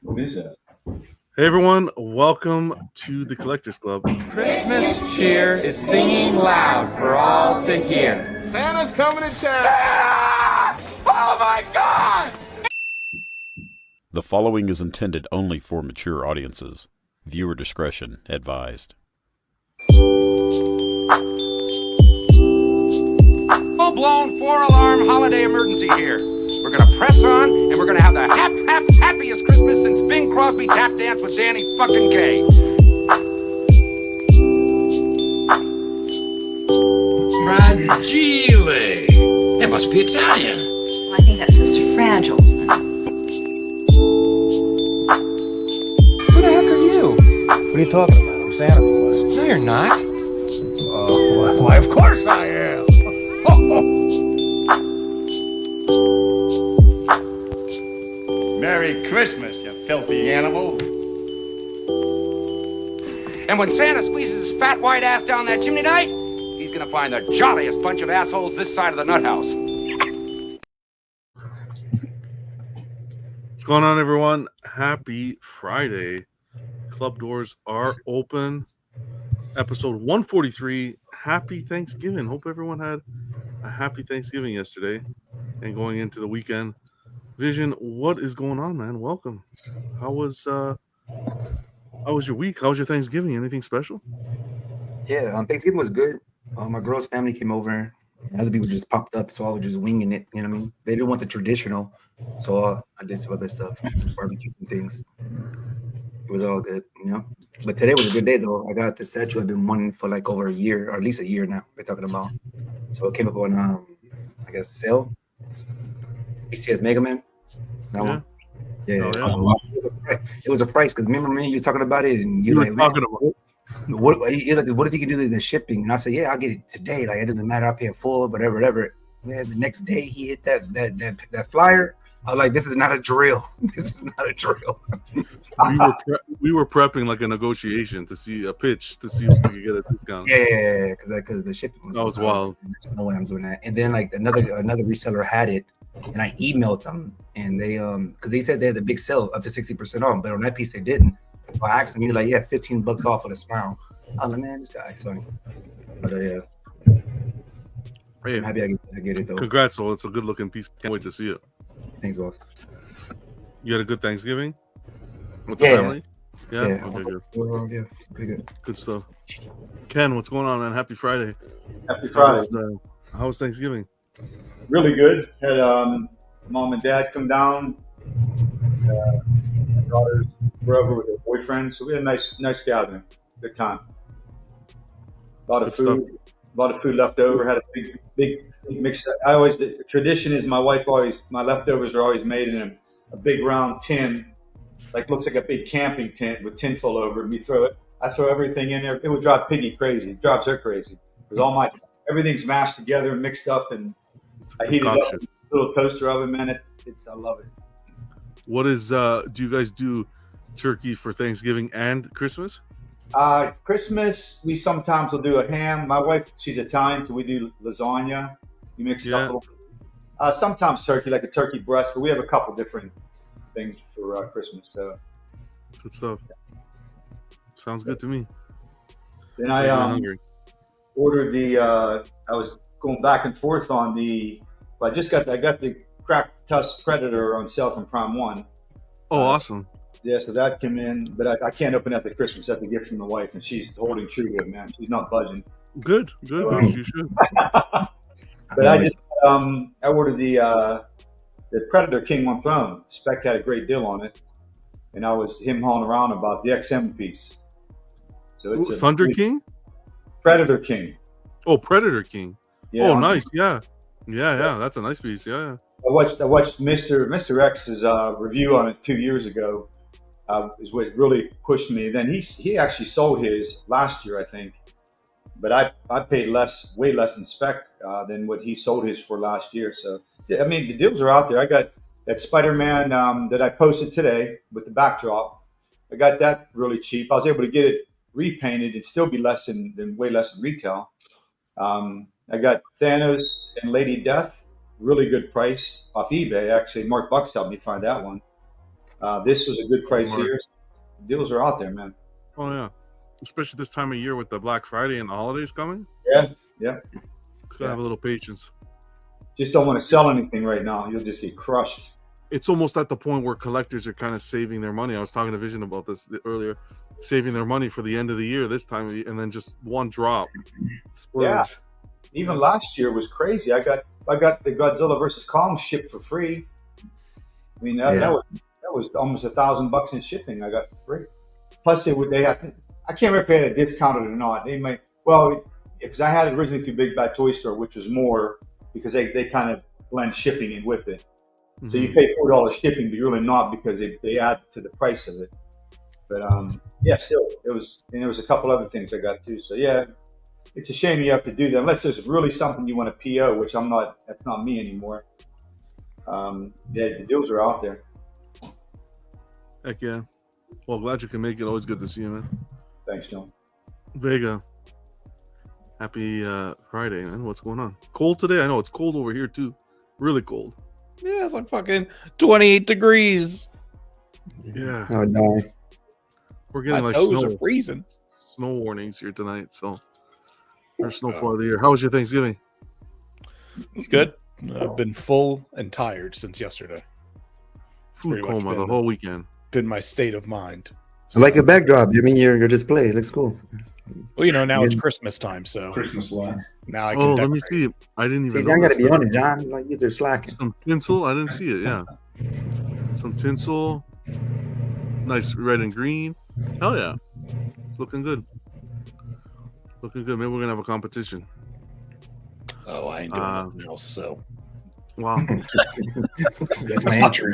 What is that? Hey everyone, welcome to the Collectors Club. Christmas cheer is singing loud for all to hear. Santa's coming to town! Santa! Oh my God! The following is intended only for mature audiences. Viewer discretion advised. Full-blown 4-alarm holiday emergency here. We're gonna press on, and we're gonna have the happiest Christmas since Bing Crosby tap danced with Danny fucking Kaye. Fragile. It must be Italian. Well, I think that says fragile. Who the heck are you? What are you talking about? I'm Santa Claus. No, you're not. Why, of course I am! Merry Christmas, you filthy animal. And when Santa squeezes his fat white ass down that chimney tonight, he's gonna find the jolliest bunch of assholes this side of the nut house. What's going on, everyone? Happy Friday. Club doors are open. Episode 143. Happy Thanksgiving. Hope everyone had a happy Thanksgiving yesterday and going into the weekend. Vision, what is going on, man? Welcome. How was your week? How was your Thanksgiving? Anything special? Yeah, Thanksgiving was good. My girl's family came over. Other people just popped up, so I was just winging it. You know what I mean? They didn't want the traditional, so I did some other stuff, barbecue and things. It was all good, you know. But today was a good day, though. I got the statue I've been wanting for like over a year, or at least a year now. We're talking about. So it came up on, I guess, sale. ACS Mega Man. That one. Yeah. Oh, yeah. It was a price because remember me, you were talking about it, and You were talking about what if you can do the shipping? And I said, yeah, I'll get it today. Like it doesn't matter, I'll pay it full, whatever. Man, the next day he hit that flyer. I was like, this is not a drill. This is not a drill. we were prepping like a negotiation to see a pitch to see if we could get a discount. Yeah, because the shipping was wild. There's no way I'm doing that. And then like another reseller had it, and I emailed them, and they because they said they had the big sale up to 60% off, but on that piece they didn't. So I asked them, you're like, yeah, $15 off with a smile. I was like, man, this guy's funny. But yeah. Hey, I'm happy I get it though. Congrats, so it's a good looking piece. Can't wait to see it. Thanks, boss. You had a good Thanksgiving with the family? Yeah. Okay, good. Yeah, it's pretty good. Good stuff. Ken, what's going on, man? Happy Friday. Happy Friday. How was Thanksgiving? Really good. Had mom and dad come down. My daughters were over with their boyfriend, so we had a nice gathering. Good time. A lot of food left over. Had a big mix. The tradition is my leftovers are always made in a big round tin, like looks like a big camping tent with tinfoil over it. I throw everything in there. It would drive Piggy crazy. It drives her crazy because everything's mashed together and mixed up, and I heat it up in a little toaster oven, man. I love it. What is do you guys do turkey for Thanksgiving and Christmas? Christmas, we sometimes will do a ham. My wife, she's Italian, so we do lasagna. We mix it up a little bit. Sometimes turkey, like a turkey breast, but we have a couple different things for Christmas. So good stuff. Sounds good to me. Then I ordered I was going back and forth on I got the cracked tusk Predator on sale from Prime One. Oh, awesome. Yeah, so that came in, but I can't open that at Christmas. I have to get from the wife, and she's holding true to it, man. She's not budging. Good. You should. But I ordered the Predator King on Throne. Spec had a great deal on it, and I was hawing around about the XM piece. So it's Thunder King? Predator King. Oh, Predator King. Yeah, oh, nice. Yeah. That's a nice piece. Yeah. I watched Mr. X's review on it 2 years ago. Is what really pushed me. Then he actually sold his last year, I think, but I paid way less in spec than what he sold his for last year. So I mean, the deals are out there. I got that Spider-Man that I posted today with the backdrop. I got that really cheap. I was able to get it repainted. It'd still be way less than retail. I got Thanos and Lady Death, really good price off eBay. Actually, Mark Bucks helped me find that one. This was a good price here. Deals are out there, man. Oh yeah, especially this time of year with the Black Friday and the holidays coming. Yeah. Gotta have a little patience. Just don't want to sell anything right now. You'll just get crushed. It's almost at the point where collectors are kind of saving their money. I was talking to Vision about this earlier, saving their money for the end of the year this time, and then just one drop. Splurge. Yeah. Even last year was crazy. I got the Godzilla versus Kong shipped for free. I mean that was almost $1,000 in shipping. I got for free. Plus they had, I can't remember if they had a discounted or not. They might, because I had it originally through Big Bad Toy Store, which was more because they kind of blend shipping in with it. Mm-hmm. So you pay $4 shipping, but you're really not because they add to the price of it. But still there was a couple other things I got too. So yeah, it's a shame you have to do that unless there's really something you want to PO, which I'm not. That's not me anymore. The deals are out there. Heck yeah. Well, glad you can make it. Always good to see you, man. Thanks, John. Vega. Happy Friday, man. What's going on? Cold today? I know it's cold over here too. Really cold. Yeah, it's like fucking 28 degrees. Yeah. Oh no. We're getting like snow. Are freezing. Snow warnings here tonight, so there's snow for the year. How was your Thanksgiving? It's good. I've been full and tired since yesterday. Food coma the whole weekend. Been my state of mind. I like your backdrop. I mean, your display. It looks cool. Well, now it's Christmas time, so Christmas lights. Now I can. Let me see it. I didn't even. I gotta be on it, John. Like they're slacking. Some tinsel. I didn't see it. Yeah. Some tinsel. Nice red and green. Hell yeah. It's looking good. Looking good. Maybe we're gonna have a competition. Oh, I ain't doing nothing else. So. Wow. That's my entry.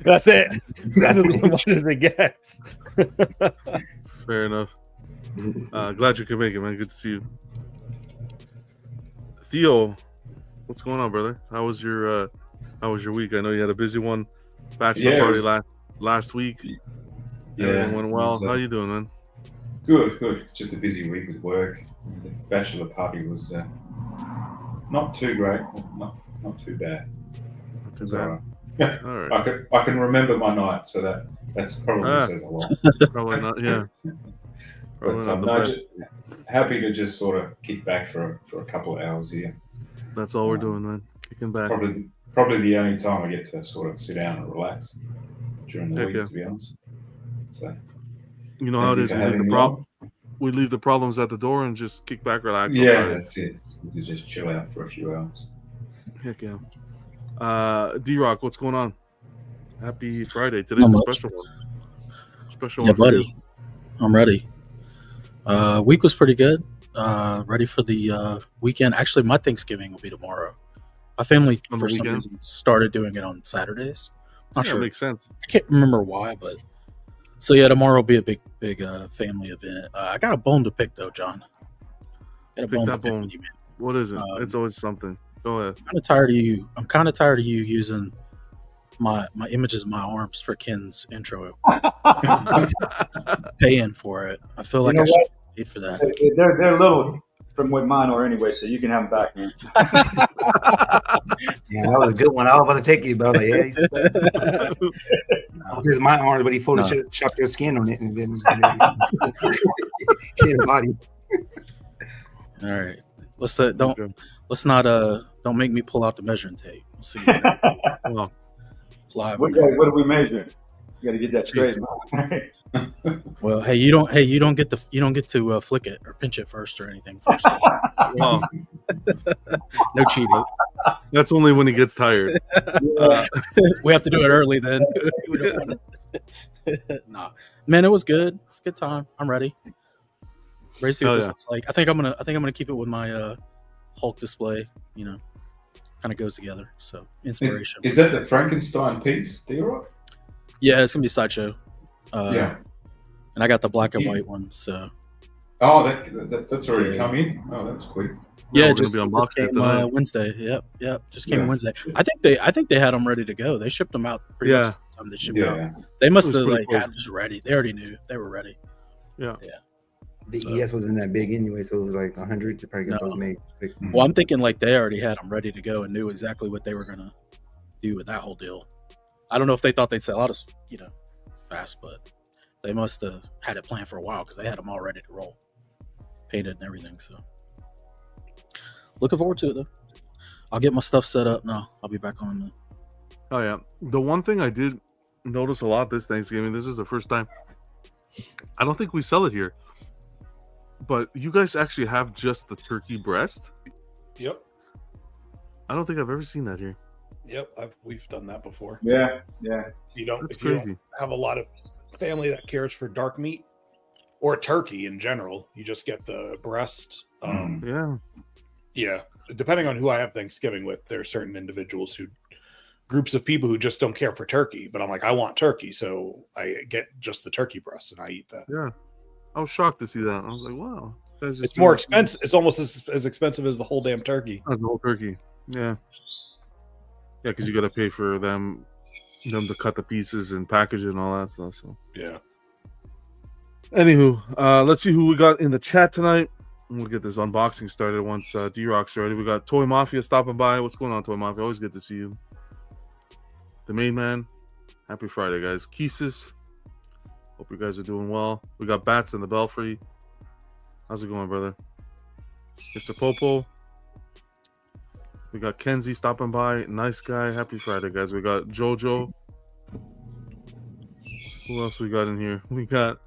That's it. That's as much as it gets. Fair enough. Glad you could make it, man. Good to see you. Theo, what's going on, brother? How was your week? I know you had a busy one. Bachelor party last week. Yeah, everything went well. How you doing, man? Good. Just a busy week with work. The bachelor party was not too great. Not too bad. Not too bad. All right. I can remember my night, so that's probably says a lot. Probably not. Yeah. But just happy to just sort of kick back for a couple of hours here. That's all we're doing, man. Kicking back. Probably the only time I get to sort of sit down and relax during the week, to be honest. So you know how it is. We leave the problems at the door and just kick back, relax. Yeah, that's it. To just chill out for a few hours. Heck yeah. D-Rock, what's going on? Happy Friday. Today's a special one. Special one, buddy. I'm ready. Week was pretty good. Ready for the weekend. Actually, my Thanksgiving will be tomorrow. My family, for some reason, started doing it on Saturdays. Not sure. It makes sense. I can't remember why, but so yeah, tomorrow will be a big family event. I got a bone to pick though, John. Got a bone to pick with you, man. What is it? It's always something. Go ahead. I'm kind of tired of you using my images of my arms for Ken's intro. Paying for it. I feel like I should pay for that. They're little from what mine are anyway, so you can have them back, man. Yeah, that was a good one. I was about to take you, but I was like, this is my arms, but he pulled chopped your skin on it and then body. All right. Don't make me pull out the measuring tape. We'll see. What are we measuring? You got to get that straight. Well, hey, you don't get to flick it or pinch it first or anything first. Wow. No cheating. That's only when he gets tired. We have to do it early then. Nah, man, it was good. It's a good time. I'm ready. Ready to see what this looks like. I think I'm gonna keep it with my Hulk display. You know, kind of goes together. So inspiration. Is that the Frankenstein piece, D-Rock? Yeah, it's gonna be Sideshow. And I got the black and white one. So. Oh, that's already come in. Oh, that's quick. Yeah, just came Wednesday. Yep. Just came Wednesday. I think they had them ready to go. They shipped them out pretty much the time they shipped out. They must have had it just ready. They already knew they were ready. Yeah. The ES wasn't that big anyway, so it was like 100 to probably get those made. Well, I'm thinking like they already had them ready to go and knew exactly what they were gonna do with that whole deal. I don't know if they thought they'd sell out as fast, but they must have had it planned for a while because they had them all ready to roll, painted and everything. So looking forward to it though. I'll get my stuff set up now. I'll be back on that. Oh yeah, the one thing I did notice a lot this Thanksgiving. This is the first time. I don't think we sell it here, but you guys actually have just the turkey breast. Yep. I don't think I've ever seen that here. Yep, we've done that before. Yeah. You don't. That's if you crazy. don't have a lot of family that cares for dark meat or turkey in general, you just get the breast. Yeah. Depending on who I have Thanksgiving with, there are certain individuals groups of people who just don't care for turkey. But I'm like, I want turkey, so I get just the turkey breast and I eat that. Yeah, I was shocked to see that. I was like, wow. It's more expensive. It's almost as expensive as the whole damn turkey. As the whole turkey. Yeah, because you got to pay for them to cut the pieces and package it and all that stuff. So yeah. Anywho, let's see who we got in the chat tonight. We'll get this unboxing started once D-Rock's ready. We got Toy Mafia stopping by. What's going on, Toy Mafia? Always good to see you. The main man. Happy Friday, guys. Keesis. Hope you guys are doing well. We got Bats in the Belfry. How's it going, brother? Mr. Popo. We got Kenzie stopping by. Nice guy. Happy Friday, guys. We got Jojo. Who else we got in here? We got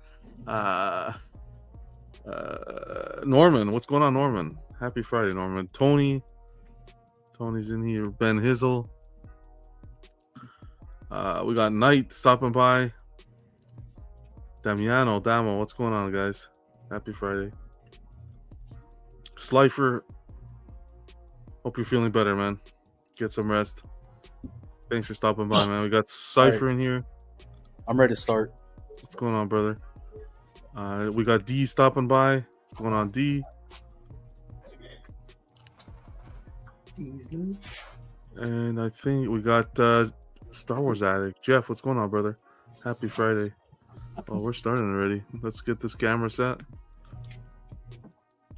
Norman. What's going on, Norman? Happy Friday, Norman. Tony's in here. Ben Hizzle. We got Knight stopping by. Damo, what's going on, guys? Happy Friday. Slifer, hope you're feeling better, man. Get some rest. Thanks for stopping by, man. We got Cypher in here. I'm ready to start. What's going on, brother? We got D stopping by. What's going on, D? And I think we got Star Wars Addict. Jeff, what's going on, brother? Happy Friday. Oh, we're starting already. Let's get this camera set.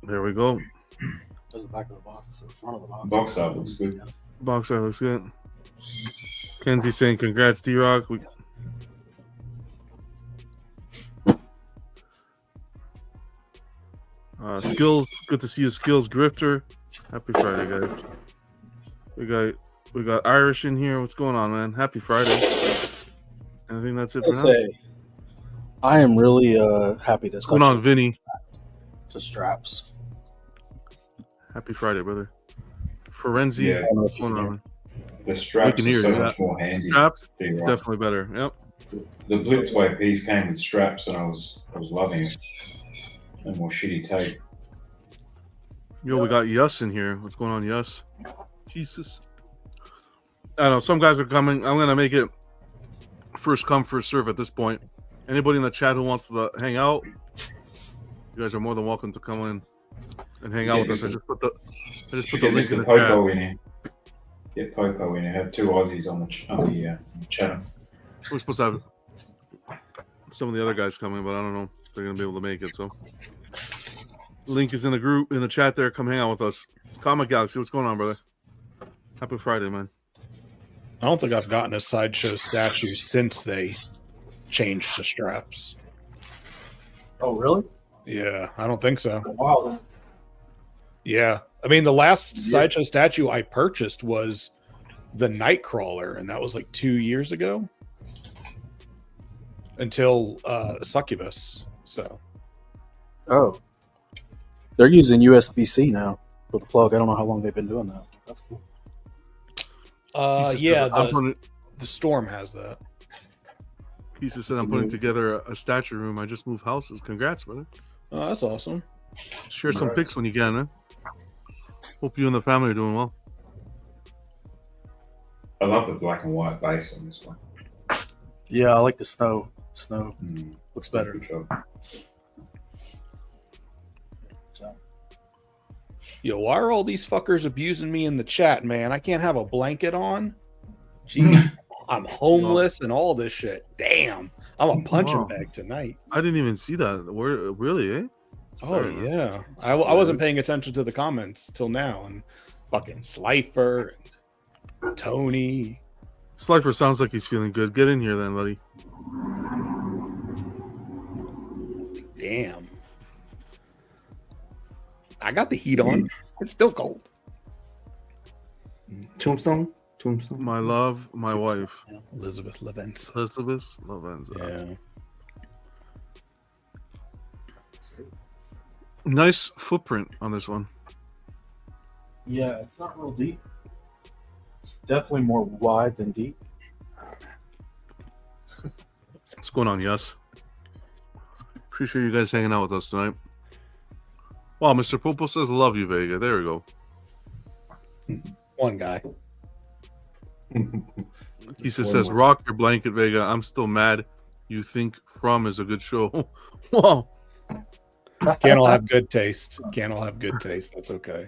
There we go. That's the back of the box. The front of the box. Box art looks good. Box art looks good. Kenzie saying congrats, D-Rock. Skills, good to see you, Skills Grifter. Happy Friday, guys. We got Irish in here. What's going on, man? Happy Friday. I think that's it for now. I am really happy that's what's going on, Vinny. To straps. Happy Friday, brother. Forenzi. Yeah. The straps are so much more handy. Straps, definitely better. Yep. The Blitzway piece came with straps, and I was loving it. No more shitty tape. Yo, we got Yus in here. What's going on, Yus? Jesus. I don't know. Some guys are coming. I'm gonna make it first come, first serve at this point. Anybody in the chat who wants to hang out, you guys are more than welcome to come in and hang out with us. I just put the link in the Popo in here. Get Popo in here. Have two Aussies on the chat. We're supposed to have some of the other guys coming, but I don't know if they're gonna be able to make it. So, link is in the group in the chat there. Come hang out with us. Comic Galaxy, what's going on, brother? Happy Friday, man. I don't think I've gotten a Sideshow statue since they changed the straps. Oh, really? Yeah, I don't think so. Wow. Yeah. I mean, the last Sideshow statue I purchased was the Nightcrawler, and that was like 2 years ago. Until Succubus. So. Oh. They're using USB-C now for the plug. I don't know how long they've been doing that. That's cool. Yeah, the Storm has that. He just said I'm putting together a statue room. I just moved houses. Congrats, brother. Oh, that's awesome. Share some pics when you can, man. Hope you and the family are doing well. I love the black and white base on this one. Yeah, I like the snow. Looks better. Yo, why are all these fuckers abusing me in the chat, man? I can't have a blanket on. Jeez, I'm homeless and all this shit. Damn, I'm a punching bag tonight. I didn't even see that. Where really, eh? Sorry, oh yeah, I wasn't paying attention to the comments till now, and fucking Slifer and Tony. Slifer sounds like he's feeling good. Get in here then, buddy. Damn. I got the heat on. It's still cold. Tombstone. My love, my wife. Yeah. Elizabeth Lavenza. Elizabeth Lavenza. Yeah. Nice footprint on this one. Yeah, it's not real deep. It's definitely more wide than deep. What's going on, Yes? Appreciate you guys hanging out with us tonight. Wow, Mr. Popo says, love you, Vega. There we go. One guy. He says, rock your blanket, Vega. I'm still mad. You think From is a good show. Whoa. Can't all have good taste. Can't all have good taste. That's okay.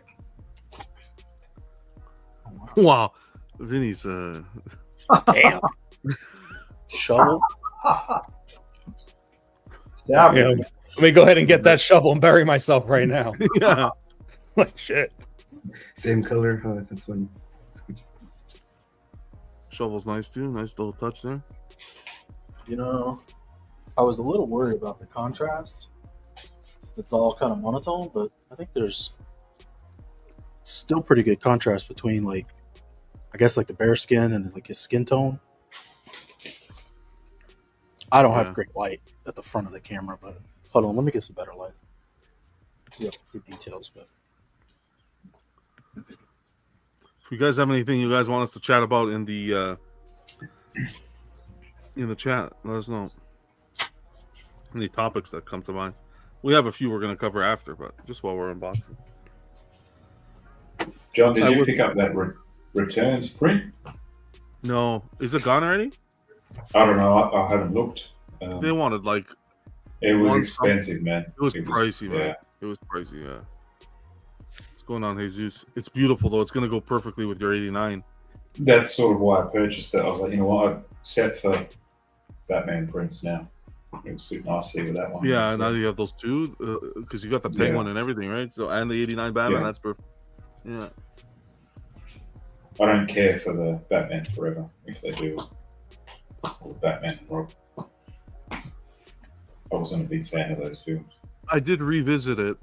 Wow. Vinny's damn. Shovel. Yeah, let me go ahead and get that shovel and bury myself right now. Yeah. Like shit. Same color. Oh, that's funny. Shovel's nice too. Nice little touch there. You know, I was a little worried about the contrast. It's all kind of monotone, but I think there's still pretty good contrast between, like, I guess, like the bear skin and like his skin tone. I don't have great light at the front of the camera, but hold on, let me get some better light. So you can see details, but If you guys have anything you guys want us to chat about in the chat, let us know. Any topics that come to mind. We have a few we're going to cover after, but just while we're unboxing. John, did you pick up that returns print? No. Is it gone already? I don't know. I haven't looked. They wanted like... It was expensive, man. It was pricey, man. Yeah. It was pricey, yeah. What's going on, Jesus? It's beautiful, though. It's going to go perfectly with your 89. That's sort of why I purchased it. I was like, you know what? I'm set for Batman prints now. It will suit nicely with that one. Yeah, so. now you have those two, because you got the Penguin and everything, right? So and the 89 Batman, that's perfect. Yeah. I don't care for the Batman Forever, if they do. Or Batman and Rob. I wasn't a big fan of those films. I did revisit it.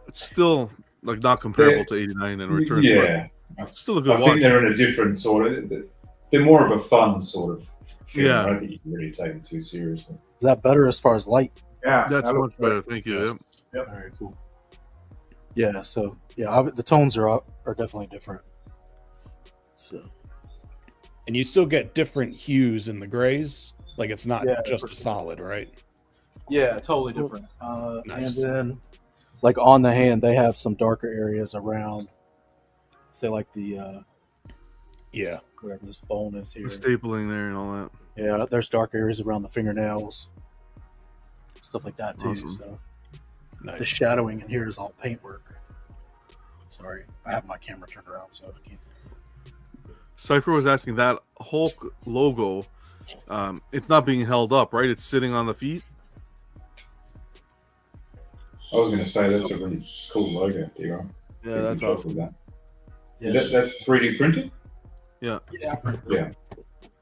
It's still like not comparable to 89 and Returns. Yeah. It's still a good watch. I think they're in a different sort of... They're more of a fun sort of film. Yeah. I don't think you can really take it too seriously. is that better as far as light? Yeah, That's much better. Thank you. Yes. Yep. All right, cool. Yeah, so yeah, the tones are definitely different. So, And you still get different hues in the grays. Like it's not just for a solid, right? yeah, totally different. Nice. And then, like on the hand, they have some darker areas around, say, like the wherever this bone is here. The stapling there and all that. Yeah, there's dark areas around the fingernails, stuff like that too. Awesome. So the shadowing in here is all paintwork. Sorry, I have my camera turned around, so I can't. Cypher was asking that Hulk logo. It's not being held up, right? It's sitting on the feet. I was going to say that's a really cool logo, D-Ron. Yeah, that's awesome. That. Yeah, That's 3D printed? Yeah. Yeah.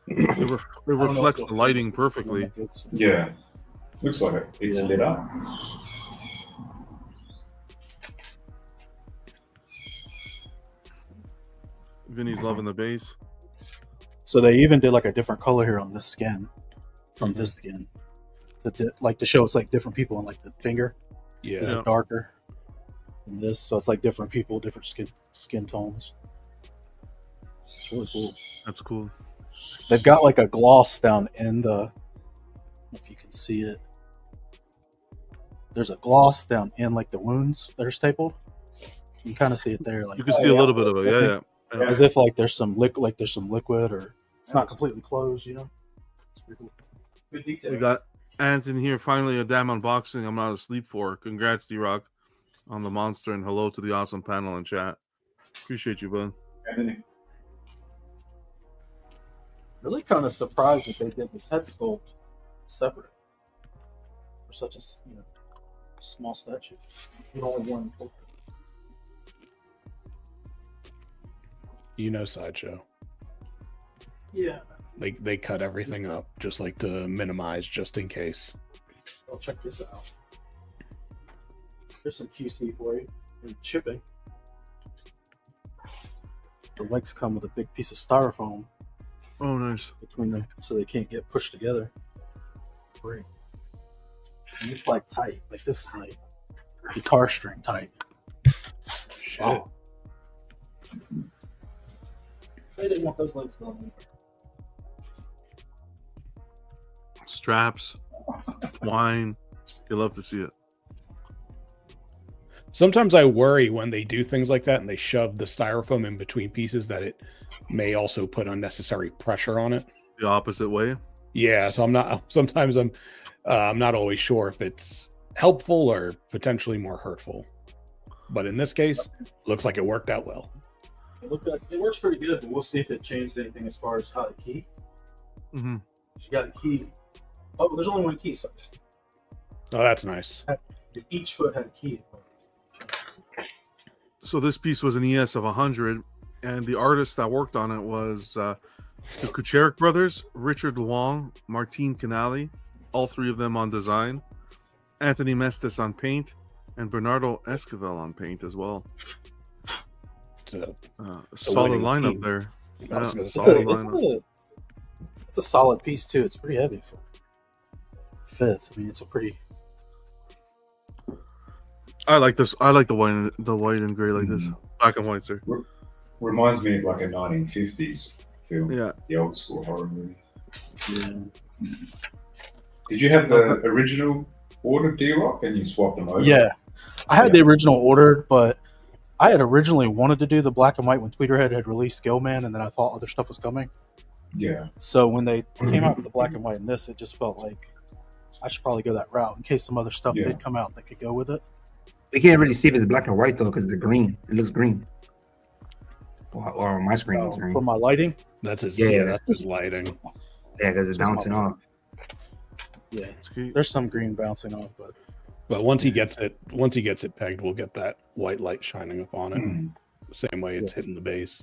It reflects the lighting perfectly. Yeah. Looks like it's lit up. Vinny's loving the base. So they even did like a different color here on this skin, from this skin, like to show it's like different people on like the finger. Yeah, this is darker than this, so it's like different people, different skin tones. It's really cool. That's cool. They've got like a gloss down in the. I don't know if you can see it. There's a gloss down in like the wounds that are stapled. You can kind of see it there. Like you can see a little bit of it. Yeah. As if like there's some liquid, or it's not completely closed. You know. It's pretty cool. Good detail. We got Anton here. Finally, a damn unboxing. I'm not asleep for. Congrats, D-Rock, on the monster, and hello to the awesome panel and chat. Appreciate you, bud. Anthony. Really kind of surprised that they did this head sculpt separate for such a small statue. You only one. You know, Sideshow. Yeah. They cut everything up just like to minimize, just in case. I'll check this out. There's some QC for you and shipping. The legs come with a big piece of styrofoam. Oh, nice. Between them, so they can't get pushed together. Great. And it's like tight. Like this is like guitar string tight. Shit. Oh. They didn't want those legs going. Straps, wine. You love to see it. Sometimes I worry when they do things like that and they shove the styrofoam in between pieces that it may also put unnecessary pressure on it. The opposite way. Yeah, so I'm not. Sometimes I'm not always sure if it's helpful or potentially more hurtful. But in this case, looks like it worked out well. It works pretty good, but we'll see if it changed anything as far as how to key. Mm-hmm. She got a key. Oh, there's only one key. So Oh, that's nice. each foot had a key. So this piece was an ES of 100, and the artist that worked on it was the Kucharik brothers, Richard Wong, Martine Canali, all three of them on design, Anthony Mestis on paint, and Bernardo Esquivel on paint as well. Solid lineup there. Yeah, solid lineup. It's a solid piece too. It's pretty heavy for fifth. I mean, it's a pretty. I like this. I like the white and gray like this. Black and white, sir. Reminds me of like a 1950s film. Yeah. The old school horror movie. Yeah. Did you have the original ordered D-Rock and you swapped them over? Yeah. I had the original ordered, but I had originally wanted to do the black and white when Tweeterhead had released Skillman, and then I thought other stuff was coming. Yeah. So when they came out with the black and white in this, it just felt like I should probably go that route in case some other stuff did come out that could go with it. You can't really see if it's black and white though, because the green. It looks green. Or my screen looks green. For my lighting? That's his, Yeah. that's his lighting. Yeah, because it's bouncing off. Yeah, there's some green bouncing off, but once he gets it pegged, we'll get that white light shining up on it. Same way it's hitting the base.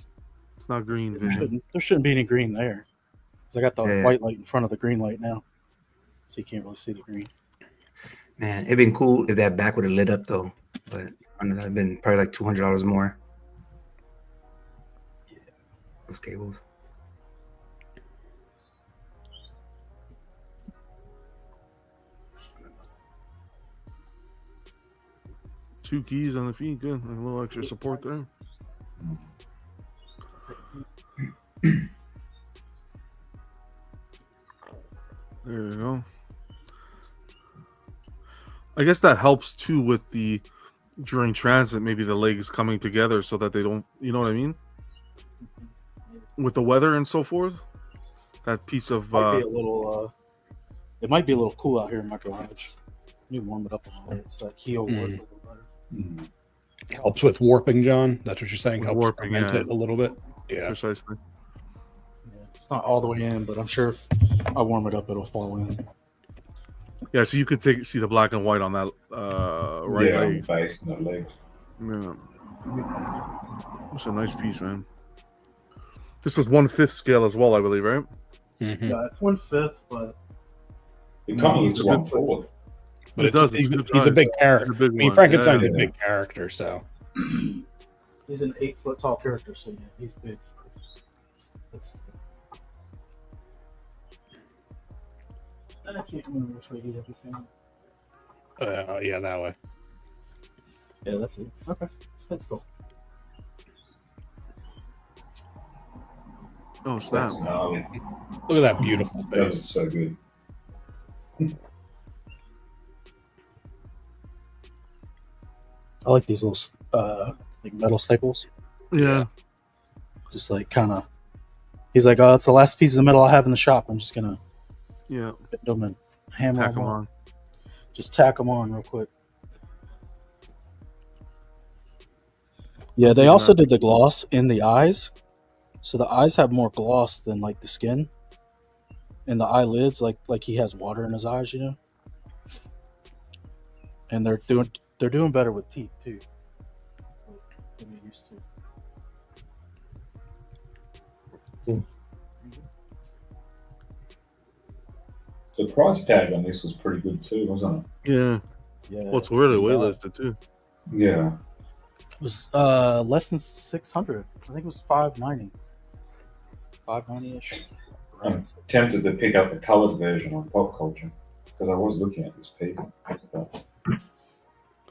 It's not green. There shouldn't be any green there. Because I got the white light in front of the green light now. So you can't really see the green. Man, it'd been cool if that back would have lit up though. But I know that'd been probably like $200 more. Yeah. Those cables. Two keys on the feet, good. A little extra support there. There you go. I guess that helps too with the during transit, maybe the legs coming together so that they don't, you know what I mean? With the weather and so forth. That piece of might be a little it might be a little cool out here in my garage. You warm it up a little bit. It's like heel work a little better. Helps with warping, John. That's what you're saying. With Helps warping, prevent yeah. it a little bit. Yeah, precisely. Yeah, it's not all the way in, but I'm sure if I warm it up, it'll fall in. Yeah, so you could see the black and white on that right on leg. the face and the legs. Yeah, it's a nice piece, man. This was 1/5 scale as well, I believe, right? Mm-hmm. Yeah, it's 1/5, but it comes 1/4. But it does. He's a big character. He's a big I mean, one. Frankenstein's Yeah. a big character, so he's an 8-foot tall character, so yeah, he's big. I can't remember which way he had this thing. yeah, that way. Yeah, that's it. Okay, that's cool. Oh, snap. That's gnarly. Look at that beautiful That was face. so good. I like these little like metal staples. Yeah. Just like kind of. He's like, oh, it's the last piece of metal I have in the shop. I'm just gonna get them and hammer Tack them them on. on. Just tack them on real quick. Yeah, they also did the gloss in the eyes, so the eyes have more gloss than like the skin, and the eyelids like he has water in his eyes, you know. And they're doing better with teeth too. Than they used to. The price tag on this was pretty good too, wasn't it? Yeah. Yeah. Well, it's really waitlisted too. Yeah. It was less than 600. I think it was 590. 590-ish. I'm tempted to pick up the coloured version on Pop Culture because I was looking at this piece. But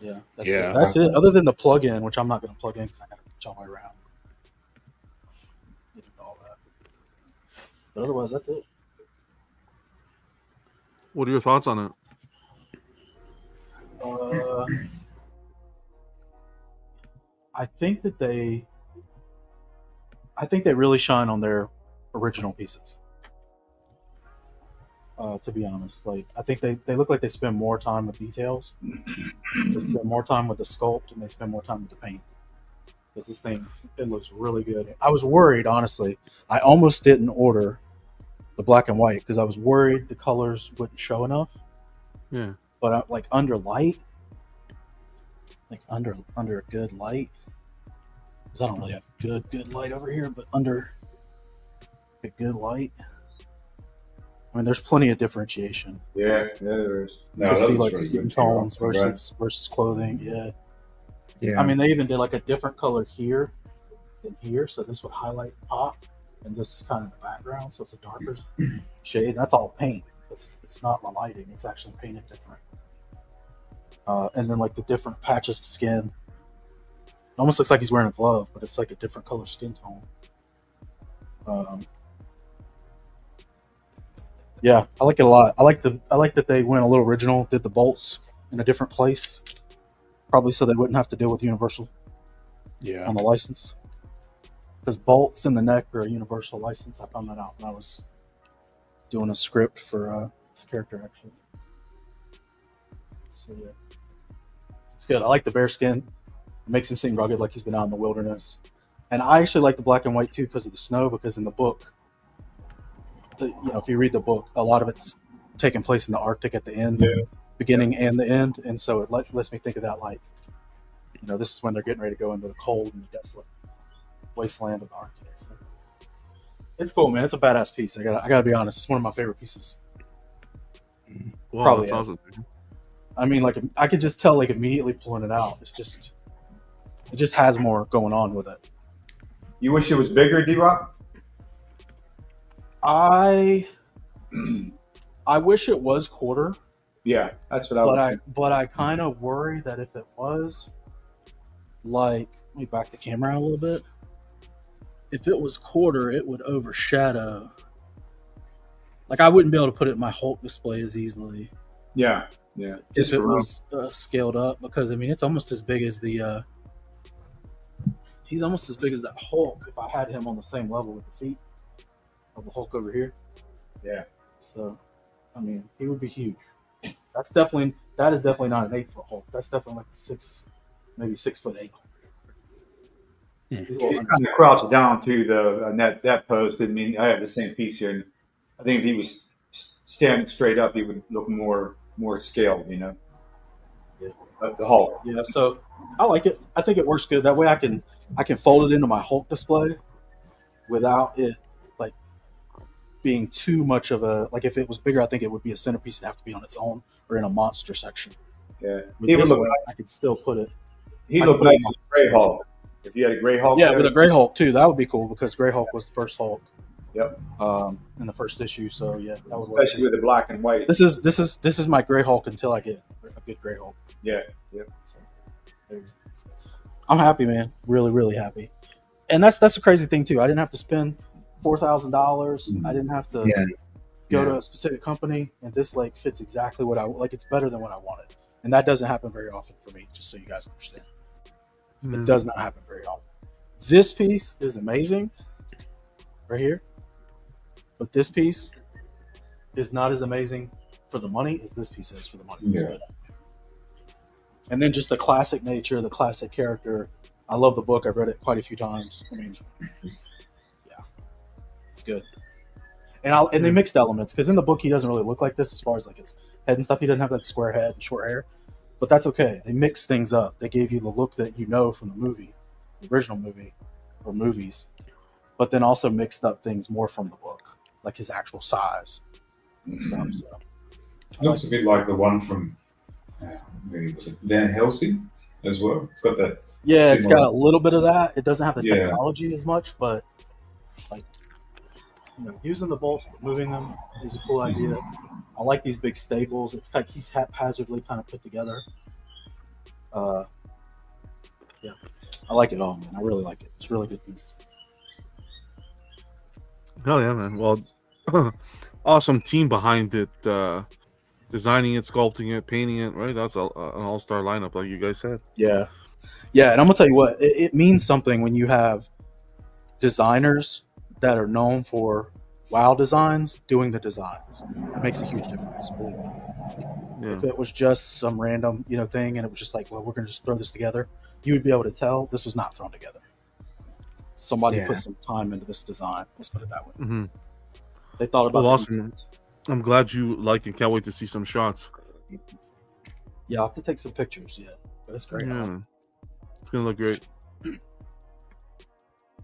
yeah, that's it. Other than the plug-in, which I'm not going to plug in because I got to reach all my way around. Get into all that. But otherwise, that's it. What are your thoughts on it? I think they really shine on their original pieces. To be honest, like I think they look like they spend more time with details. They spend more time with the sculpt, and they spend more time with the paint. Because this thing, it looks really good. I was worried, honestly. I almost didn't order the black and white because I was worried the colors wouldn't show enough. Yeah. But like under light, like under a good light, because I don't really have good light over here, but under a good light, I mean, there's plenty of differentiation. Yeah, there is. To see like skin tones versus clothing. Yeah. I mean, they even did like a different color here than here, so this would highlight and pop, and this is kind of the background, so it's a darker shade. That's all paint. It's not the lighting. It's actually painted different. And then like the different patches of skin. It almost looks like he's wearing a glove, but it's like a different color skin tone. Yeah, I like it a lot. I like that they went a little original, did the bolts in a different place, probably so they wouldn't have to deal with Universal. Yeah. On the license, because bolts in the neck are a Universal license. I found that out when I was doing a script for this character actually. So yeah, it's good. I like the bear skin. It makes him seem rugged, like he's been out in the wilderness. And I actually like the black and white too because of the snow. Because in the book, if you read the book, a lot of it's taking place in the Arctic at the end, beginning and the end, and so it lets me think of that like, this is when they're getting ready to go into the cold and the desolate wasteland of the Arctic. So it's cool, man. It's a badass piece. I gotta be honest. It's one of my favorite pieces. Wow, Probably that's awesome. I mean, like I could just tell, like immediately pulling it out. It just has more going on with it. You wish it was bigger, D-Rock? I wish it was quarter. Yeah, that's what I would. But I kind of worry that if it was, like, let me back the camera out a little bit. If it was quarter, it would overshadow. Like I wouldn't be able to put it in my Hulk display as easily. Yeah. If it was scaled up, because I mean it's almost as big as the. He's almost as big as that Hulk. If I had him on the same level with the feet of the Hulk over here. Yeah. So, I mean, he would be huge. That is definitely not an 8-foot Hulk. That's definitely like maybe 6'8". He's kind of crouched down to that post. I mean, I have the same piece here. And I think if he was standing straight up, he would look more scaled. Yeah. The Hulk. Yeah. So I like it. I think it works good. That way, I can fold it into my Hulk display without it like being too much of a like. If it was bigger, I think it would be a centerpiece. It'd have to be on its own or in a monster section. Yeah. I could still put it. He looked nice with Gray Hulk. If you had a Gray Hulk, with a Gray Hulk too, that would be cool because Gray Hulk was the first Hulk. Yep. In the first issue, so yeah, that would especially with the black and white. This is my Gray Hulk until I get a good Gray Hulk. Yeah. Yep. So, I'm happy, man. Really, really happy. And that's the crazy thing too. I didn't have to spend $4,000. I didn't have to go to a specific company, and this like fits exactly what I like. It's better than what I wanted, and that doesn't happen very often for me. Just so you guys understand. It does not happen very often. This piece is amazing right here, but this piece is not as amazing for the money as this piece is for the money. Yeah. And then just the classic nature, the classic character. I love the book. I've read it quite a few times. I mean, yeah, it's good. And they mixed elements because in the book he doesn't really look like this as far as like his head and stuff. He doesn't have that square head and short hair. But that's okay. They mixed things up. They gave you the look that you know from the movie, the original movie, or movies, but then also mixed up things more from the book, like his actual size and stuff. So it looks a bit like the one from was it Van Helsing? as well. It's got that. Yeah, it's got similar- a little bit of that. It doesn't have the Yeah. technology as much, but like using the bolts, moving them is a cool idea. I like these big staples. It's like he's haphazardly kind of put together. Yeah, I like it all, man. I really like it. It's a really good piece. Hell yeah, man. Well, awesome team behind it. Designing it, sculpting it, painting it, right? That's an all-star lineup, like you guys said. Yeah. Yeah, and I'm going to tell you what, it means something when you have designers that are known for WoW designs doing the designs. It makes a huge difference, believe me. Yeah. If it was just some random, thing and it was just like, well, we're going to just throw this together, you would be able to tell this was not thrown together. Somebody put some time into this design. Let's put it that way. Mm-hmm. They thought about awesome. I'm glad you like it. Can't wait to see some shots. Yeah, I'll have to take some pictures. Yeah, but it's great. Yeah. It's gonna look great.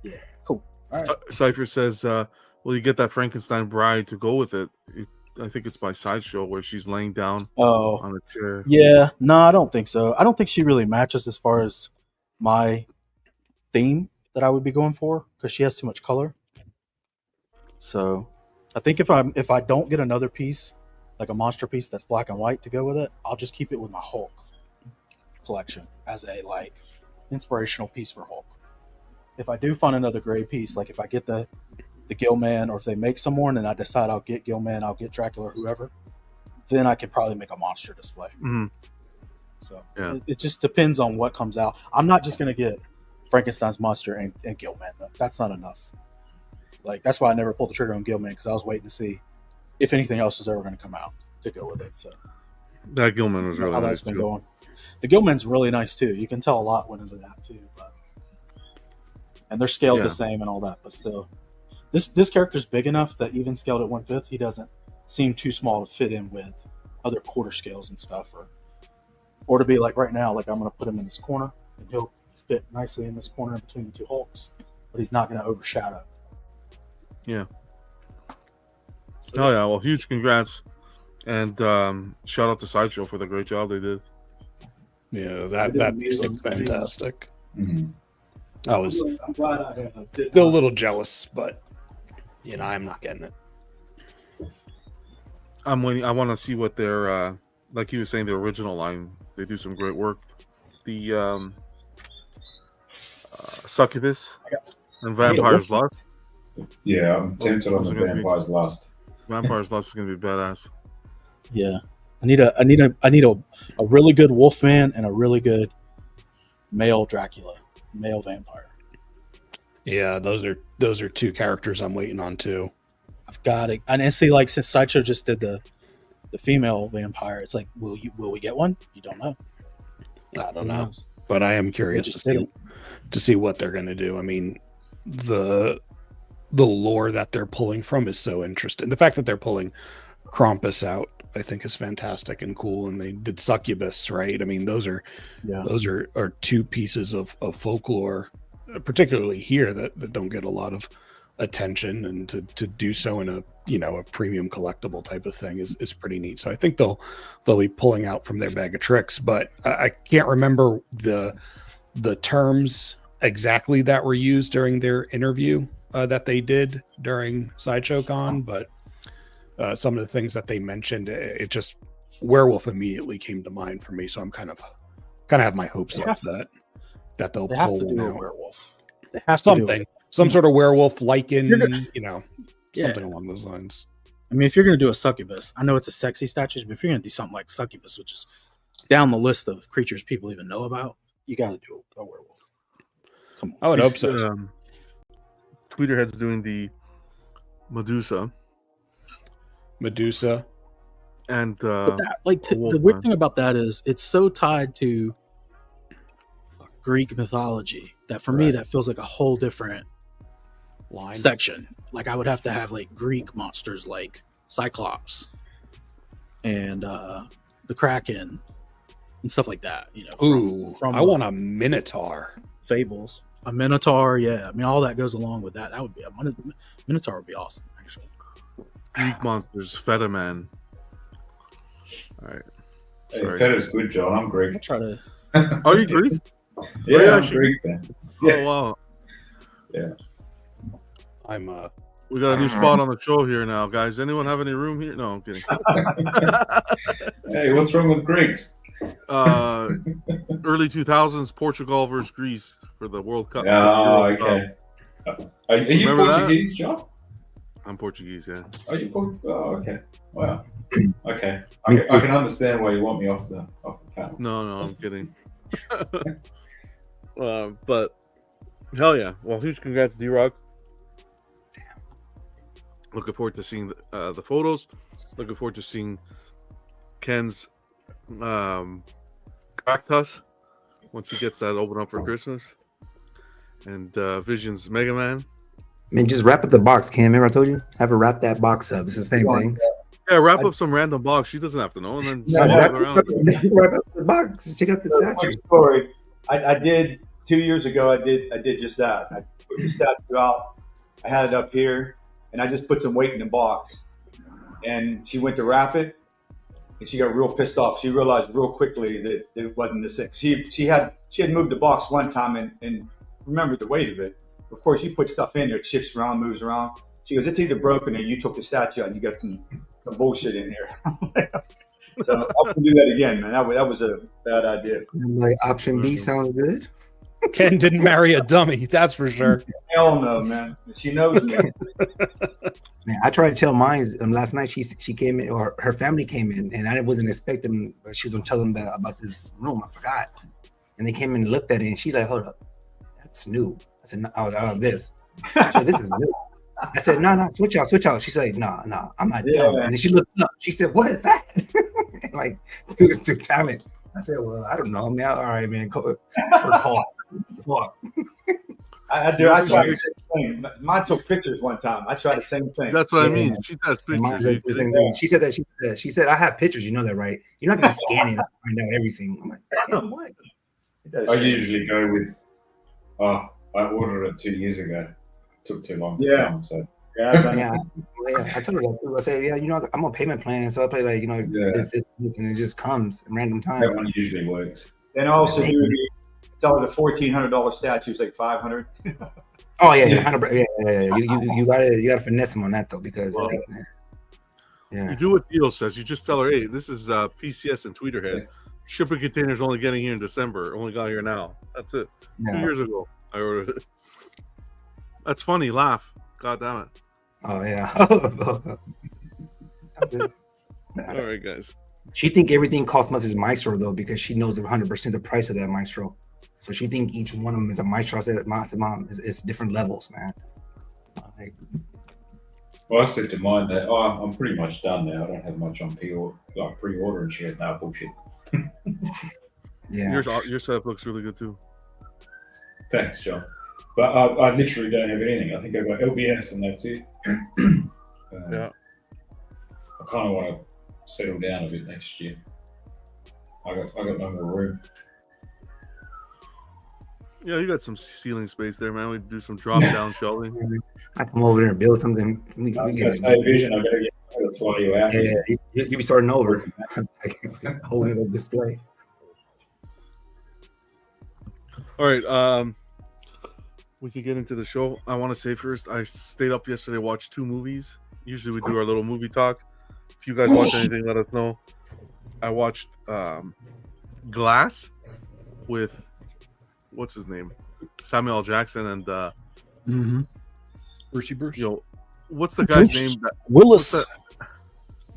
Yeah, cool. All right. Cypher says, "Will you get that Frankenstein bride to go with it?" I think it's by Sideshow where she's laying down on a chair. Yeah, no, I don't think so. I don't think she really matches as far as my theme that I would be going for because she has too much color. So I think if I don't get another piece, like a monster piece that's black and white to go with it, I'll just keep it with my Hulk collection as a inspirational piece for Hulk. If I do find another gray piece, like if I get the Gilman, or if they make some more and then I decide I'll get Gilman, I'll get Dracula or whoever, then I can probably make a monster display. Mm-hmm. So yeah. it just depends on what comes out. I'm not just going to get Frankenstein's monster and Gilman. That's not enough. That's why I never pulled the trigger on Gilman, because I was waiting to see if anything else was ever going to come out to go with it. So that Gilman was really nice too. Going. The Gilman's really nice too. You can tell a lot went into that too, and they're scaled the same and all that. But still, this character's big enough that even scaled at 1/5, he doesn't seem too small to fit in with other quarter scales and stuff, or to be like right now, like I'm going to put him in this corner and he'll fit nicely in this corner in between the two Hulks, but he's not going to overshadow. Yeah. So, oh yeah, well, huge congrats, and shout out to Sideshow for the great job they did. Yeah, that piece looked fantastic. Mm-hmm. I'm glad I still a little jealous, but I'm not getting it. I'm waiting. I want to see what their like you were saying, the original line. They do some great work. The Succubus and Vampire's Lust. Yeah, I'm tempted on the Vampire's Lust. Vampire's Lust is going to be badass. Yeah, I need a really good Wolfman and a really good male Dracula, male vampire. Yeah, those are two characters I'm waiting on too. I've got it. And see, like, since Sideshow just did the female vampire, it's like, will we get one? You don't know. I don't know, but I am curious to see what they're going to do. I mean, the lore that they're pulling from is so interesting. The fact that they're pulling Krampus out, I think, is fantastic and cool. And they did Succubus, right? I mean, those are two pieces of folklore, particularly here, that don't get a lot of attention, and to do so in a premium collectible type of thing is pretty neat. So I think they'll be pulling out from their bag of tricks, but I can't remember the terms exactly that were used during their interview that they did during Sideshow Con, but some of the things that they mentioned, it just werewolf immediately came to mind for me. So I'm kind of have my hopes up that they'll pull one out. Werewolf. They have something. Some sort of werewolf lichen, something along those lines. I mean, if you're going to do a succubus, I know it's a sexy statue, but if you're going to do something like succubus, which is down the list of creatures people even know about, you got to do a werewolf. Come on. I would hope so. Tweeterhead's doing the Medusa. And but that, the weird thing about that is it's so tied to Greek mythology that for me that feels like a whole different section. Like I would have to have like Greek monsters like Cyclops and the Kraken and stuff like that. From I want a Minotaur. Fables, a Minotaur. Yeah, I mean all that goes along with that. That would be a Minotaur would be awesome actually. Greek monsters, Feta Man. All right. Hey, Feta's good, John. I'm Greek. I'll try to. Are you Greek? Yeah, I'm Greek, man. Oh wow. Yeah. I'm We got a new spot on the show here now, guys. Anyone have any room here? No, I'm kidding. Hey, what's wrong with Greeks? Early 2000s Portugal versus Greece for the World Cup. Oh, okay. Are you Remember Portuguese, John? I'm Portuguese, yeah. Are you Portuguese? Oh, okay. Wow. Okay. I can understand why you want me off the panel. No, I'm kidding. But hell yeah. Well, huge congrats, D-Rock. Looking forward to seeing the photos. Looking forward to seeing Ken's Cactus once he gets that open up for Christmas. And Vision's Mega Man. Man, just wrap up the box, Cam. Remember I told you? Have her wrap that box up. It's the same thing. Yeah, wrap up some random box. She doesn't have to know. And then wrap up the box. Check out the statue. Story. I did 2 years ago. I did just that. I put the statue out. I had it up here, and I just put some weight in the box. And she went to wrap it, and she got real pissed off. She realized real quickly that it wasn't the same. She had moved the box one time and remembered the weight of it. Of course, you put stuff in there, it shifts around, moves around. She goes, "It's either broken or you took the statue out and you got some bullshit in there." So I can do that again, man. That was a bad idea. Like option B sounds good. Ken didn't marry a dummy, that's for sure. Hell no, man. She knows me. Man, I tried to tell mine last night. She came in, or her family came in, and I wasn't expecting. But she was gonna tell them about this room. I forgot, and they came in and looked at it, and she's like, "Hold up, that's new." I said, "No, this." Said, "This is new." I said, "No, switch out." She's like, "No, I'm not dumb." And then she looked up. She said, "What is that?" Like, dude, it's too talent. I said, "Well, I don't know, man. All right, man. Call. I tried the same thing. Mine took pictures one time. I tried the same thing. That's what I mean. She has pictures. She said, "I have pictures. You know that, right? You're not gonna scan it and find out everything." I'm like, "Damn, what?" I usually go with, I ordered it 2 years ago. It took too long to come, so. Yeah. I told her that too. I said, "Yeah, I'm on payment plan, so I pay like, this, and it just comes at random times." That one usually works. And also tell her the $1,400 statue is like $500. Oh yeah. You gotta finesse them on that though, because you do what Deal says. You just tell her, "Hey, this is PCS and Tweeterhead. Shipping containers only getting here in December. Only got here now. That's it. 2 years ago, I ordered it." That's funny. Laugh. God damn it. Oh yeah. All right, guys. She think everything costs much as Maestro though, because she knows 100% the price of that Maestro. So she think each one of them is a Maestro. I said, "Mom, it's different levels, man." Well, I said to mine that I'm pretty much done now. I don't have much on pre-order, and she has no bullshit. Yeah. Your setup looks really good too. Thanks, John. But I literally don't have anything. I think I've got LBS and that's it. Yeah. I kind of want to settle down a bit next year. I got no more room. Yeah, you got some ceiling space there, man. We do some drop down shelving. I come over there and build something. We get it. Vision, I gotta fly you out. Yeah, you be starting over, holding it up display. All right, we could get into the show. I want to say first, I stayed up yesterday, watched 2 movies. Usually we do our little movie talk. If you guys watch anything, let us know. I watched Glass with what's his name, Samuel L. Jackson and Bruce. Yo, what's the guy's name? Willis.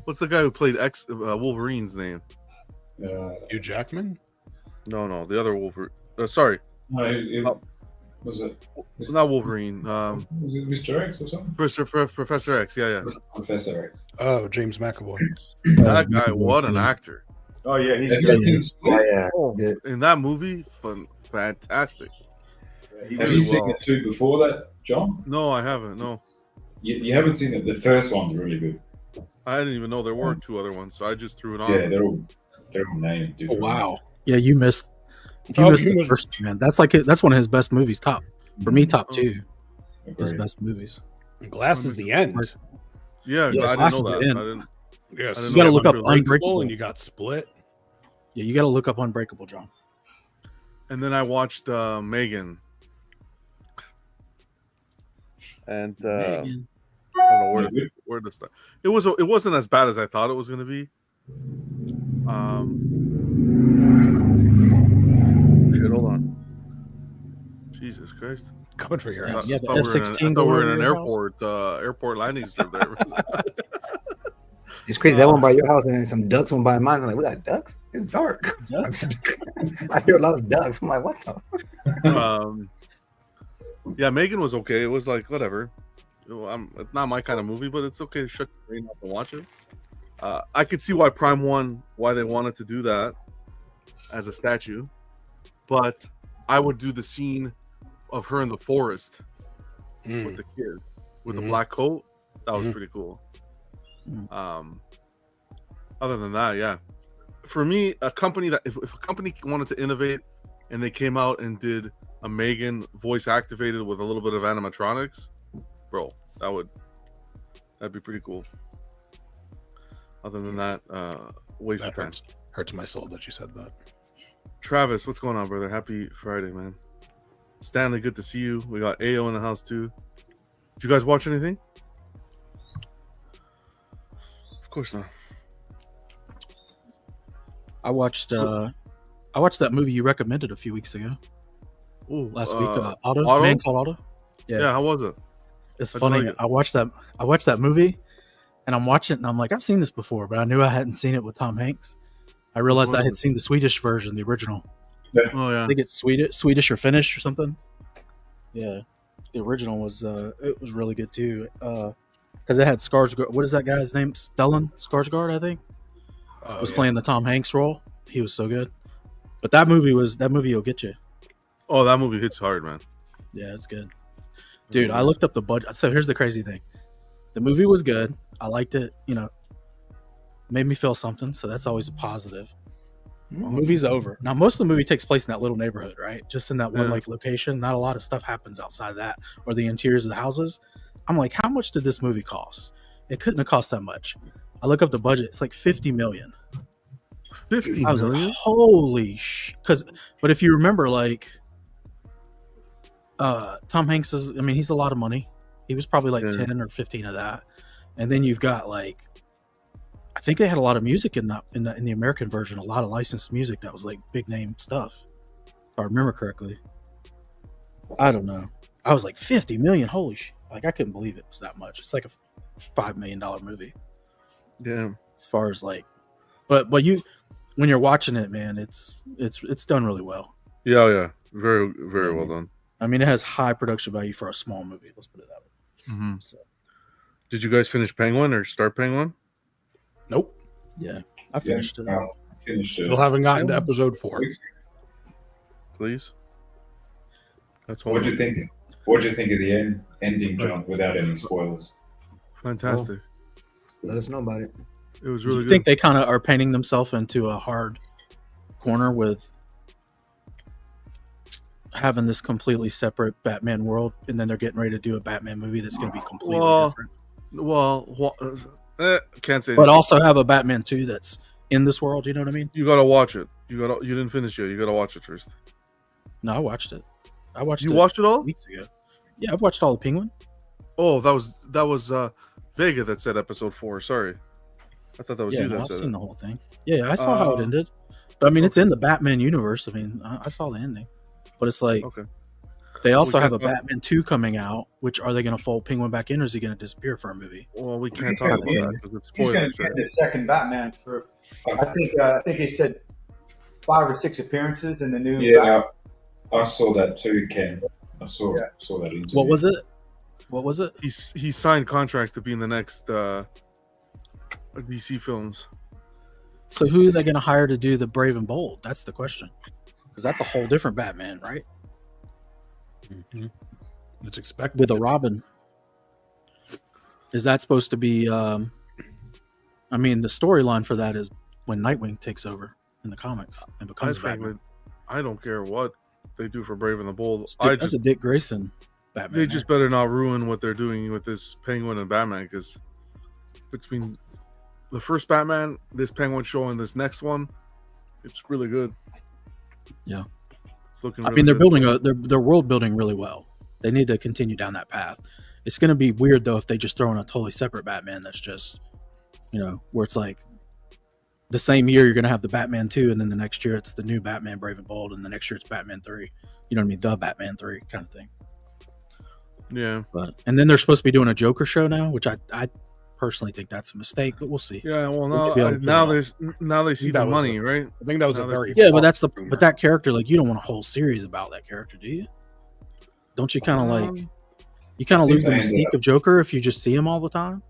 What's the guy who played Wolverine's name? Hugh Jackman? No, the other Wolverine. Sorry. No, was it? It's not Wolverine. Was it Mr. X or something? Professor X. Yeah. Professor X. Oh, James McAvoy. That guy, what an actor! Oh yeah, he's good. In that movie, fantastic. Have you seen the 2 before that, John? No, I haven't. No. You haven't seen it. The first one's really good. I didn't even know there were 2 other ones, so I just threw it on. Yeah, they're all named. Oh wow! Yeah, you missed. If you missed the first, man, that's one of his best movies. Top 2. His best movies. Glass is the end. Yeah, I didn't know that. Yes, you got to look up Unbreakable, and you got Split. Yeah, you got to look up Unbreakable, John. And then I watched Megan. And Megan. I don't know where to start. It wasn't as bad as I thought it was going to be. Shit, hold on. Jesus Christ. Coming for your ass. Yeah, the F-16 I thought we were in an house. airport landing strip there. It's crazy. That one by your house and then some ducks went by mine. I'm like, we got ducks? It's dark. Ducks? I hear a lot of ducks. I'm like, what the? Yeah, Megan was okay. It was like, whatever. It's not my kind of movie, but it's okay to shut your brain up and watch it. I could see why Prime why they wanted to do that as a statue. But I would do the scene of her in the forest with the kid with the black coat. That was pretty cool. Other than that, yeah. For me, a company that if a company wanted to innovate and they came out and did a Megan voice activated with a little bit of animatronics, bro, that'd be pretty cool. Other than that, waste of time. Hurts my soul that you said that. Travis, what's going on, brother? Happy Friday, man. Stanley, good to see you. We got AO in the house too. Did you guys watch anything? Of course not. I watched that movie you recommended a few weeks ago. Ooh, last week, Auto? Man Called Auto. Yeah, how was it? It's funny. I watched that movie, and I'm watching it, and I'm like, I've seen this before, but I knew I hadn't seen it with Tom Hanks. I realized I had seen the Swedish version, the original. Yeah. Oh yeah, I think it's Swedish or Finnish or something. Yeah, the original was it was really good too, because it had Skarsgård. What is that guy's name? Stellan Skarsgård, I think. Was playing the Tom Hanks role. He was so good. But that movie will get you. Oh, that movie hits hard, man. Yeah, it's good. Dude, I looked up the budget. So here's the crazy thing. The movie was good. I liked it, made me feel something, so that's always a positive. The movie's over. Now, most of the movie takes place in that little neighborhood, right? Just in that one location. Not a lot of stuff happens outside that or the interiors of the houses. I'm like, how much did this movie cost? It couldn't have cost that much. I look up the budget. It's like $50 million. 50 I was million? like, holy but if you remember, like, Tom Hanks he's a lot of money. He was probably like 10 or 15 of that. And then you've got like, I think they had a lot of music in the American version, a lot of licensed music that was like big name stuff. If I remember correctly. I don't know. I was like, 50 million, holy shit. Like, I couldn't believe it was that much. It's like a $5 million movie. Damn. As far as like, but when you're watching it, man, it's done really well. Yeah. Very, very well done. I mean, it has high production value for a small movie. Let's put it that way. Mm-hmm. So. Did you guys finish Penguin or start Penguin? Nope. Yeah, I finished it. Still haven't gotten to episode 4. Please. That's what do you think? What do you think of the ending, John? Without any spoilers. Fantastic. Let us know about it. It was really good. Do you think they kind of are painting themselves into a hard corner with having this completely separate Batman world, and then they're getting ready to do a Batman movie that's going to be completely different? Can't say. But also have a Batman 2 that's in this world. You know what I mean? You got to watch it. You didn't finish it. You got to watch it first. No, I watched it. You watched it all weeks ago. Yeah, I've watched all the Penguin. Oh, that was Vega that said episode 4. Sorry, I thought that was you. No, that I've said seen it. the whole thing. Yeah, I saw how it ended. But I mean, it's in the Batman universe. I mean, I saw the ending. But it's like, they also have a Batman 2 coming out. Which, are they going to fold Penguin back in, or is he going to disappear for a movie? Well, we can't talk about that because it's He's going spoilers. to get the second Batman for. I think he said 5 or 6 appearances in the new. Yeah, I saw that too, Ken. I saw that interview. What was it? What was it? He signed contracts to be in the next DC films. So who are they going to hire to do the Brave and Bold? That's the question. Because that's a whole different Batman, right? Mm-hmm. It's expected. With a Robin. Is that supposed to be... the storyline for that is when Nightwing takes over in the comics and becomes Batman. I don't care what they do for Brave and the Bold. That's a Dick Grayson Batman. They just better not ruin what they're doing with this Penguin and Batman, because between the first Batman, this Penguin show, and this next one, it's really good. Yeah. It's looking. I Really mean, they're good. building they're world building really well. They need to continue down that path. It's going to be weird though if they just throw in a totally separate Batman that's just, where it's like the same year you're going to have the Batman 2, and then the next year it's the new Batman Brave and Bold, and the next year it's Batman 3. You know what I mean? The Batman 3 kind of thing. Yeah. And then they're supposed to be doing a Joker show now, which I personally think that's a mistake, but we'll see. Yeah. Well, now they see the money, right? I think that was a very but that character, like, you don't want a whole series about that character, do you? Don't you kind of like you kind of lose the mystique of Joker if you just see him all the time?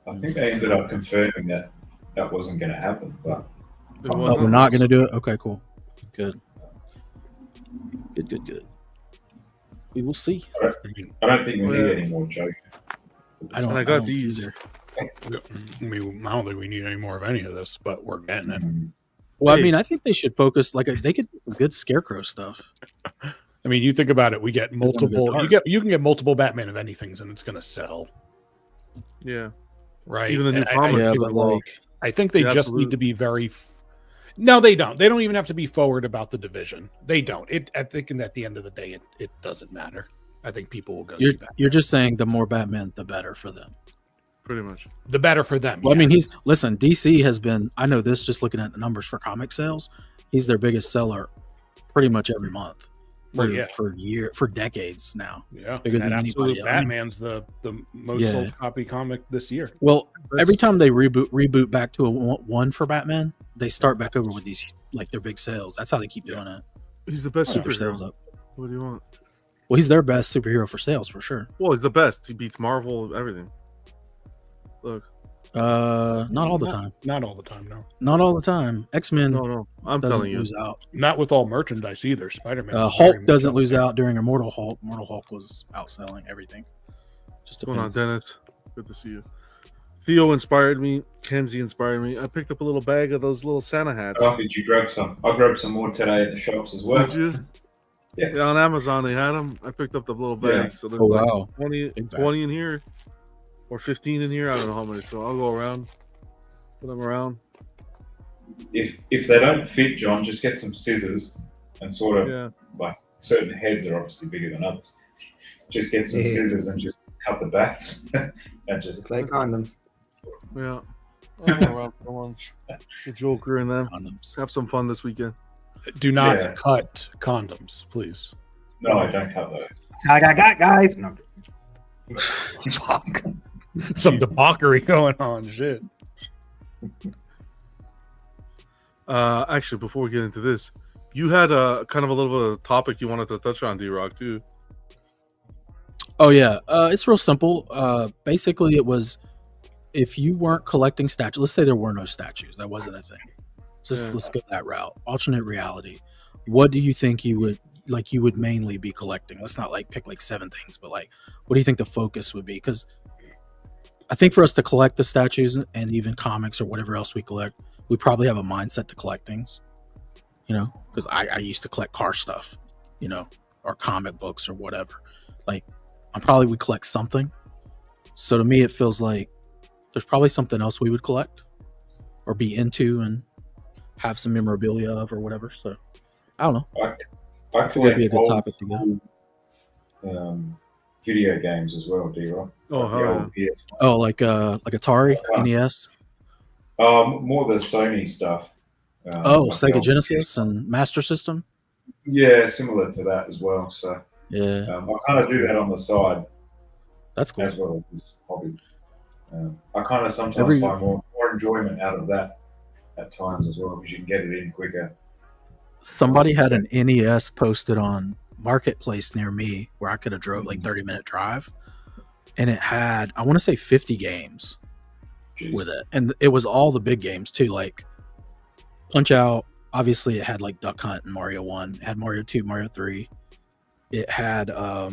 I think they ended up confirming that wasn't going to happen, but we're not going to do it. Okay, cool, good. We will see. I don't think we need any more Joker. I got these. Either. I don't think we need any more of any of this, but we're getting it. Well, I mean, I think they should focus. Like, they could do some good Scarecrow stuff. I mean, you think about it. We get multiple. You can get multiple Batman of anything, and it's going to sell. Yeah. Right. Even the new comic. I think they just need to be very. No, they don't. They don't even have to be forward about the division. They don't. I think at the end of the day, it doesn't matter. I think people will go see Batman. You're just saying the more Batman, the better for them. Pretty much. The better for them. Well, yeah. I mean, DC has been, I know this just looking at the numbers for comic sales, he's their biggest seller pretty much every month for decades now. Yeah. Bigger than anybody else. Batman's the most sold copy comic this year. Well, every time they reboot back to a one for Batman, they start back over with these, like, their big sales. That's how they keep doing it. He's the best superhero. Up. What do you want? Well, he's their best superhero for sales, for sure. Well, he's the best. He beats Marvel, everything. Look. Not all the time. Not all the time, no. Not all the time. X-Men I'm telling you. lose out. Not with all merchandise either. Spider-Man. Hulk doesn't lose out during Immortal Hulk. Immortal Hulk was outselling everything. Just going on, Dennis. Good to see you. Theo inspired me. Kenzie inspired me. I picked up a little bag of those little Santa hats. Oh, did you grab some? I grabbed some more today at the shops as well. Did you? Yeah. On Amazon they had them. I picked up the little bag. Yeah. So there's like 20 in here, or 15 in here. I don't know how many. So I'll go around, put them around. If they don't fit, John, just get some scissors and sort of like certain heads are obviously bigger than others. Just get some scissors and just cut the backs and just like condoms. Yeah. I'll go around. Come on, the Joker and them. Condoms. Have some fun this weekend. Do not cut condoms, please. No, I don't cut those. That's all I got, guys. No. Some debauchery going on. Shit. Actually, before we get into this, you had a kind of a little bit of a topic you wanted to touch on, D-Rock, too. Oh, yeah. It's real simple. Basically, it was if you weren't collecting statues, let's say there were no statues. That wasn't a thing. Let's go that route. Alternate reality. What do you think you would mainly be collecting? Let's not like pick like 7 things, but like, what do you think the focus would be? Because I think for us to collect the statues and even comics or whatever else we collect, we probably have a mindset to collect things, because I used to collect car stuff, or comic books or whatever. Like, I probably would collect something. So to me, it feels like there's probably something else we would collect or be into and have some memorabilia of or whatever. So I don't know. I think it'd be a good topic to go. Video games as well, D-Rock. Oh, like Atari, NES. More the Sony stuff. Sega Genesis and Master System. Yeah, similar to that as well. So yeah, I kind of do that on the side. That's cool. As well as this hobby. I kind of sometimes find more enjoyment out of that at times as well, because you can get it in quicker. Somebody had an NES posted on Marketplace near me where I could have drove like 30-minute drive, and it had, I want to say 50 games with it, and it was all the big games too, like Punch Out. Obviously, it had like Duck Hunt and Mario 1. It had Mario 2, Mario 3. It had there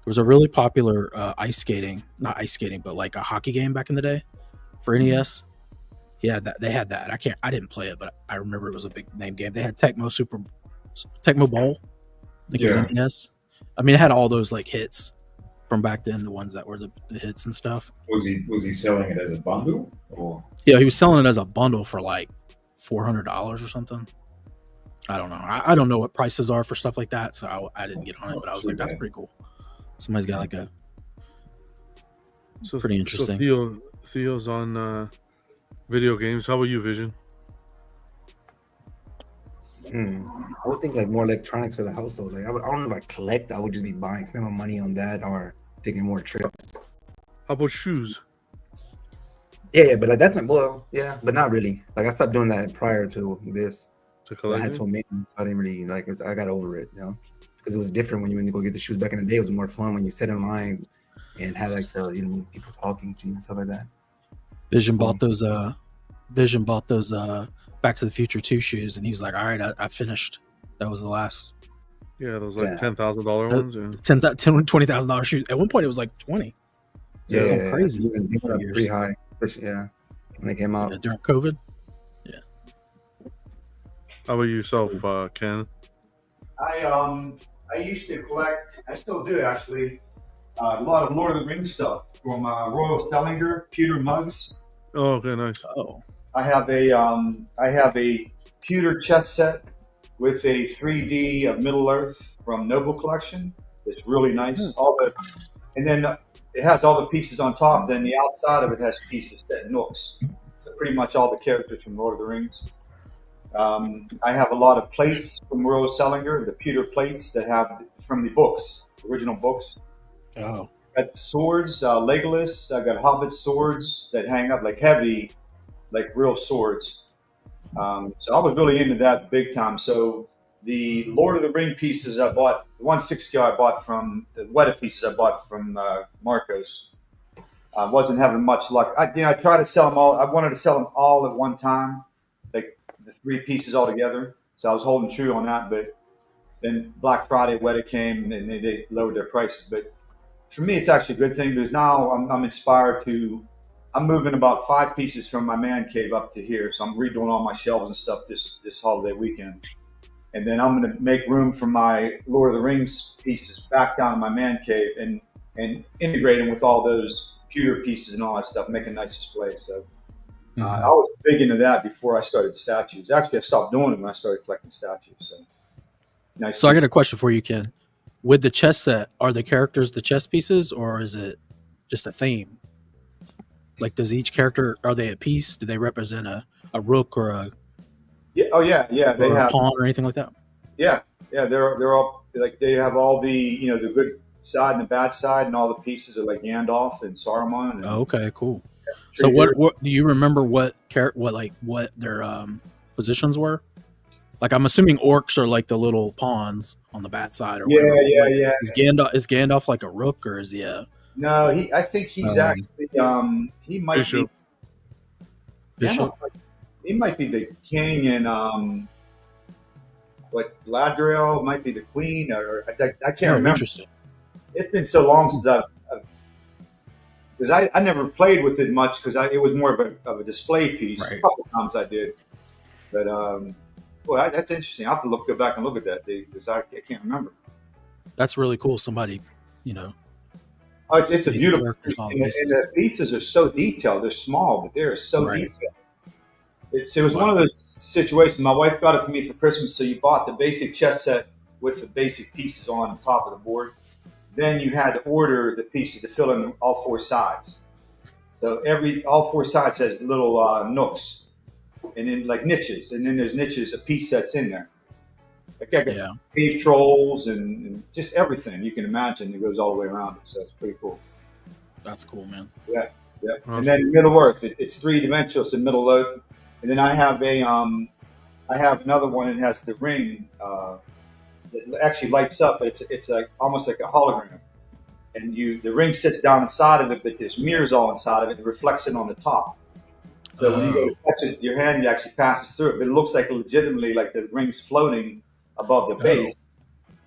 was a really popular not ice skating, but like a hockey game back in the day for NES. Yeah, they had that. I didn't play it, but I remember it was a big name game. They had Tecmo Bowl. I think it was NES. I mean, it had all those like hits from back then, the ones that were the hits and stuff. Was he selling it as a bundle? Or? Yeah, he was selling it as a bundle for like $400 or something. I don't know. I don't know what prices are for stuff like that, so I didn't get on it. But I was like, that's pretty cool. Somebody's got like a pretty interesting. So Theo's on video games. How about you, Vision? I would think like more electronics for the household. Like I don't know if I collect. I would just be spend my money on that or taking more trips. How about shoes? Yeah, but like that's but not really. Like I stopped doing that prior to this. I had so many, so I didn't really I got over it, because it was different when you go get the shoes back in the day. It was more fun when you sit in line and had like the people talking to you and stuff like that. Vision bought those Back to the Future 2 shoes, and he was like, all right, I finished. That was the last. Yeah, those like $10,000 ones. Yeah. $20,000 shoes. At one point, it was like 20. So it's crazy. Even pretty high. Yeah, when they came out during COVID. Yeah. How about yourself, Ken? I used to collect. I still do actually. A lot of Lord of the Rings stuff from Royal Stellinger pewter mugs. Oh, okay, nice. Oh. I have a pewter chess set with a 3D of Middle Earth from Noble Collection. It's really nice. And then it has all the pieces on top. Then the outside of it has pieces set in nooks. So pretty much all the characters from Lord of the Rings. I have a lot of plates from Royal Sellinger, the pewter plates that have from the books, original books. Oh. Got the swords, Legolas. I got Hobbit swords that hang up like heavy, like real swords. So I was really into that big time. So the Lord of the Ring pieces I bought, the 160 I bought from, the Weta pieces I bought from Marcos. I wasn't having much luck. I tried to sell them all. I wanted to sell them all at one time, like the 3 pieces all together. So I was holding true on that. But then Black Friday, Weta came and they lowered their prices. But for me, it's actually a good thing because now I'm inspired to. I'm moving about 5 pieces from my man cave up to here, so I'm redoing all my shelves and stuff this holiday weekend. And then I'm going to make room for my Lord of the Rings pieces back down in my man cave and integrate them with all those pewter pieces and all that stuff, make a nice display. So I was big into that before I started statues. Actually, I stopped doing it when I started collecting statues. So nice. So I got a question for you, Ken. With the chess set, are the characters the chess pieces, or is it just a theme? Like, does each character, are they a piece? Do they represent a rook or a they have a pawn or anything like that? Yeah, they're all like they have all the the good side and the bad side, and all the pieces are like Gandalf and Saruman. And, okay, cool. So what do you remember? What their positions were? Like, I'm assuming orcs are like the little pawns on the bad side, or yeah. Is Gandalf like a rook, or is he a? No, I think he's actually he might Bishop. be Bishop. He might be the king, and Galadriel might be the queen, or I can't remember. Interesting. It's been so long since because I never played with it much because it was more of a display piece. Right. A couple times I did, but that's interesting. I have to go back and look at that because I can't remember. That's really cool. Somebody, Oh, it's a beautiful piece. And the pieces are so detailed. They're small, but they're so detailed. It was one of those situations. My wife got it for me for Christmas, so you bought the basic chess set with the basic pieces on top of the board. Then you had to order the pieces to fill in all 4 sides. So all 4 sides has little nooks, and then like niches, and then there's niches, a piece that's in there. Like I got cave trolls and just everything you can imagine that goes all the way around it. So it's pretty cool. That's cool, man. Yeah. Awesome. And then Middle Earth, it's 3-dimensional. So Middle Earth, and then I have another one that has the ring that actually lights up, but it's like almost like a hologram. And the ring sits down inside of it, but there's mirrors all inside of it. It reflects it on the top. So when you go to touch it, your hand actually passes through it, but it looks like legitimately like the ring's floating above the base,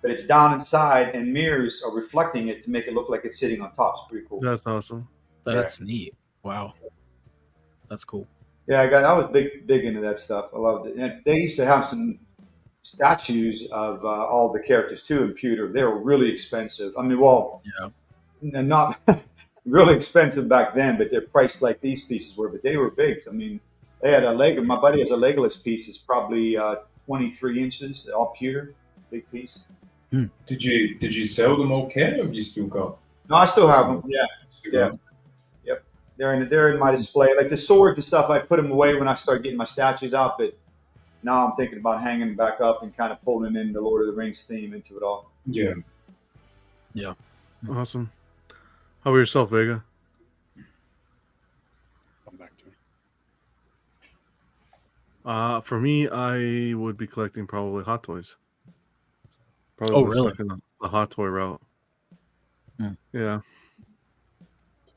but it's down inside, and mirrors are reflecting it to make it look like it's sitting on top. It's pretty cool. That's awesome. That's neat. Wow, that's cool. Yeah, I was big into that stuff. I loved it. And they used to have some statues of all the characters too in pewter. They were really expensive. I mean, not really expensive back then, but they're priced like these pieces were. But they were big. I mean, they had my buddy has a Legolas piece. It's probably 23 inches, all pewter, big piece. Did you sell them all, Ken, or have you still got? No, I still have them. Yeah, yeah, yep. They're in my display. Like the swords and stuff, I put them away when I start getting my statues out. But now I'm thinking about hanging them back up and kind of pulling in the Lord of the Rings theme into it all. Yeah. Yeah. Awesome. How about yourself, Vega? Come back to me. For me, I would be collecting probably Hot Toys. Oh, really? Stuck in the Hot Toy route. Yeah.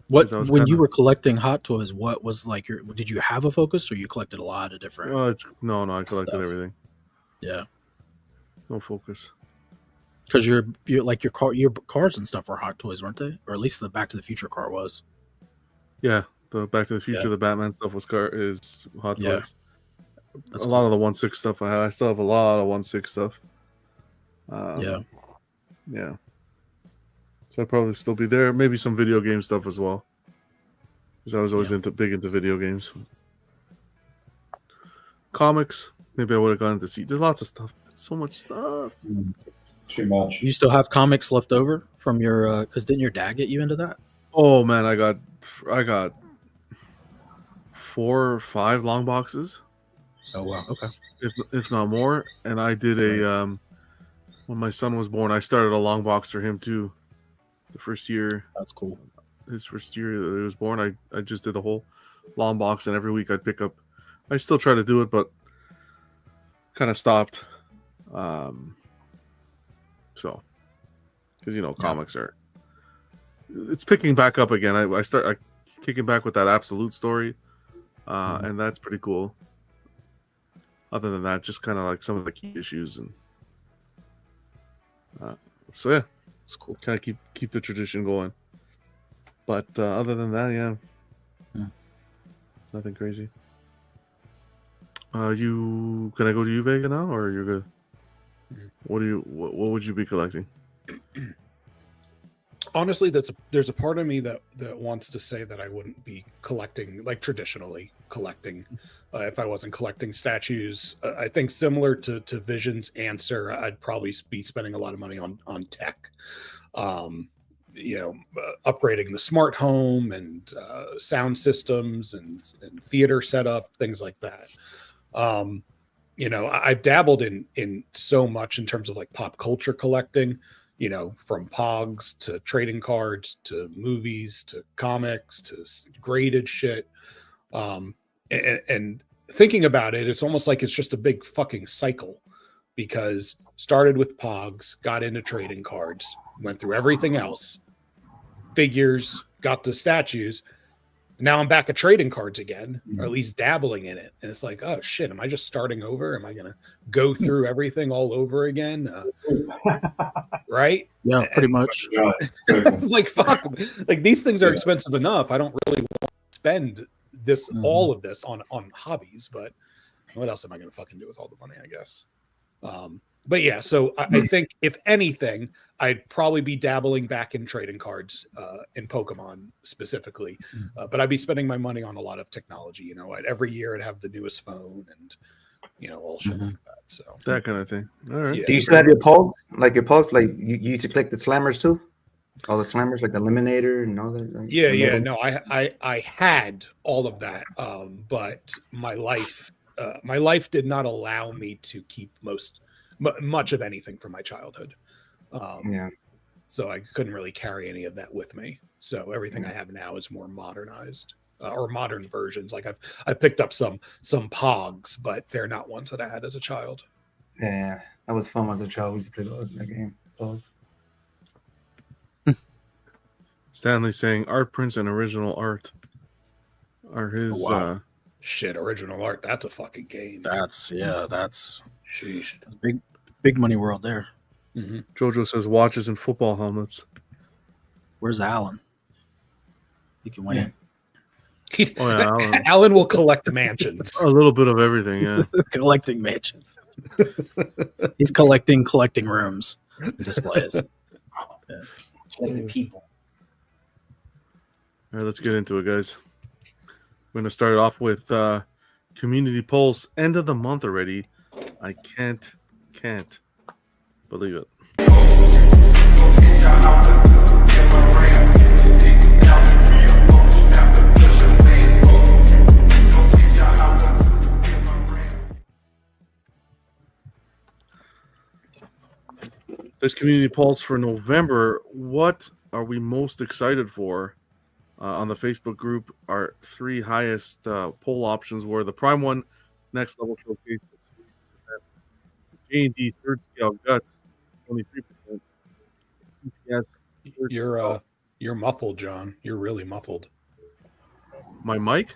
What when you were collecting Hot Toys? What was like your? Did you have a focus, or you collected a lot of different? No, I collected stuff? everything. Yeah. No focus. Because your cars and stuff were Hot Toys, weren't they? Or at least the Back to the Future car was. Yeah, the Back to the Future, Yeah. the Batman stuff is Hot Yeah. Toys. That's a lot of the 1/6 stuff I have. I still have a lot of 1/6 stuff. Yeah. Yeah. So I'd probably still be there. Maybe some video game stuff as well. Because I was always big into video games. Comics. Maybe I would have gone to see. There's lots of stuff. So much stuff. Too much. You still have comics left over from your? Because didn't your dad get you into that? Oh man, I got 4 or 5 long boxes. Oh wow. Okay. If not more. And I did when my son was born, I started a long box for him too. The first year. That's cool. His first year that he was born, I just did a whole long box, and every week I'd pick up. I still try to do it, but kind of stopped. So, because comics are. It's picking back up again. I start kicking back with that Absolute story, and that's pretty cool. Other than that, just kind of like some of the key issues, and so yeah, it's cool. Kind of keep the tradition going. But other than that, yeah, nothing crazy. Can I go to you, Vega, now, or you're good? What would you be collecting? Honestly, there's a part of me that wants to say that I wouldn't be collecting, like traditionally collecting, if I wasn't collecting statues. I think similar to Vision's answer, I'd probably be spending a lot of money on tech. Upgrading the smart home and sound systems and theater setup, things like that. I've dabbled in so much in terms of like pop culture collecting, from Pogs to trading cards to movies to comics to graded shit. And thinking about it, it's almost like it's just a big fucking cycle, because started with Pogs, got into trading cards, went through everything else, figures, got the statues. Now I'm back at trading cards again, or at least dabbling in it. And it's like, oh shit, am I just starting over? Am I going to go through everything all over again? Right? Yeah, pretty much. It's like, fuck, like these things are expensive enough. I don't really want to spend all of this on hobbies, but what else am I going to fucking do with all the money, I guess? But yeah, so I think if anything, I'd probably be dabbling back in trading cards, in Pokemon specifically. But I'd be spending my money on a lot of technology. Every year I'd have the newest phone and all shit like that. So that kind of thing. All right. Do you still have your Pogs? Like your Pogs, like you used to collect the Slammers too? All the Slammers, like the Eliminator and all that. Like, yeah. No, I had all of that, but my life did not allow me to keep much of anything from my childhood. So I couldn't really carry any of that with me. So everything I have now is more modernized, or modern versions. Like I've picked up some Pogs, but they're not ones that I had as a child. Yeah, that was fun as a child. We used to play that game. Pogs. Stanley saying art prints and original art are his. Oh, wow. Shit, original art. That's a fucking game. That's sheesh. Big money world there. Mm-hmm. Jojo says watches and football helmets. Where's Alan? He can win. Yeah. Alan will collect mansions. A little bit of everything, yeah. Collecting mansions. He's collecting rooms and displays. Collecting people. All right, let's get into it, guys. We're going to start it off with community polls. End of the month already. I can't believe it. This community pulse for November. What are we most excited for? On the Facebook group, our 3 highest poll options were the Prime One Next Level Showcase, J&D Third Scale Guts, 23%. PCS. You're muffled, John. You're really muffled. My mic?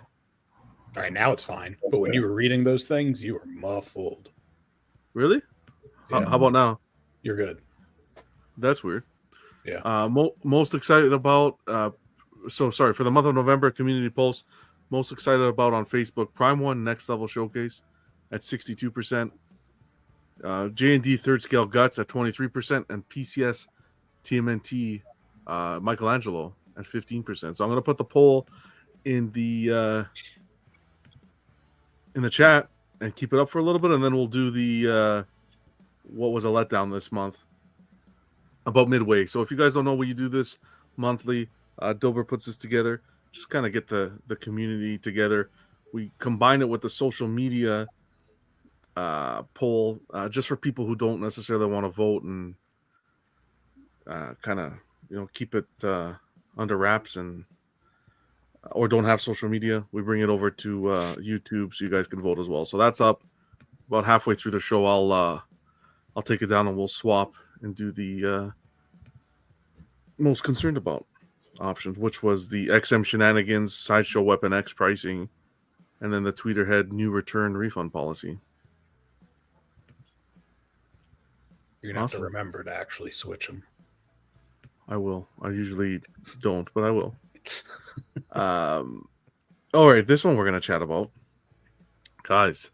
All right, now it's fine. But when you were reading those things, you were muffled. Really? Yeah. How about now? You're good. That's weird. Yeah. Most excited about. Sorry, for the month of November, Community Pulse. Most excited about on Facebook, Prime One Next Level Showcase at 62%. J&D Third Scale Guts at 23%, and PCS TMNT Michelangelo at 15%. So I'm going to put the poll in the chat and keep it up for a little bit, and then we'll do the what was a letdown this month about midway. So if you guys don't know, we do this monthly. Dilbert puts this together, just kind of get the community together. We combine it with the social media poll, just for people who don't necessarily want to vote and kind of keep it under wraps and or don't have social media. We bring it over to YouTube so you guys can vote as well. So that's up about halfway through the show. I'll take it down and we'll swap and do the most concerned about options, which was the XM shenanigans, Sideshow Weapon X pricing, and then the Tweeterhead new return refund policy. You're gonna have to remember to actually switch them. I will. I usually don't, but I will. All right, this one we're gonna chat about, guys.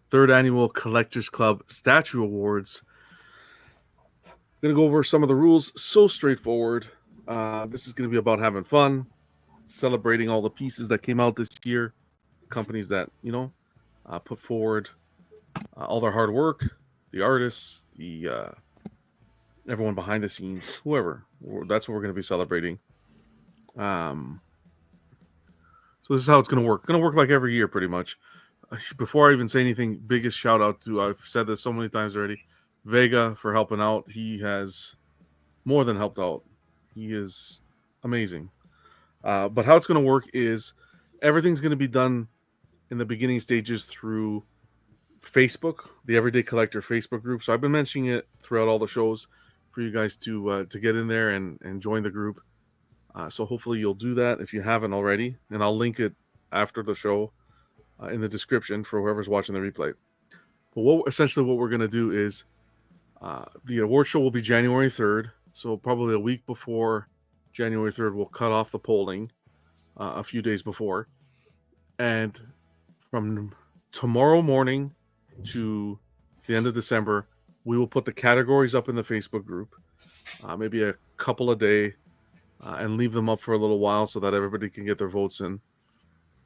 3rd annual Collectors Club Statue Awards. I'm gonna go over some of the rules. So straightforward. This is gonna be about having fun, celebrating all the pieces that came out this year, companies that put forward all their hard work, the artists, the everyone behind the scenes, whoever. That's what we're going to be celebrating. So this is how it's going to work. It's going to work like every year, pretty much. Before I even say anything, biggest shout out to, I've said this so many times already, Vega for helping out. He has more than helped out. He is amazing. But how it's going to work is everything's going to be done in the beginning stages through Facebook, the Everyday Collector Facebook group. So I've been mentioning it throughout all the shows for you guys to get in there and join the group. So hopefully you'll do that if you haven't already, and I'll link it after the show in the description for whoever's watching the replay. But essentially what we're going to do is the award show will be January 3rd, so probably a week before January 3rd we'll cut off the polling a few days before, and from tomorrow morning to the end of December, we will put the categories up in the Facebook group, maybe a couple a day, and leave them up for a little while so that everybody can get their votes in.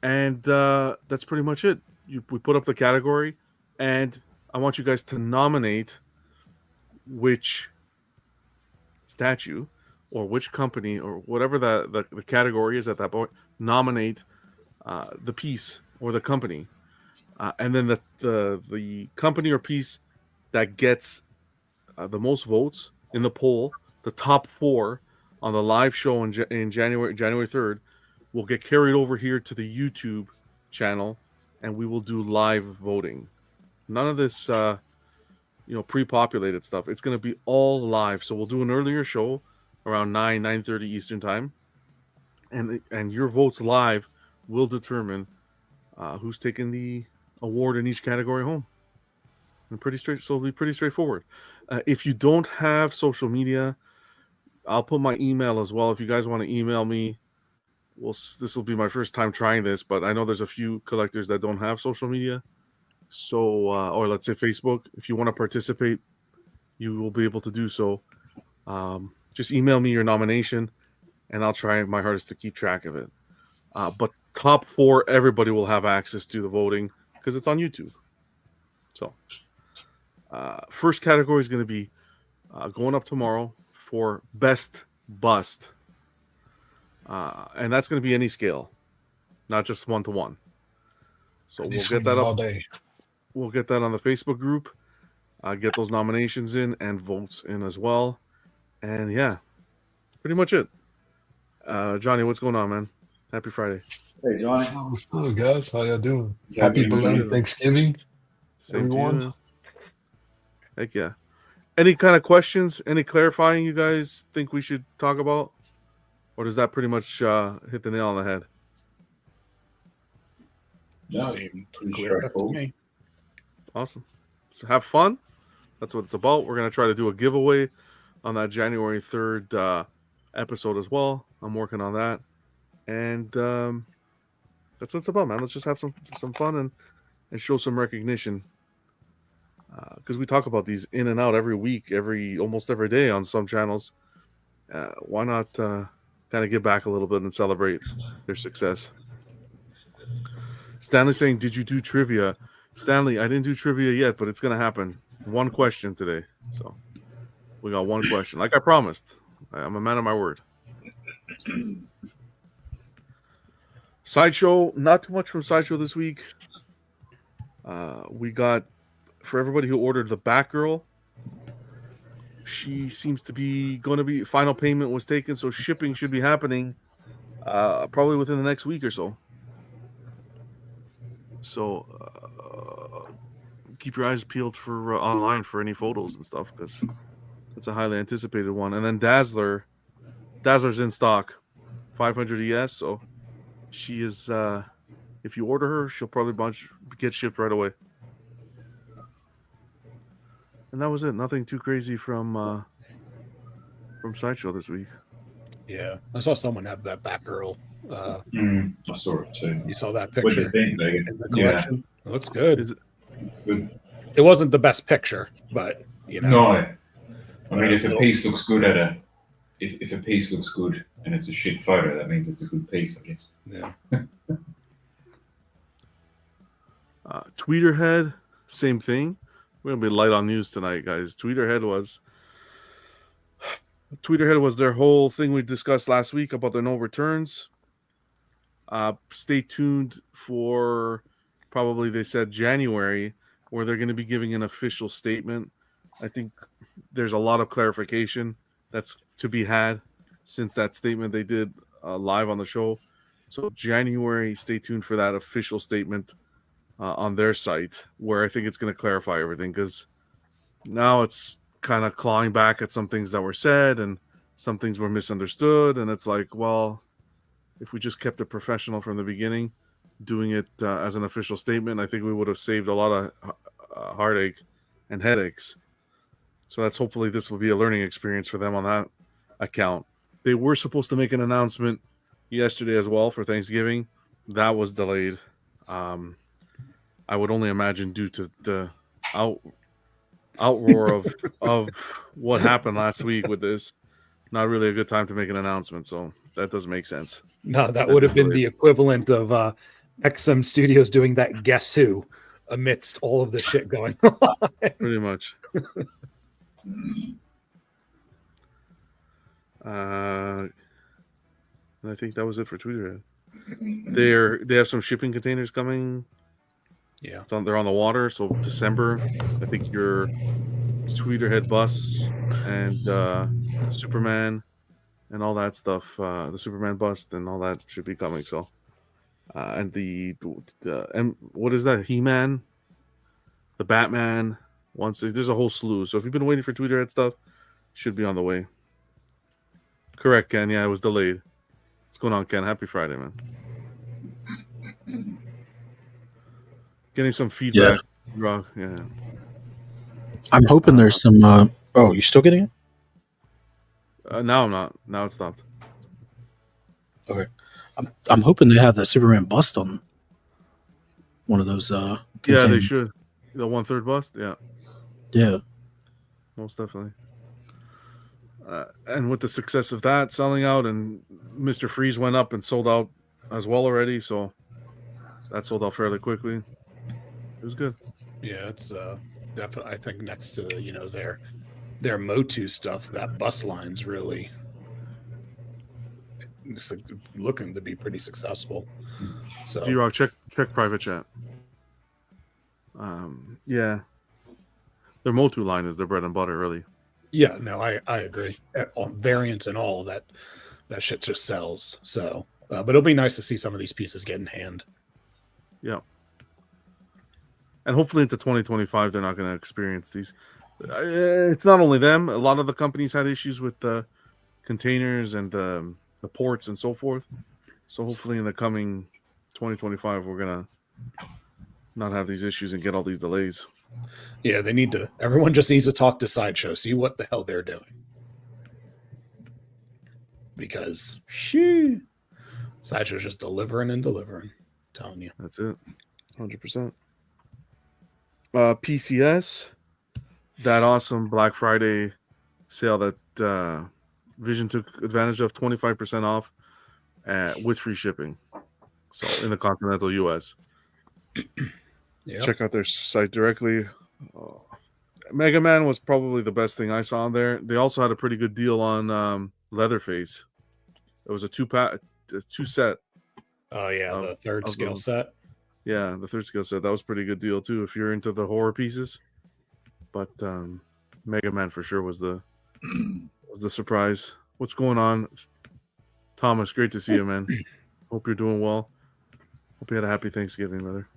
And that's pretty much it. We put up the category, and I want you guys to nominate which statue or which company or whatever the category is at that point. Nominate the piece or the company. And then the company or piece that gets the most votes in the poll, the top 4 on the live show in January 3rd, will get carried over here to the YouTube channel, and we will do live voting. None of this, pre-populated stuff. It's going to be all live. So we'll do an earlier show around 9:30 Eastern time, and your votes live will determine who's taking the award in each category home. And so it'll be pretty straightforward. If you don't have social media, I'll put my email as well. If you guys want to email me, this will be my first time trying this, but I know there's a few collectors that don't have social media. So, or let's say Facebook. If you want to participate, you will be able to do so. Just email me your nomination, and I'll try my hardest to keep track of it. But top 4, everybody will have access to the voting because it's on YouTube. So First category is going to be going up tomorrow for best bust. And that's going to be any scale, not just 1-to-1. So we'll get that up all day. We'll get that on the Facebook group. Get those nominations in and votes in as well. And yeah, pretty much it. Johnny, what's going on, man? Happy Friday. Hey, Johnny. What's up, guys? How y'all doing? Yeah, Happy doing belated good. Thanksgiving, Same to you, everyone. man. Heck yeah. Any kind of questions? Any clarifying you guys think we should talk about? Or does that pretty much hit the nail on the head? No, Seemed pretty clear cut to straightforward. me. Awesome. So have fun. That's what it's about. We're going to try to do a giveaway on that January 3rd episode as well. I'm working on that. And that's what it's about, man. Let's just have some fun and show some recognition. Because we talk about these in and out every week, almost every day on some channels. Why not kind of give back a little bit and celebrate their success? Stanley saying, did you do trivia? Stanley, I didn't do trivia yet, but it's going to happen. One question today. So we got one question. Like I promised. I'm a man of my word. Sideshow, not too much from Sideshow this week. We got, for everybody who ordered the Batgirl, she seems to be going to be, final payment was taken, so shipping should be happening probably within the next week or so. So keep your eyes peeled for online for any photos and stuff, because it's a highly anticipated one. And then Dazzler's in stock, 500 ES. So she is, if you order her, she'll probably get shipped right away. And that was it. Nothing too crazy from Sideshow this week. Yeah, I saw someone have that Batgirl. I saw it too. You saw that What do picture you think, in Megan? the collection? It looks good. Is it? Good. It wasn't the best picture, but you know. No, I mean, if a piece looks good if a piece looks good and it's a shit photo, that means it's a good piece, I guess. Yeah. Tweeterhead, same thing. We're gonna be light on news tonight, guys. Tweeterhead was their whole thing we discussed last week about their no returns. Stay tuned for probably, they said, January, where they're going to be giving an official statement. I think there's a lot of clarification that's to be had since that statement they did live on the show. So January, stay tuned for that official statement on their site, where I think it's going to clarify everything, because now it's kind of clawing back at some things that were said and some things were misunderstood. And it's like, well, if we just kept it professional from the beginning, doing it as an official statement, I think we would have saved a lot of heartache and headaches. So that's, hopefully this will be a learning experience for them on that account. They were supposed to make an announcement yesterday as well for Thanksgiving. That was delayed. I would only imagine due to the outroar of what happened last week with this. Not really a good time to make an announcement, so that doesn't make sense. No, that would have been the equivalent of XM Studios doing that Guess Who amidst all of the shit going on. Pretty much. And I think that was it for Tweeterhead. They have some shipping containers coming. Yeah, they're on the water. So December, I think your Tweeterhead bus and Superman and all that stuff, the Superman bust and all that should be coming. So, and and what is that? He-Man, the Batman. There's a whole slew. So if you've been waiting for Tweeterhead stuff, should be on the way. Correct, Ken. Yeah, it was delayed. What's going on, Ken? Happy Friday, man. Getting some feedback. Yeah. I'm hoping there's some. Oh, you're still getting it? Now I'm not. Now it stopped. Okay. I'm hoping they have that Superman bust on one of those. Yeah, containers. they should. The 1/3 bust. Yeah. Yeah. Most definitely. And with the success of that selling out, and Mr. Freeze went up and sold out as well already, so that sold out fairly quickly. It was good. Yeah, it's definitely. I think next to their Motu stuff, that bus line's really it's like looking to be pretty successful. So D-Rock, check private chat. Yeah, their Motu line is their bread and butter, really. Yeah, no, I agree. On variants and all that shit just sells. So, but it'll be nice to see some of these pieces get in hand. Yeah, and hopefully into 2025 they're not going to experience these. It's not only them. A lot of the companies had issues with the containers and the ports and so forth. So hopefully in the coming 2025 we're gonna not have these issues and get all these delays. Yeah, they need to. Everyone just needs to talk to Sideshow, see what the hell they're doing, because Sideshow's just delivering and delivering. I'm telling you, that's it, 100%. PCS, that awesome Black Friday sale that Vision took advantage of, 25% off with free shipping. So in the continental US. Yep. Check out their site directly. Mega Man was probably the best thing I saw on there. They also had a pretty good deal on Leatherface. It was a two set. Oh yeah, the third scale set. Yeah, the third scale set. That was a pretty good deal too if you're into the horror pieces. But Mega Man for sure was the surprise. What's going on, Thomas? Great to see you, man. Hope you're doing well. Hope you had a happy Thanksgiving, brother.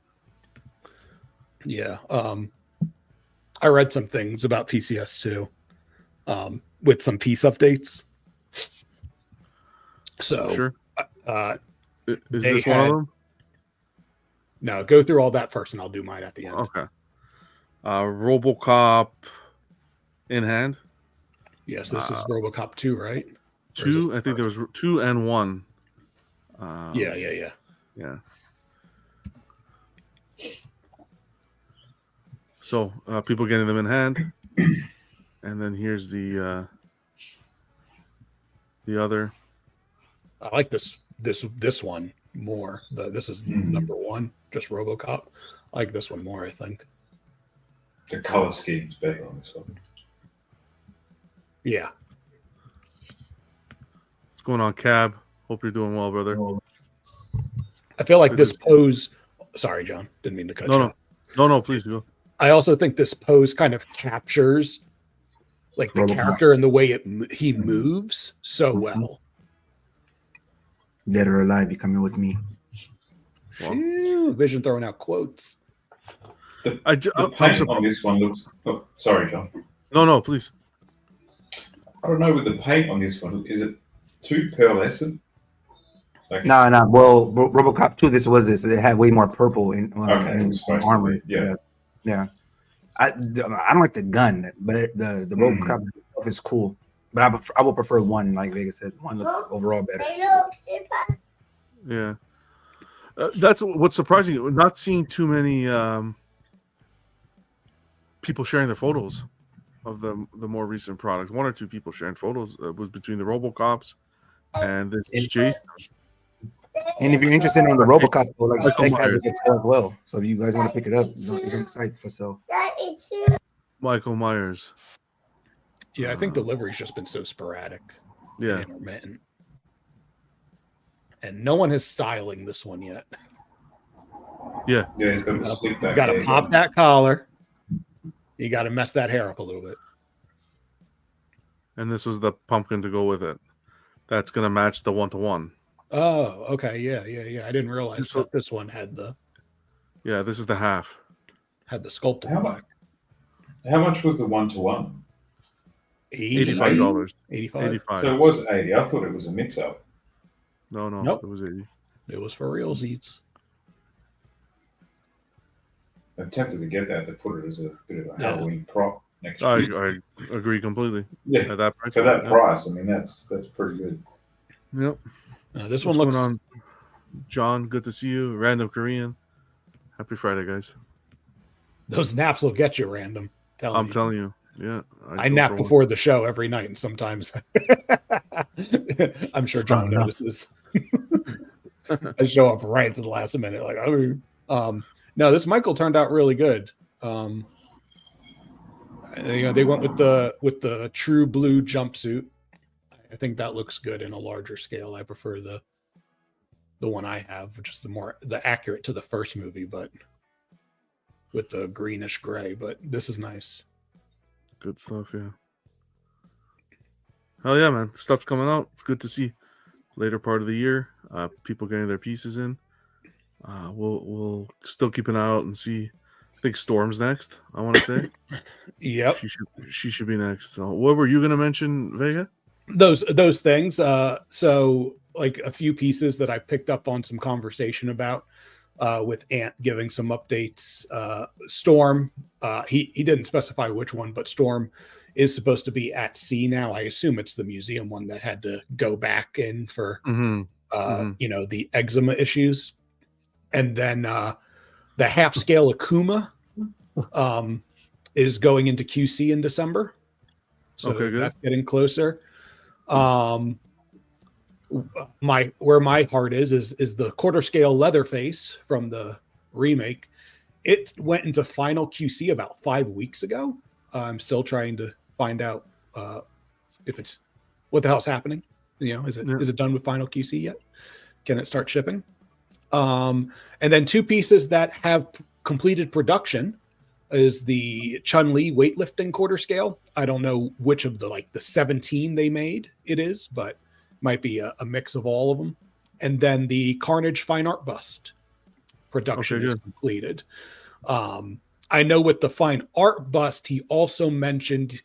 Yeah. I read some things about PCS too, with some piece updates. So sure. Is this one of them? No, go through all that first and I'll do mine at the end. Okay. RoboCop in hand. Yes, this is RoboCop 2, right? 2, I think there was 2 and 1. Yeah. So people getting them in hand, and then here's the other. I like this one more. This is number 1, just RoboCop. I like this one more, I think. The color scheme is better on this one. Yeah. What's going on, Cab? Hope you're doing well, brother. I feel like this pose. Sorry, John. Didn't mean to cut you off. No, please go. I also think this pose kind of captures like the character and the way he moves so well. Dead or alive, you coming with me? Wow. Vision throwing out quotes. The paint on this one looks. Oh, sorry, John. No, please. I don't know with the paint on this one. Is it too pearlescent? Like, No. Well, RoboCop 2, it had way more purple in armor. Yeah. I don't like the gun, but the RoboCop stuff is cool. But I would prefer 1, like Vega said. 1 looks overall better. Yeah. That's what's surprising. Not seeing too many people sharing their photos of the more recent products. 1 or 2 people sharing photos was between the RoboCops and this Jason. And if you're interested in the RoboCop, like Steak has it as well. So if you guys want to pick it up, it's on the site for sale. Michael Myers. Yeah, I think delivery's just been so sporadic. Yeah. And intermittent. And no one is styling this one yet. Yeah. Yeah, he's got to sleep back. You got to pop that collar. You got to mess that hair up a little bit. And this was the pumpkin to go with it. That's going to match the 1-to-1. Oh, okay. Yeah. I didn't realize that this one had the... Yeah, this is the half. Had the sculpt in the back. How much was the 1-to-1? $85. 85. So it was 80. I thought it was a mix-up. No, nope. It was 80. It was for realsies. I'm tempted to get that to put it as a bit of a Halloween prop next I week. I agree completely. Yeah, at that price. For that price, I mean that's pretty good. Yep. This What's one looks. going on, John? Good to see you. Random Korean. Happy Friday, guys. Those naps will get you random. I'm telling you. Yeah. I nap before the show every night, and sometimes I'm sure John notices. I show up right at the last minute, like, oh. No, this Michael turned out really good. They went with the true blue jumpsuit. I think that looks good in a larger scale. I prefer the one I have, which is the accurate to the first movie, but with the greenish gray. But this is nice. Good stuff, yeah. Hell yeah, man! Stuff's coming out. It's good to see. Later part of the year, people getting their pieces in. We'll still keep an eye out and see. I think Storm's next. I want to say. Yep. She should be next. What were you going to mention, Vega? Those things. So like a few pieces that I picked up on some conversation about with Ant giving some updates. Storm. He didn't specify which one, but Storm is supposed to be at sea now. I assume it's the museum one that had to go back in for the eczema issues. And then the half scale Akuma is going into QC in December. So that's getting closer. Where my heart is the quarter scale Leatherface from the remake. It went into final QC about 5 weeks ago. I'm still trying to find out if it's what the hell's happening. Is it done with final QC yet? Can it start shipping? And then two pieces that have completed production is the Chun-Li weightlifting quarter scale. I don't know which of the 17 they made it is, but might be a mix of all of them. And then the Carnage fine art bust production is completed. I know with the fine art bust, he also mentioned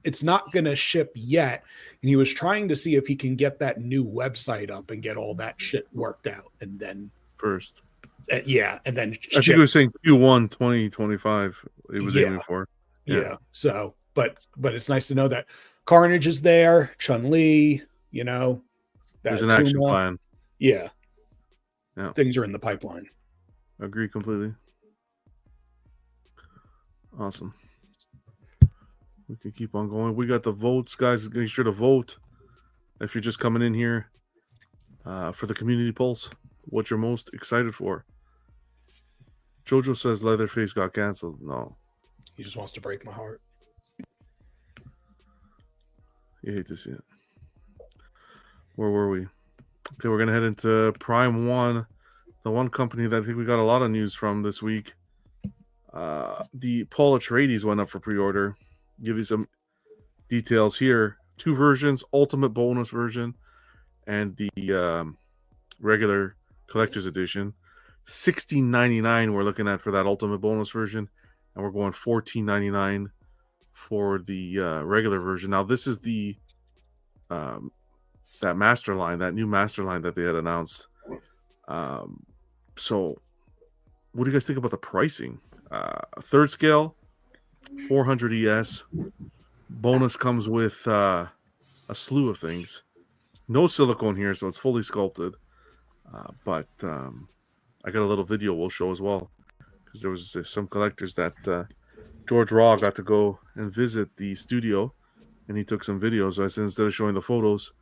it's not going to ship yet. And he was trying to see if he can get that new website up and get all that shit worked out. And then first. And then I think he was saying Q1 2025 it was aiming for. Yeah. So, but it's nice to know that Carnage is there, Chun-Li, there's an action plan. Yeah. Things are in the pipeline. Agree completely. Awesome. We can keep on going. We got the votes, guys. Make sure to vote if you're just coming in here for the community polls. What you're most excited for? Jojo says Leatherface got canceled. No, he just wants to break my heart. You hate to see it. Where were we? Okay, we're gonna head into Prime One, the one company that I think we got a lot of news from this week. The Paul Atreides went up for pre-order. Give you some details here. 2 versions, Ultimate Bonus version and the regular Collector's Edition. $16.99 we're looking at for that Ultimate Bonus version, and we're going $14.99 for the regular version. Now, this is the that master line, that new master line that they had announced. So, what do you guys think about the pricing? Third scale, 400 ES. Bonus comes with a slew of things. No silicone here, so it's fully sculpted. But I got a little video we'll show as well, because there was some collectors that George Raw got to go and visit the studio, and he took some videos. So I said instead of showing the photos,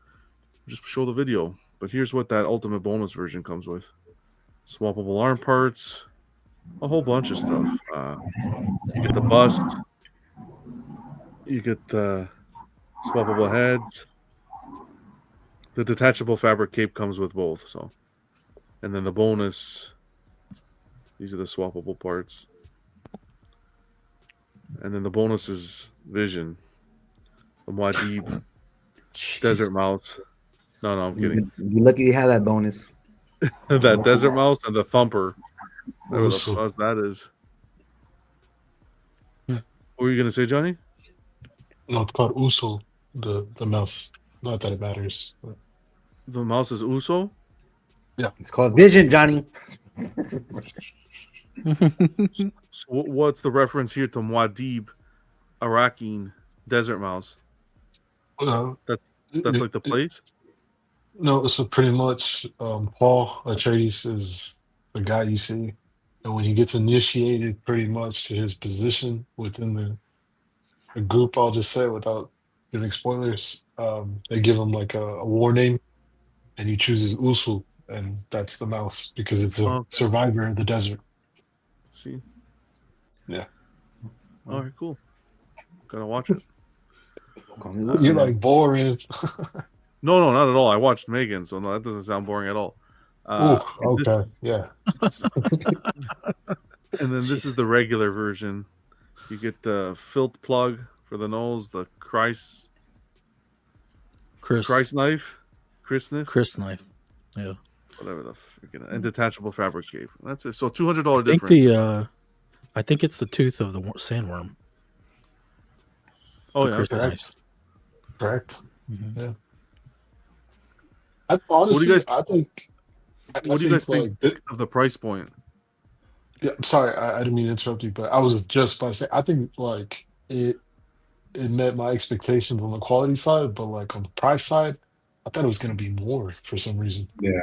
just show the video. But here's what that Ultimate Bonus version comes with: swappable arm parts, a whole bunch of stuff. You get the bust, you get the swappable heads. The detachable fabric cape comes with both. So, and then the bonus, these are the swappable parts. And then the bonus is Vision, the Muad'Dib, Desert Mouse. No, I'm kidding. You're lucky you have that bonus. That Desert Mouse and the Thumper. Whatever the fuzz that is. What were you going to say, Johnny? No, it's called Uso, the mouse. Not that it matters. But... The mouse is Uso? Yeah. It's called Vision, Johnny. So what's the reference here to Muad'Dib, Arakin, Desert Mouse? That's like the place? No, so pretty much Paul Atreides is the guy you see. And when he gets initiated pretty much to his position within the group, I'll just say without giving spoilers, they give him like a war name, and he chooses Usul, and that's the mouse because it's a survivor in the desert. See? Yeah. All right, cool. Gotta watch it. You're like boring. No, not at all. I watched Megan, so no, that doesn't sound boring at all. Okay, yeah. And then this is the regular version. You get the filth plug for the nose, the Christ knife, Chris knife, yeah, whatever the freaking, and detachable fabric cape. That's it. So $200 difference. I think it's the tooth of the sandworm. Oh, the yeah, Chris okay. knives. Correct. Mm-hmm. Yeah. Honestly, what do you guys? What do you guys think of the price point? Yeah, I'm sorry, I didn't mean to interrupt you, but I was just about to say, I think like it met my expectations on the quality side, but like on the price side, I thought it was going to be more for some reason. Yeah,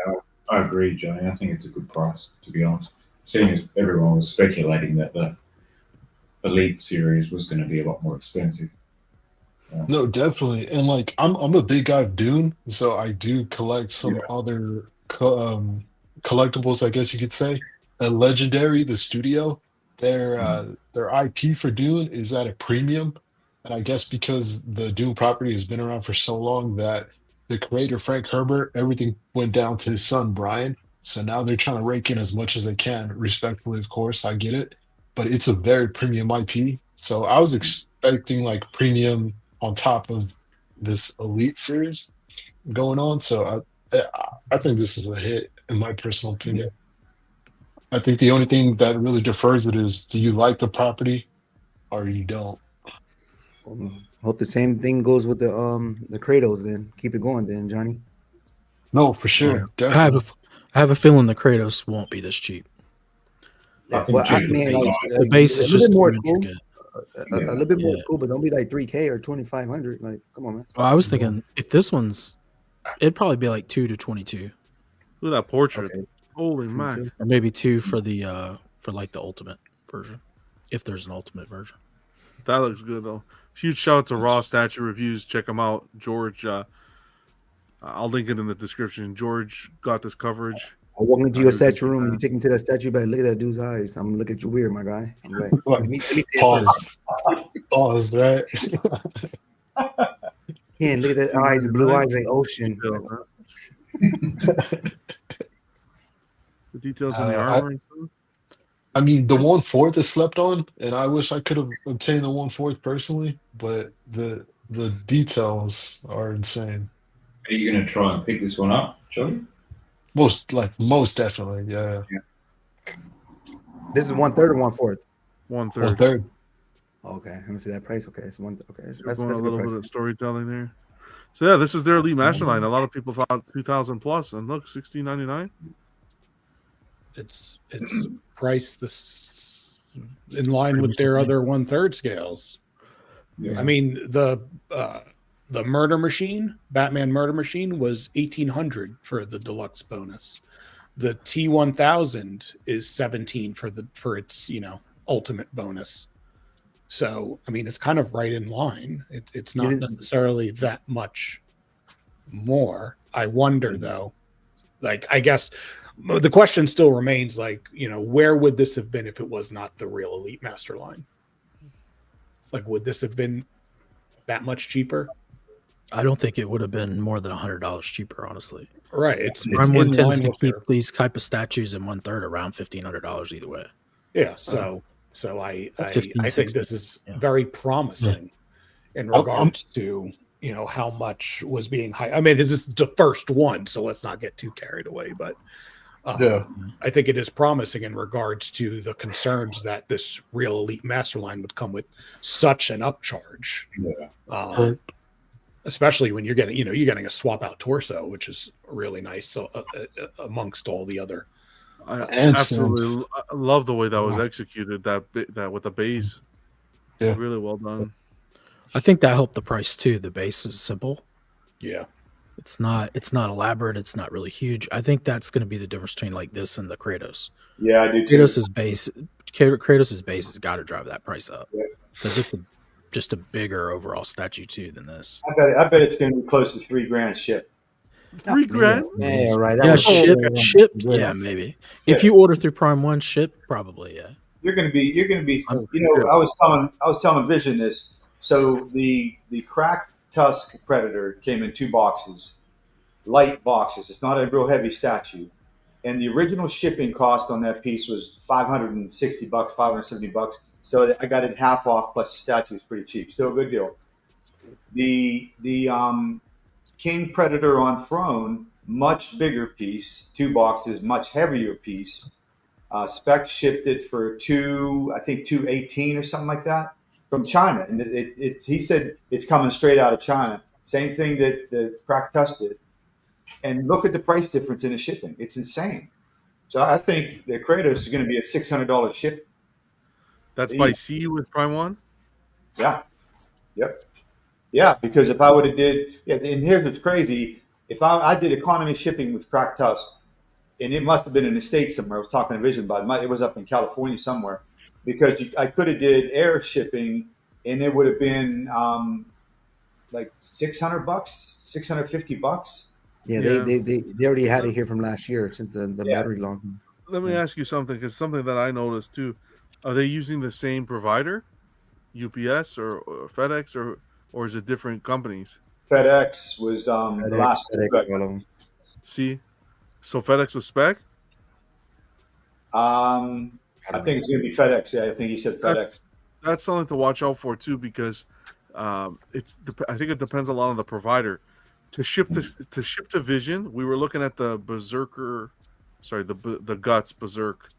I agree, Johnny. I think it's a good price, to be honest. Seeing as everyone was speculating that the Elite series was going to be a lot more expensive. No, definitely. And like I'm a big guy of Dune, so I do collect some other collectibles, I guess you could say. Legendary, the studio, their IP for Dune is at a premium. And I guess because the Dune property has been around for so long that the creator Frank Herbert, everything went down to his son Brian. So now they're trying to rake in as much as they can, respectfully, of course, I get it. But it's a very premium IP. So I was expecting like premium on top of this Elite series going on. So I think this is a hit in my personal opinion. I think the only thing that really differs it is, do you like the property or you don't? Hope the same thing goes with the Kratos. Then keep it going, then Johnny. No, for sure. I have a feeling the Kratos won't be this cheap. Yeah, well, the base is just more too cool. intricate. A little bit more cool, but don't be like 3K or 2,500. Like, come on, man. Well, I was thinking if this one's, it'd probably be like 2 to 22. Look at that portrait. Okay. Holy mac. Or maybe 2 for the for like the ultimate version, if there's an ultimate version. That looks good though. Huge shout out to Raw Statue Reviews. Check them out, George. I'll link it in the description. George got this coverage. I walk into your statue room, you take me to that statue, but look at that dude's eyes. I'm gonna look at you weird, my guy. I'm like, let me pause, right? Yeah, look at that eyes, blue eyes like ocean. The details in the armor and stuff. I mean, the 1/4 is slept on, and I wish I could have obtained the 1/4 personally, but the details are insane. Are you going to try and pick this one up, Johnny? Most definitely, yeah. This is 1/3 or 1/4? 1/3. 1/3. Okay, let me see that price. Okay, it's one. Okay, that's a little bit of storytelling there. So yeah, this is their Elite Masterline. A lot of people thought 2,000 plus, and look, $16.99. It's priced this in line with their other 1/3 scales. Yeah. I mean the Murder Machine, Batman Murder Machine, was $1,800 for the deluxe bonus. The T1000 is $17 for its ultimate bonus. So I mean it's kind of right in line. It's not necessarily that much more. I wonder though, like I guess the question still remains, like, where would this have been if it was not the real Elite Master line? Like, would this have been that much cheaper? I don't think it would have been more than $100 cheaper, honestly. Right. It's Prime One tends to keep these type of statues in 1/3 around $1,500 either way. Yeah. So I think this is very promising in regards to how much was being high. I mean, this is the first one, so let's not get too carried away. But I think it is promising in regards to the concerns that this real Elite Master line would come with such an upcharge. Yeah. Especially when you're getting a swap out torso, which is really nice. So amongst all the other, I absolutely love the way that was executed. That with the base, really well done. I think that helped the price too. The base is simple. Yeah. It's not elaborate. It's not really huge. I think that's going to be the difference between like this and the Kratos. Yeah, I do too. Kratos' base has got to drive that price up because it's just a bigger overall statue too than this. I bet it's going to be close to $3,000 shipped. $3,000? Yeah, right. Shipped. Yeah, maybe. If you order through Prime One, ship probably. Yeah. You're gonna be. I'm You know, pissed. I was telling Vision this. So the cracked tusk predator came in 2 boxes, light boxes. It's not a real heavy statue. And the original shipping cost on that piece was $560, $570. So I got it half off plus the statue was pretty cheap. Still a good deal. The King Predator on Throne, much bigger piece, 2 boxes, much heavier piece. Spec shipped it for I think 218 or something like that from China, and it's he said it's coming straight out of China. Same thing that the Crack Tusk did, and look at the price difference in the shipping. It's insane. So I think the Kratos is going to be a $600 ship. That's by sea with Prime One. Yeah. Yep. Yeah, because if I would have and here's what's crazy. If I did economy shipping with Crack Tusk, and it must have been in the States somewhere. I was talking to Vision about it. It was up in California somewhere, because I could have did air shipping, and it would have been like $600, $650. Yeah, they already had it here from last year since the battery launch. Let me ask you something, because something that I noticed too. Are they using the same provider, UPS or FedEx, or is it different companies? FedEx was the last. FedEx, See, so FedEx was spec. I think it's going to be FedEx. Yeah, I think he said FedEx. That's something to watch out for too, because I think it depends a lot on the provider. To ship to Vision, we were looking at the the Guts Berserk,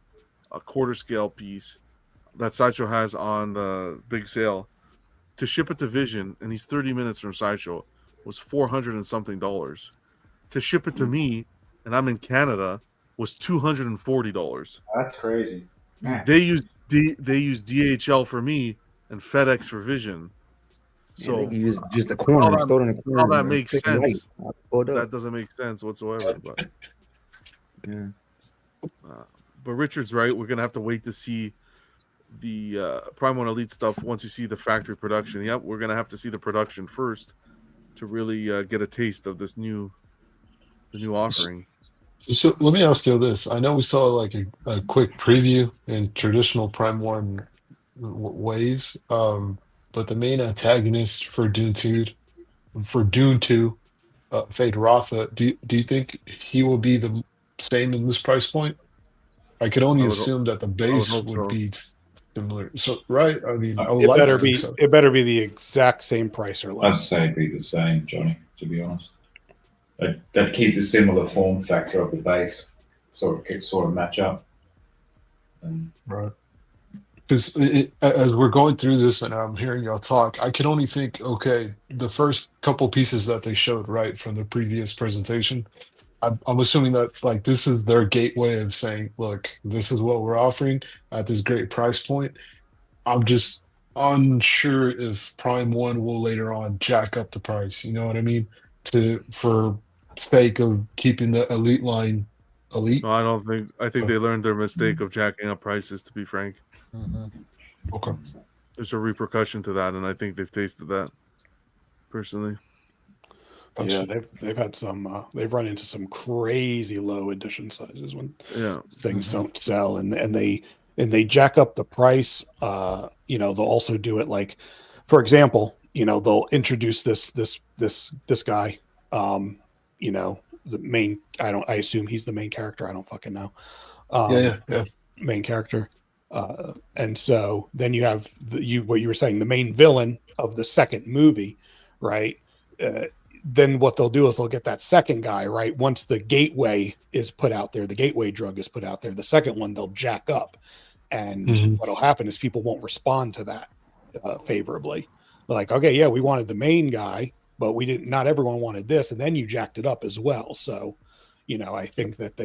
a quarter scale piece that Sideshow has on the big sale. To ship it to Vision, and he's 30 minutes from Sideshow, was $400 and something. To ship it to me, and I'm in Canada, was $240. That's crazy. Man. They use DHL for me and FedEx for Vision. So they can use just the corner, store in the corner. All that makes sense. That doesn't make sense whatsoever. But yeah. But Richard's right. We're gonna have to wait to see the Prime One Elite stuff once you see the factory production. Yep, we're gonna have to see the production first to really get a taste of the new offering. So let me ask you this. I know we saw like a quick preview in traditional Prime One ways, but the main antagonist for Dune 2, Fade Rotha, do you think he will be the same in this price point? I could only assume that the base would be similar. So, right? I mean, it better be the exact same price or less. I'd say it'd be the same, Johnny, to be honest. They'd keep a similar form factor of the base, so it could sort of match up. Right. Because as we're going through this and I'm hearing y'all talk, I can only think, okay, the first couple pieces that they showed, right, from the previous presentation, I'm assuming that like this is their gateway of saying, look, this is what we're offering at this great price point. I'm just unsure if Prime One will later on jack up the price. You know what I mean? For sake of keeping the elite line elite. No, I don't think. I think they learned their mistake of jacking up prices. To be frank. Okay. There's a repercussion to that, and I think they've tasted that personally. Yeah, they've had some. They've run into some crazy low edition sizes when things don't sell, and they jack up the price. They'll also do it like, for example, they'll introduce this guy. The main. I assume he's the main character. I don't fucking know. Yeah. Main character. And so then you have what you were saying, the main villain of the second movie, right? Then what they'll do is they'll get that second guy, right? Once the gateway is put out there, the gateway drug is put out there, the second one they'll jack up. And what'll happen is people won't respond to that favorably. Like, okay, yeah, we wanted the main guy, but we didn't, not everyone wanted this. And then you jacked it up as well. So, I think that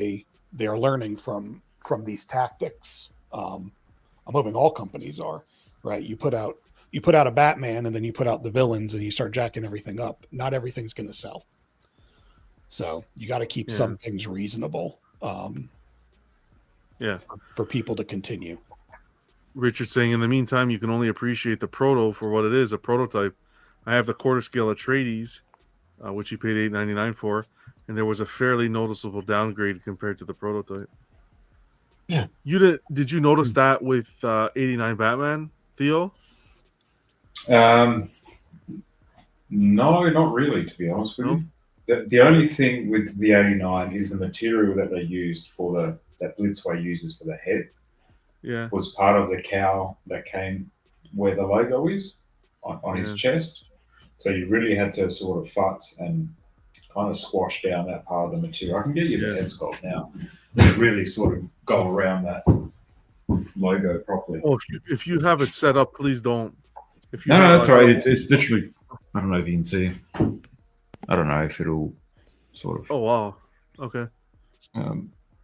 they're learning from these tactics. I'm hoping all companies are, right? You put out a Batman and then you put out the villains and you start jacking everything up. Not everything's going to sell. So you got to keep some things reasonable. For people to continue. Richard saying, in the meantime, you can only appreciate the proto for what it is, a prototype. I have the quarter scale Atreides, which he paid $8.99 for, and there was a fairly noticeable downgrade compared to the prototype. Yeah. Did you notice that with 89 Batman, Theo? No, not really, to be honest with you. The only thing with the 89 is the material that they used for that Blitzway uses for the head. Yeah. Was part of the cowl that came where the logo is on his chest. So you really had to sort of futz and kind of squash down that part of the material. I can get you the head sculpt now. To really sort of go around that logo properly. Oh, if you have it set up, please don't. If you No, that's all right. It's literally, I don't know if you can see. I don't know if it'll sort of. Oh, wow. Okay. Yeah.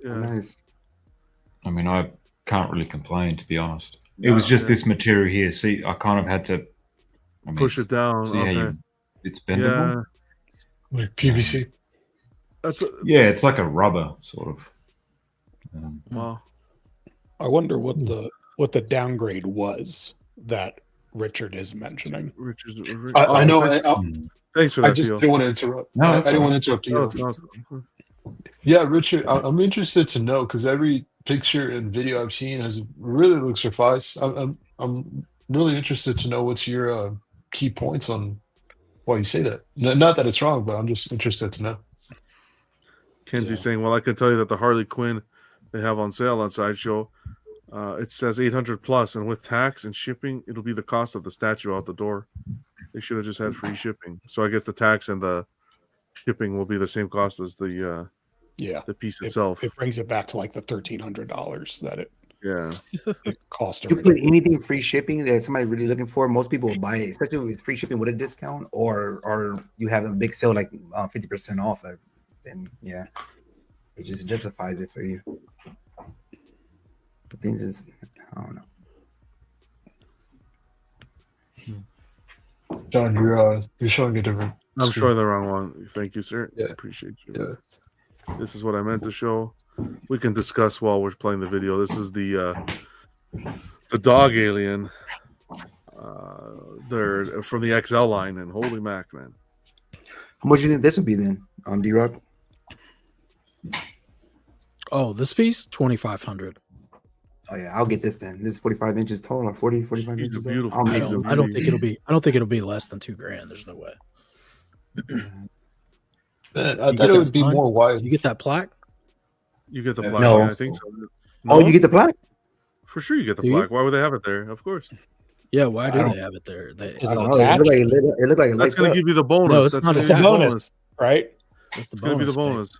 Nice. I mean, I can't really complain, to be honest. It was just this material here. See, I kind of had to push it down. See how it's bendable? Yeah. Like PVC? Yeah, it's like a rubber, sort of. Wow. I wonder what the downgrade was that Richard is mentioning. I know. Thanks for that. I just didn't want to interrupt. No, I didn't want to interrupt you. Yeah, Richard, I'm interested to know because every picture and video I've seen really looks suffice. I'm really interested to know what's your key points on why you say that. Not that it's wrong, but I'm just interested to know. Kenzie's saying, well, I can tell you that the Harley Quinn they have on sale on Sideshow, it says 800 plus, and with tax and shipping, it'll be the cost of the statue out the door. They should have just had free shipping. So I guess the tax and the shipping will be the same cost as the piece itself. It brings it back to like the $1,300 that it cost. You put anything free shipping that somebody really looking for, most people will buy it, especially if it's free shipping with a discount, or you have a big sale like 50% off. Then it just justifies it for you. But things is, I don't know. John, you're showing a different. I'm showing the wrong one. Thank you, sir. Yeah. Appreciate you. Yeah. This is what I meant to show. We can discuss while we're playing the video. This is the dog alien. They're from the XL line, and holy mac, man! How much do you think this would be then, D-Rock? Oh, this piece 2,500. Oh yeah, I'll get this then. This is 45 inches tall or 45 inches beautiful. tall. I don't think it'll be less than $2,000. There's no way. Man, I thought it would be more wide. You get that plaque? You get the plaque. No. Yeah, I think so. No? Oh, you get the plaque? For sure, you get the plaque. Why would they have it there? Of course. Yeah, why do they have it there? It looked like that's going to give you the bonus. No, it's not. It's a bonus, right? It's the going to be the bonus.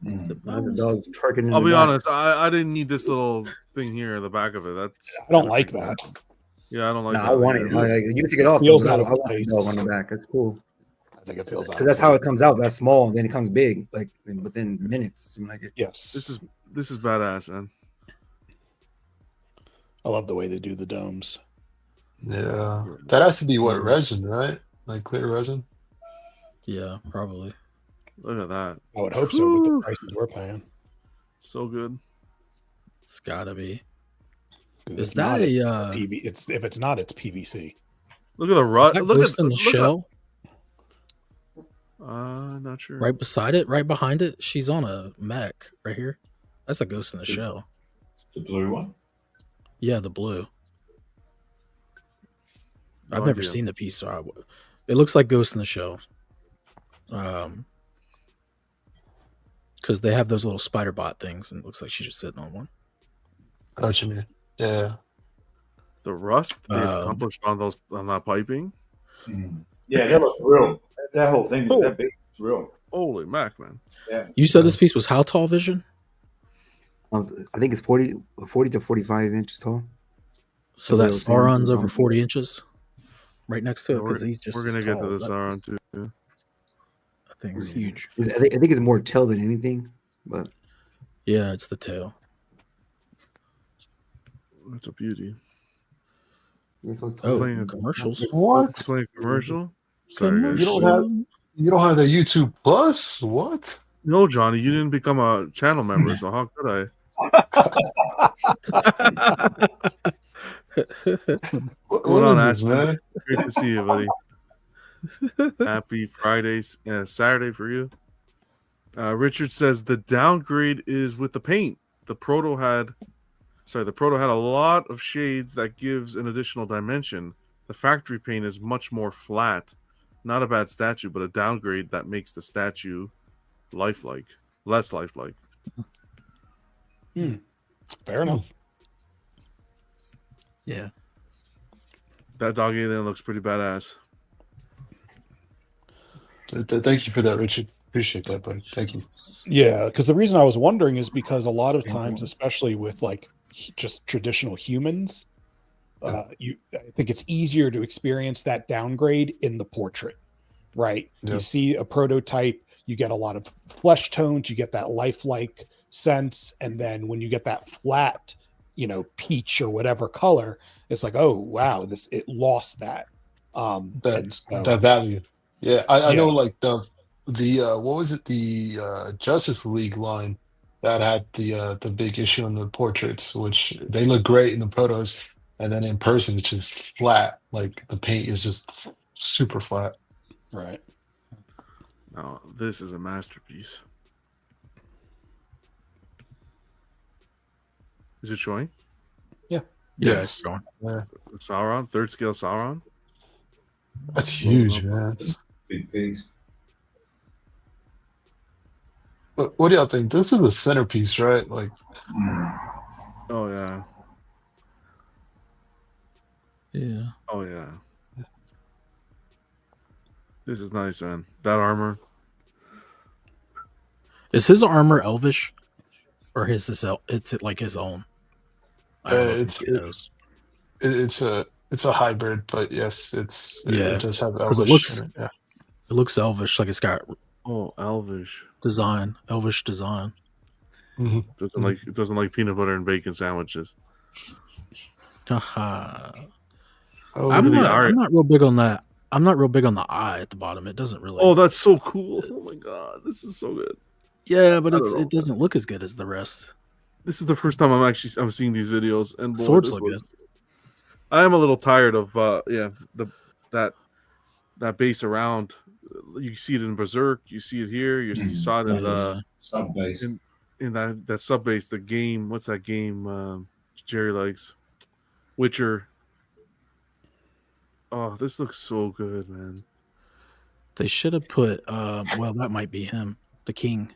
The dog's twerking. I'll be honest. I didn't need this little thing here in the back of it. I don't like that. Yeah, I don't like that. I want it. You can take it off. Feels out I of want place. the dog on the back. That's cool. I think it feels out because that's how it comes out. That's small, and then it comes big, like within minutes. It seems like it. Yes, this is badass, man. I love the way they do the domes. Yeah, that has to be what, resin, right? Like clear resin. Yeah, probably. Look at that. I would hope so with the prices we're paying. So good. It's gotta be. Is that a It's if it's not, it's PVC. Look at the rut. Look at the shell. Not sure. Right beside it, right behind it, she's on a mech right here. That's a Ghost in the Shell. The blue one? Yeah, the blue. I've never seen the piece, so it looks like Ghost in the Shell. Because they have those little spider bot things, and it looks like she's just sitting on one. I know what you mean. Yeah. The rust they accomplished on that piping. Yeah, that looks real. That whole thing is that big. It's real. Holy mac, man! Yeah. You said this piece was how tall, Vision? I think it's 40 to 45 inches tall. So that Sauron's over 40 inches, right next to it. Because we're gonna get to the Sauron too. That thing's huge. I think it's more tail than anything, but yeah, it's the tail. That's a beauty. Oh, commercials. What? Playing commercial? Sorry, guys. You don't have the YouTube Plus? What? No, Johnny, you didn't become a channel member, so how could I? Hold on, Ash, man. Great to see you, buddy. Happy Fridays, Saturday for you. Richard says the downgrade is with the paint. the proto had a lot of shades that gives an additional dimension. The factory paint is much more flat. Not a bad statue, but a downgrade that makes the statue lifelike, less lifelike. Fair enough. Yeah. That dog alien looks pretty badass. Thank you for that, Richard. Appreciate that, buddy. Thank you. Yeah, because the reason I was wondering is because a lot of times, especially with like just traditional humans, I think it's easier to experience that downgrade in the portrait, right? Yeah. You see a prototype, you get a lot of flesh tones, you get that lifelike sense, and then when you get that flat, peach or whatever color, it's like, oh wow, it lost that. That value. Yeah, I know, like the what was it, the Justice League line that had the big issue on the portraits, which they look great in the protos, and then in person it's just flat. Like the paint is just super flat. Right. Now this is a masterpiece. Is it showing? Yeah. Yes. Yeah. Sauron, 3rd scale Sauron. That's huge, man. Big piece. What do y'all think? This is the centerpiece, right? Like, oh yeah, yeah, oh yeah. This is nice, man. That armor. Is his armor elvish, or it's like his own? It's a hybrid, but yes, it does have elvish. It looks elvish, like it's got elvish design. Mm-hmm. It doesn't like peanut butter and bacon sandwiches. I'm not real big on that. I'm not real big on the eye at the bottom. It doesn't really. Oh, that's so cool! Oh my god, this is so good. Yeah, but it doesn't look as good as the rest. This is the first time I'm seeing these videos, and boy, swords look good. I am a little tired of that base around. You see it in Berserk. You see it here. You saw it in the sub base. In that sub base. The game. What's that game? Jerry likes Witcher. Oh, this looks so good, man. They should have put. Well, that might be him, the king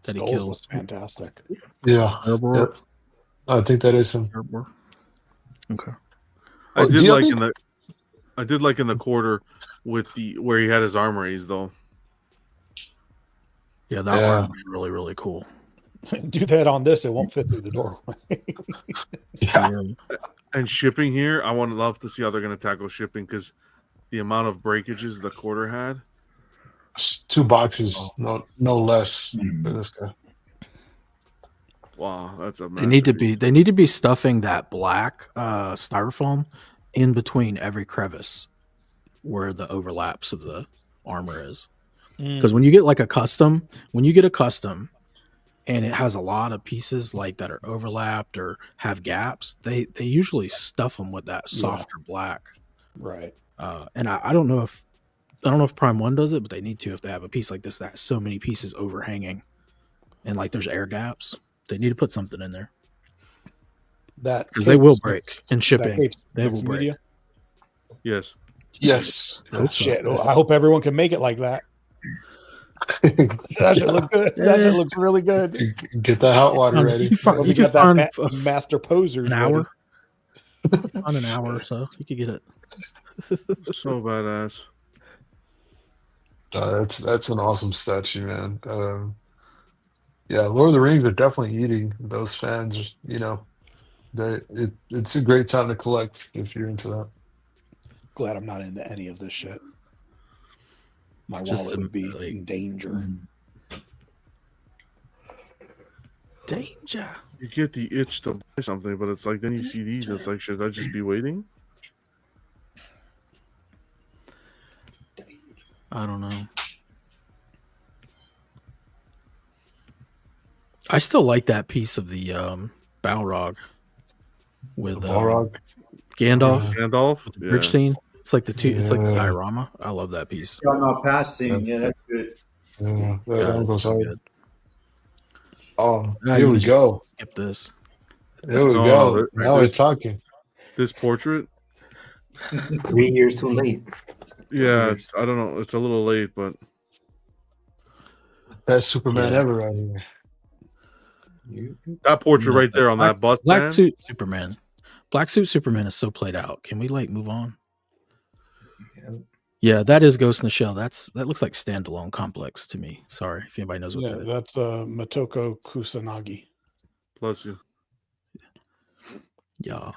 that he kills. Fantastic. Yeah. Yep. I think that is him. Okay. I did like in the quarter with where he had his arm raised though. Yeah, that arm was really, really cool. Do that on this, it won't fit through the doorway. Yeah. And shipping here, I would love to see how they're going to tackle shipping because the amount of breakages the quarter had. 2 boxes, no less for this guy. Wow, that's a. They need to be stuffing that black styrofoam in between every crevice where the overlaps of the armor is. Because when you get a custom, and it has a lot of pieces like that are overlapped or have gaps, they usually stuff them with that softer black. Right. And I don't know if Prime 1 does it, but they need to if they have a piece like this that has so many pieces overhanging and like there's air gaps. They need to put something in there. That because they will break in shipping. They will break. Media? Yes. Oh, shit. Well, I hope everyone can make it like that. That should look good. That should look really good. Get that hot water ready. You can find master posers. An hour. On an hour or so, you could get it. So badass. That's an awesome statue, man. Yeah, Lord of the Rings are definitely eating those fans. You know, it's a great time to collect if you're into that. Glad I'm not into any of this shit. My wallet would be in danger. Danger. You get the itch to buy something, but it's like then you see these. It's like, should I just be waiting? I don't know. I still like that piece of the Balrog with Balrog. Gandalf. Gandalf, the bridge scene. It's like it's like the diorama. I love that piece. I'm not passing. Yeah, that's good. Yeah, that goes so hard. good. Oh, here we go. Skip this. Here we go. Now we're talking. This portrait. 3 years too late. Yeah, I don't know. It's a little late, but Best Superman ever right here. That portrait right there on that bust. Black suit Superman. Black suit Superman is so played out. Can we move on? Yeah, that is Ghost in the Shell. That looks like standalone complex to me. Sorry if anybody knows what that is. That's Motoko Kusanagi. Bless you. Yeah.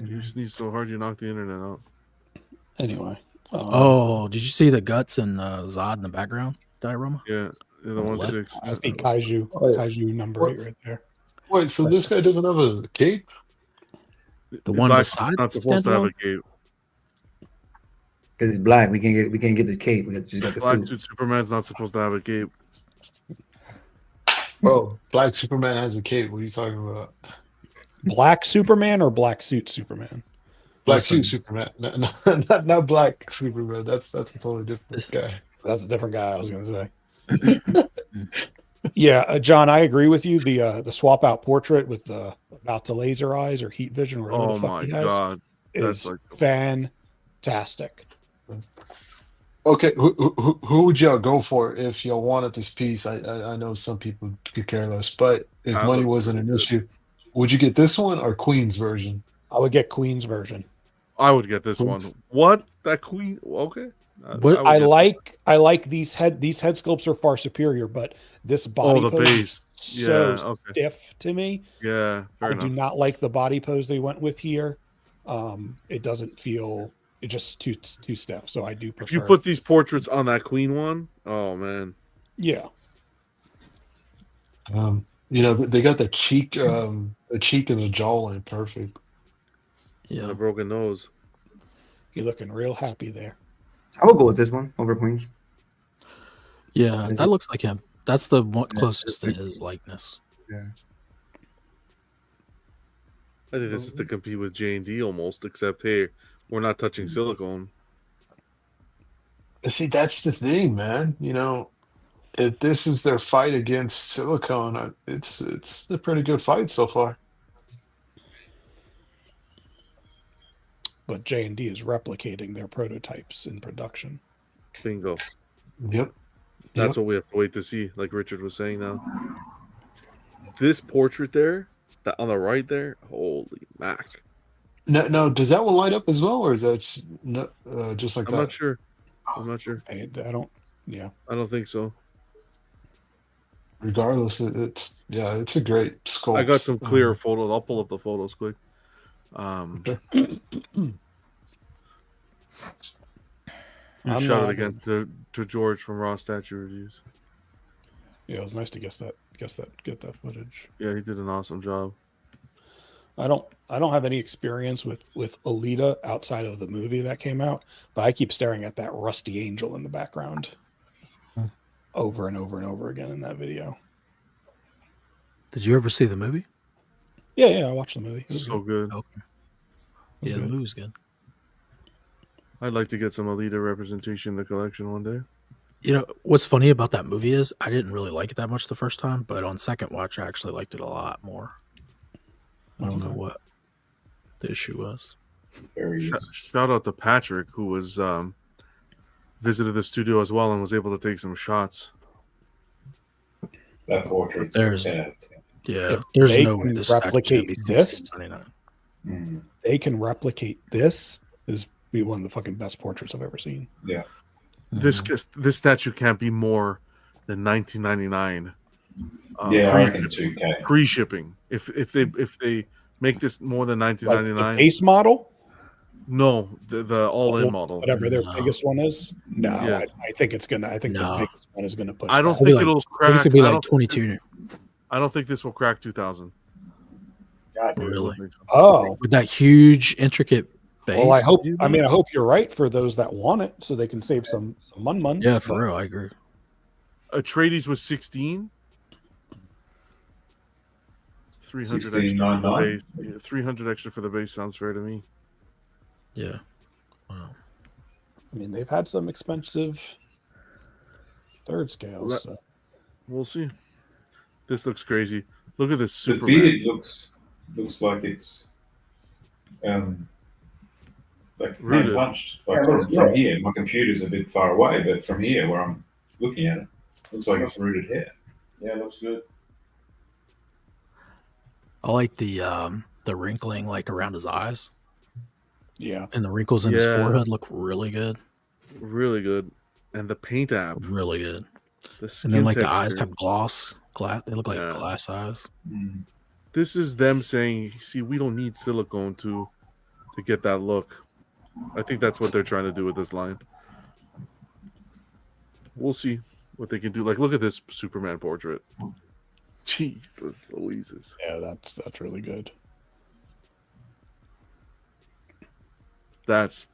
You sneeze so hard you knocked the internet out. Anyway. Did you see the guts and Zod in the background diorama? Yeah, the 1/6. I see Kaiju number 8 right there. Wait, so this guy doesn't have a cape? The one beside not supposed to have a cape. Because it's black, we can't get the cape. We just got the Black suit. suit Superman's not supposed to have a cape. Bro, Black Superman has a cape. What are you talking about? Black Superman or Black Suit Superman? Black Suit Superman. Not Black Superman. That's a totally different guy. That's a different guy, I was going to say. Yeah, John, I agree with you. The swap out portrait with the about to laser eyes or heat vision or whatever the fuck he has is fantastic. Okay, who would y'all go for if y'all wanted this piece? I know some people could care less, but if money wasn't an issue, would you get this one or Queen's version? I would get Queen's version. I would get this one. What? That Queen? Okay. I like these head sculpts are far superior, but this body pose is so stiff to me. Yeah, I do not like the body pose they went with here. It doesn't feel. It just too stiff. So I do prefer. If you put these portraits on that Queen one, oh man. Yeah. They got the cheek and the jawline perfect. Yeah, and a broken nose. You're looking real happy there. I would go with this one over Queen's. Yeah, that looks like him. That's the closest to his likeness. Yeah. I think this is to compete with J&D almost, except hey, we're not touching silicone. See, that's the thing, man. If this is their fight against silicone, it's a pretty good fight so far. But J&D is replicating their prototypes in production. Bingo. Yep. That's what we have to wait to see, like Richard was saying now. This portrait there, that on the right there, holy mac. No, does that one light up as well, or is that just like that? I'm not sure. I don't. Yeah, I don't think so. Regardless, it's a great sculpt. I got some clear photos. I'll pull up the photos quick. Shout out again to George from Raw Statue Reviews. Yeah, it was nice to get that footage. Yeah, he did an awesome job. I don't have any experience with Alita outside of the movie that came out, but I keep staring at that rusty angel in the background over and over and over again in that video. Did you ever see the movie? Yeah, I watched the movie. It was so good. Okay. Yeah, the movie's good. I'd like to get some Alita representation in the collection one day. What's funny about that movie is I didn't really like it that much the first time, but on second watch, I actually liked it a lot more. I don't know what the issue was. Shout out to Patrick, who was visited the studio as well and was able to take some shots. That portrait. There's no way this replicate this. They can replicate this. This be one of the fucking best portraits I've ever seen. Yeah. This statue can't be more than $19.99. I reckon 2K. Pre-shipping. If they make this more than $19.99, like the base model. No, the all-in model, whatever their biggest one is. No, yeah. I think it's gonna. I think the biggest one is gonna push. I don't think it'll crack. It's gonna be like 22. I don't think this will crack 2,000. God, really? Oh, with that huge, intricate base. Well, I hope. I hope you're right for those that want it, so they can save some money. Yeah, for real, I agree. Atreides was 16. 300 extra for the base. Yeah, 300 extra for the base sounds fair to me. Yeah. Wow. They've had some expensive third scales. So. We'll see. This looks crazy. Look at this The Superman. beard looks like it's like hand Rooted. punched. Like from here, my computer's a bit far away, but from here where I'm looking at it, looks like it's rooted hair. Yeah, it looks good. I like the wrinkling like around his eyes. Yeah. And the wrinkles in his forehead look really good. Really good. And the paint app. Really good. The skin and then like texture. the eyes have glass. They look like glass eyes. This is them saying, see, we don't need silicone to get that look. I think that's what they're trying to do with this line. We'll see what they can do. Like, look at this Superman portrait. Jesus Louises. Yeah, that's really good. That's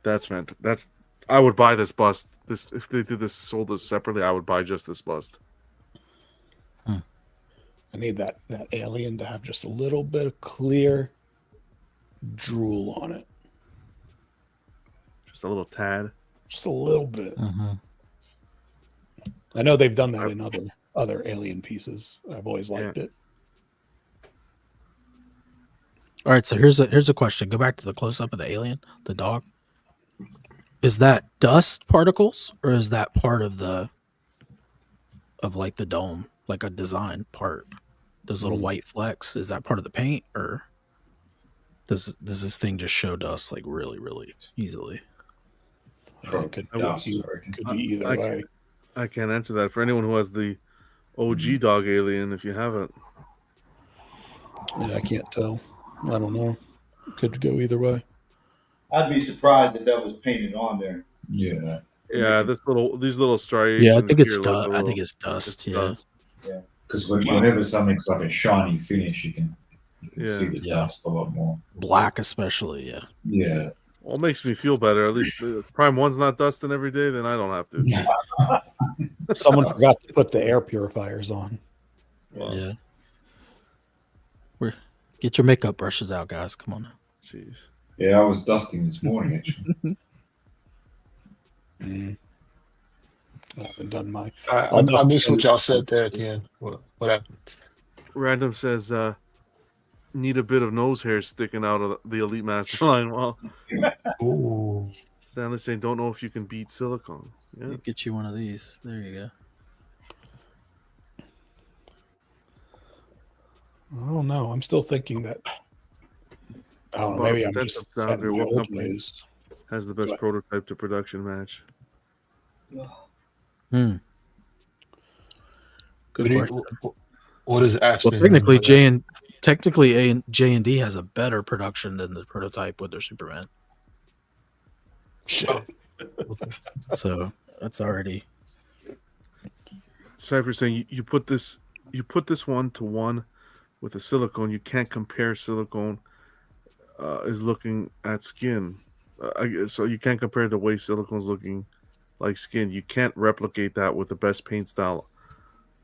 fantastic. I would buy this bust. If they did this, sold this separately, I would buy just this bust. I need that alien to have just a little bit of clear drool on it. Just a little tad. Just a little bit. I know they've done that in other alien pieces. I've always liked it. All right, so here's a question. Go back to the close up of the alien, the dog. Is that dust particles, or is that part of the dome, like a design part? Those little white flecks, is that part of the paint, or does this thing just show dust like really, really easily? It could be either way. I can't answer that. For anyone who has the OG dog alien, if you have it. Yeah, I can't tell. I don't know. It could go either way. I'd be surprised if that was painted on there. Yeah. Yeah, these little striations. Yeah, I think it's dust. I think it's dust. Yeah. Because whenever something's like a shiny finish, you can see the dust a lot more. Black, especially. Yeah. Yeah. Well, it makes me feel better. At least Prime 1's not dusting every day, then I don't have to. Someone forgot to put the air purifiers on. Yeah. Get your makeup brushes out, guys. Come on now. Jeez. Yeah, I was dusting this morning, actually. I haven't done my. I missed what y'all said there at the end. What happened? Random says, need a bit of nose hair sticking out of the Elite Master line. Well, Ooh. Stanley saying, don't know if you can beat silicone. Yeah. Get you one of these. There you go. I don't know. I'm still thinking that. I don't know. Maybe I'm just setting my old ways. Has the best prototype to production match. Good question. What is actually? Well, technically, J&D has a better production than the prototype with their Superman. Shit. So that's already. Cypher saying you put this 1-to-1 with a silicone. You can't compare silicone is looking at skin. So you can't compare the way silicone's looking like skin. You can't replicate that with the best paint style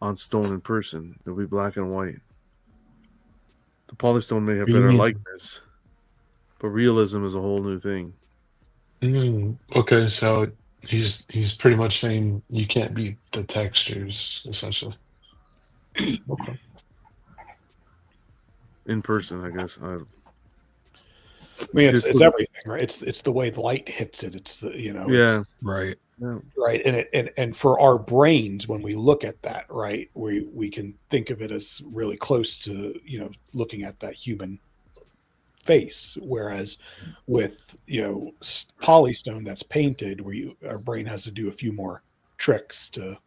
on stone in person. It'll be black and white. The polystone may have better likeness, but realism is a whole new thing. Okay, so he's pretty much saying you can't beat the textures, essentially. Okay. In person, I guess. I mean, it's everything, right? It's the way the light hits it. It's the right. Yeah. Right, and for our brains, when we look at that, right, we can think of it as really close to looking at that human face, whereas with polystone that's painted, where our brain has to do a few more tricks to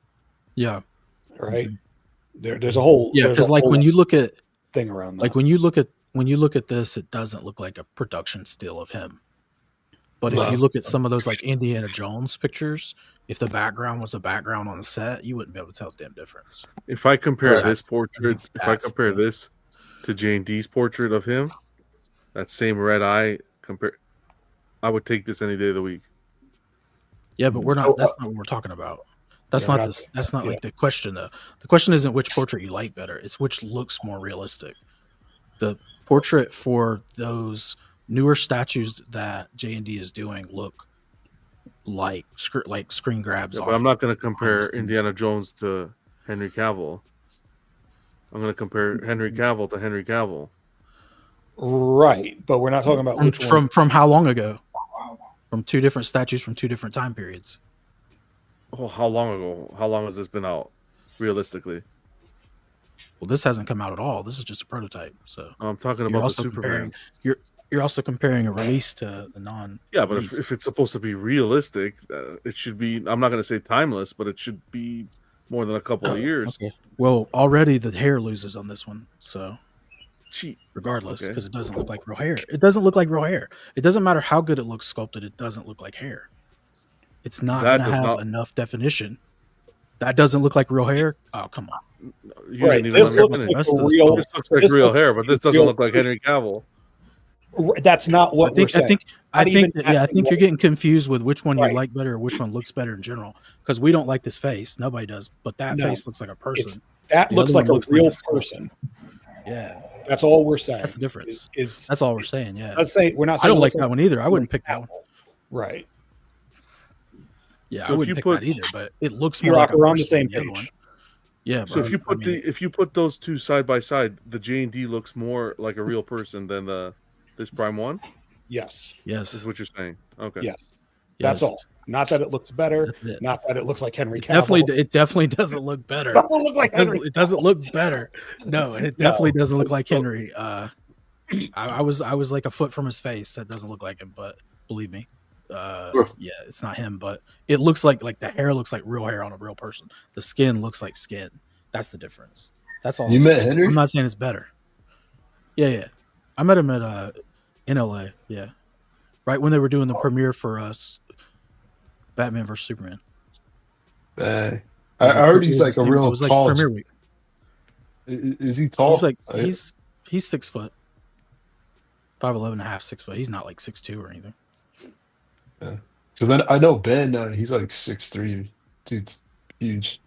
right. There's a whole because like when you look at thing around that. like when you look at this, it doesn't look like a production still of him. But if you look at some of those like Indiana Jones pictures, if the background was a background on the set, you wouldn't be able to tell the damn difference. If I compare this portrait, this to J&D's portrait of him, that same red eye, I would take this any day of the week. Yeah, but we're not. That's not what we're talking about. That's not this. That's not like the question though. The question isn't which portrait you like better. It's which looks more realistic. The portrait for those newer statues that J&D is doing look like screen grabs. Yeah, but I'm not going to compare Indiana Jones to Henry Cavill. I'm going to compare Henry Cavill to Henry Cavill. Right, but we're not talking about which one. From how long ago? From two different statues from two different time periods. Oh, how long ago? How long has this been out? Realistically. Well, this hasn't come out at all. This is just a prototype. So I'm talking about the Superman. You're also comparing a release to the non. Yeah, but if it's supposed to be realistic, it should be. I'm not going to say timeless, but it should be more than a couple of years. Okay. Well, already the hair loses on this one, so regardless, because it doesn't look like real hair. It doesn't look like real hair. It doesn't matter how good it looks sculpted. It doesn't look like hair. It's not going to have enough definition. That doesn't look like real hair. Oh, come on. Right. This looks like real hair, but this doesn't look like Henry Cavill. That's not what I think you're getting confused with which one you like better or which one looks better in general. Because we don't like this face. Nobody does. But that face looks like a person. That looks like a real person. Yeah. That's all we're saying. That's the difference. That's all we're saying. Yeah. Let's say we're not. I don't like that one either. I wouldn't pick that one. Right. Yeah, so I wouldn't pick that either. But it looks more like we're on the same page. One. Yeah. So if you put those two side by side, the J&D looks more like a real person than this Prime 1? Yes. Is what you're saying. Okay. Yes. That's all. Not that it looks better. Not that it looks like Henry Cavill. It definitely doesn't look better. It doesn't look like Henry. It doesn't look better. No, and it definitely doesn't look like Henry. I was like a foot from his face. That doesn't look like him, but believe me. Yeah, it's not him, but it looks like the hair looks like real hair on a real person. The skin looks like skin. That's the difference. That's all. You met Henry? I'm not saying it's better. Yeah. I met him at in LA. Yeah, right when they were doing the premiere for us, Batman vs Superman. I heard he's like a real tall. Premiere week. Is he tall? He's like he's 6 foot, 5'11" and a half, 6 foot. He's not like 6'2" or anything. Yeah, because then I know Ben. He's like 6'3". Dude's huge.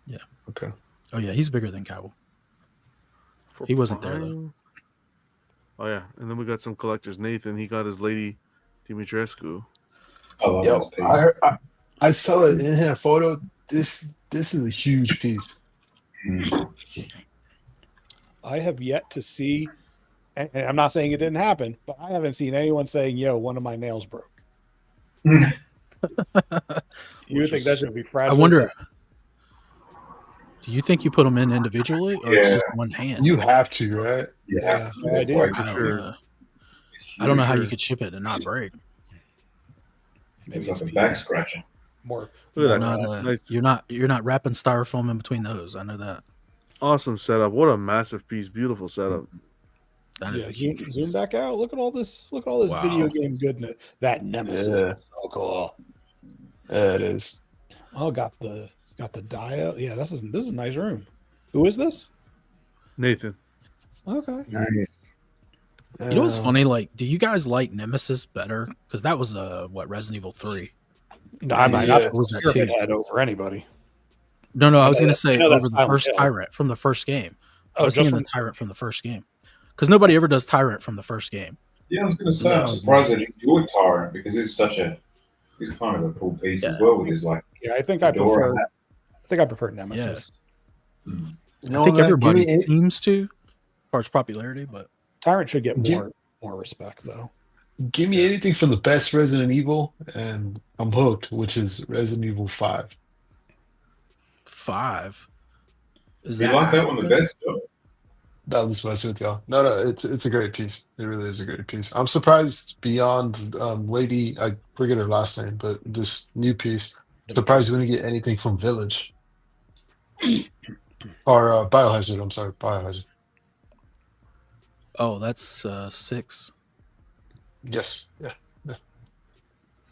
Yeah. Okay. Oh yeah, he's bigger than Cavill. He wasn't there though. Oh yeah, and then we got some collectors. Nathan, he got his Lady Dimitrescu. I saw it in her photo. This is a huge piece. I have yet to see, and I'm not saying it didn't happen, but I haven't seen anyone saying, "Yo, one of my nails broke." You would think that should be fragile. I wonder. Do you think you put them in individually or it's just one hand? You have to, right? Yeah, I do. For sure. I don't know how you could ship it and not break. Maybe it's like a back scratching. More. You're not wrapping styrofoam in between those. I know that. Awesome setup. What a massive piece. Beautiful setup. That is zoom back out. Look at all this. Look at all this video game goodness. That Nemesis is so cool. Yeah, it is. Oh, got the dial. Yeah, this is a nice room. Who is this? Nathan. Okay. Nice. You know what's funny? Like, do you guys like Nemesis better? Because that was Resident Evil 3. No, I might not head over anybody. No, I was going to say over the first Tyrant from the first game. I was thinking the Tyrant from the first game. Because nobody ever does Tyrant from the first game. Yeah, I was going to say, I'm surprised that you do a Tyrant because he's kind of a cool piece as well with his like. Yeah, I think I prefer Nemesis. Yeah. I think everybody seems to, as far as popularity, but Tyrant should get more respect though. Give me anything from the best Resident Evil, and I'm hooked. Which is Resident Evil 5. 5. Is you like that one the best? Though? That was messing with y'all. No, it's a great piece. It really is a great piece. I'm surprised beyond Lady. I forget her last name, but this new piece. Surprised we didn't get anything from Village or Biohazard. I'm sorry, Biohazard. Oh, that's 6. Yes. Yeah.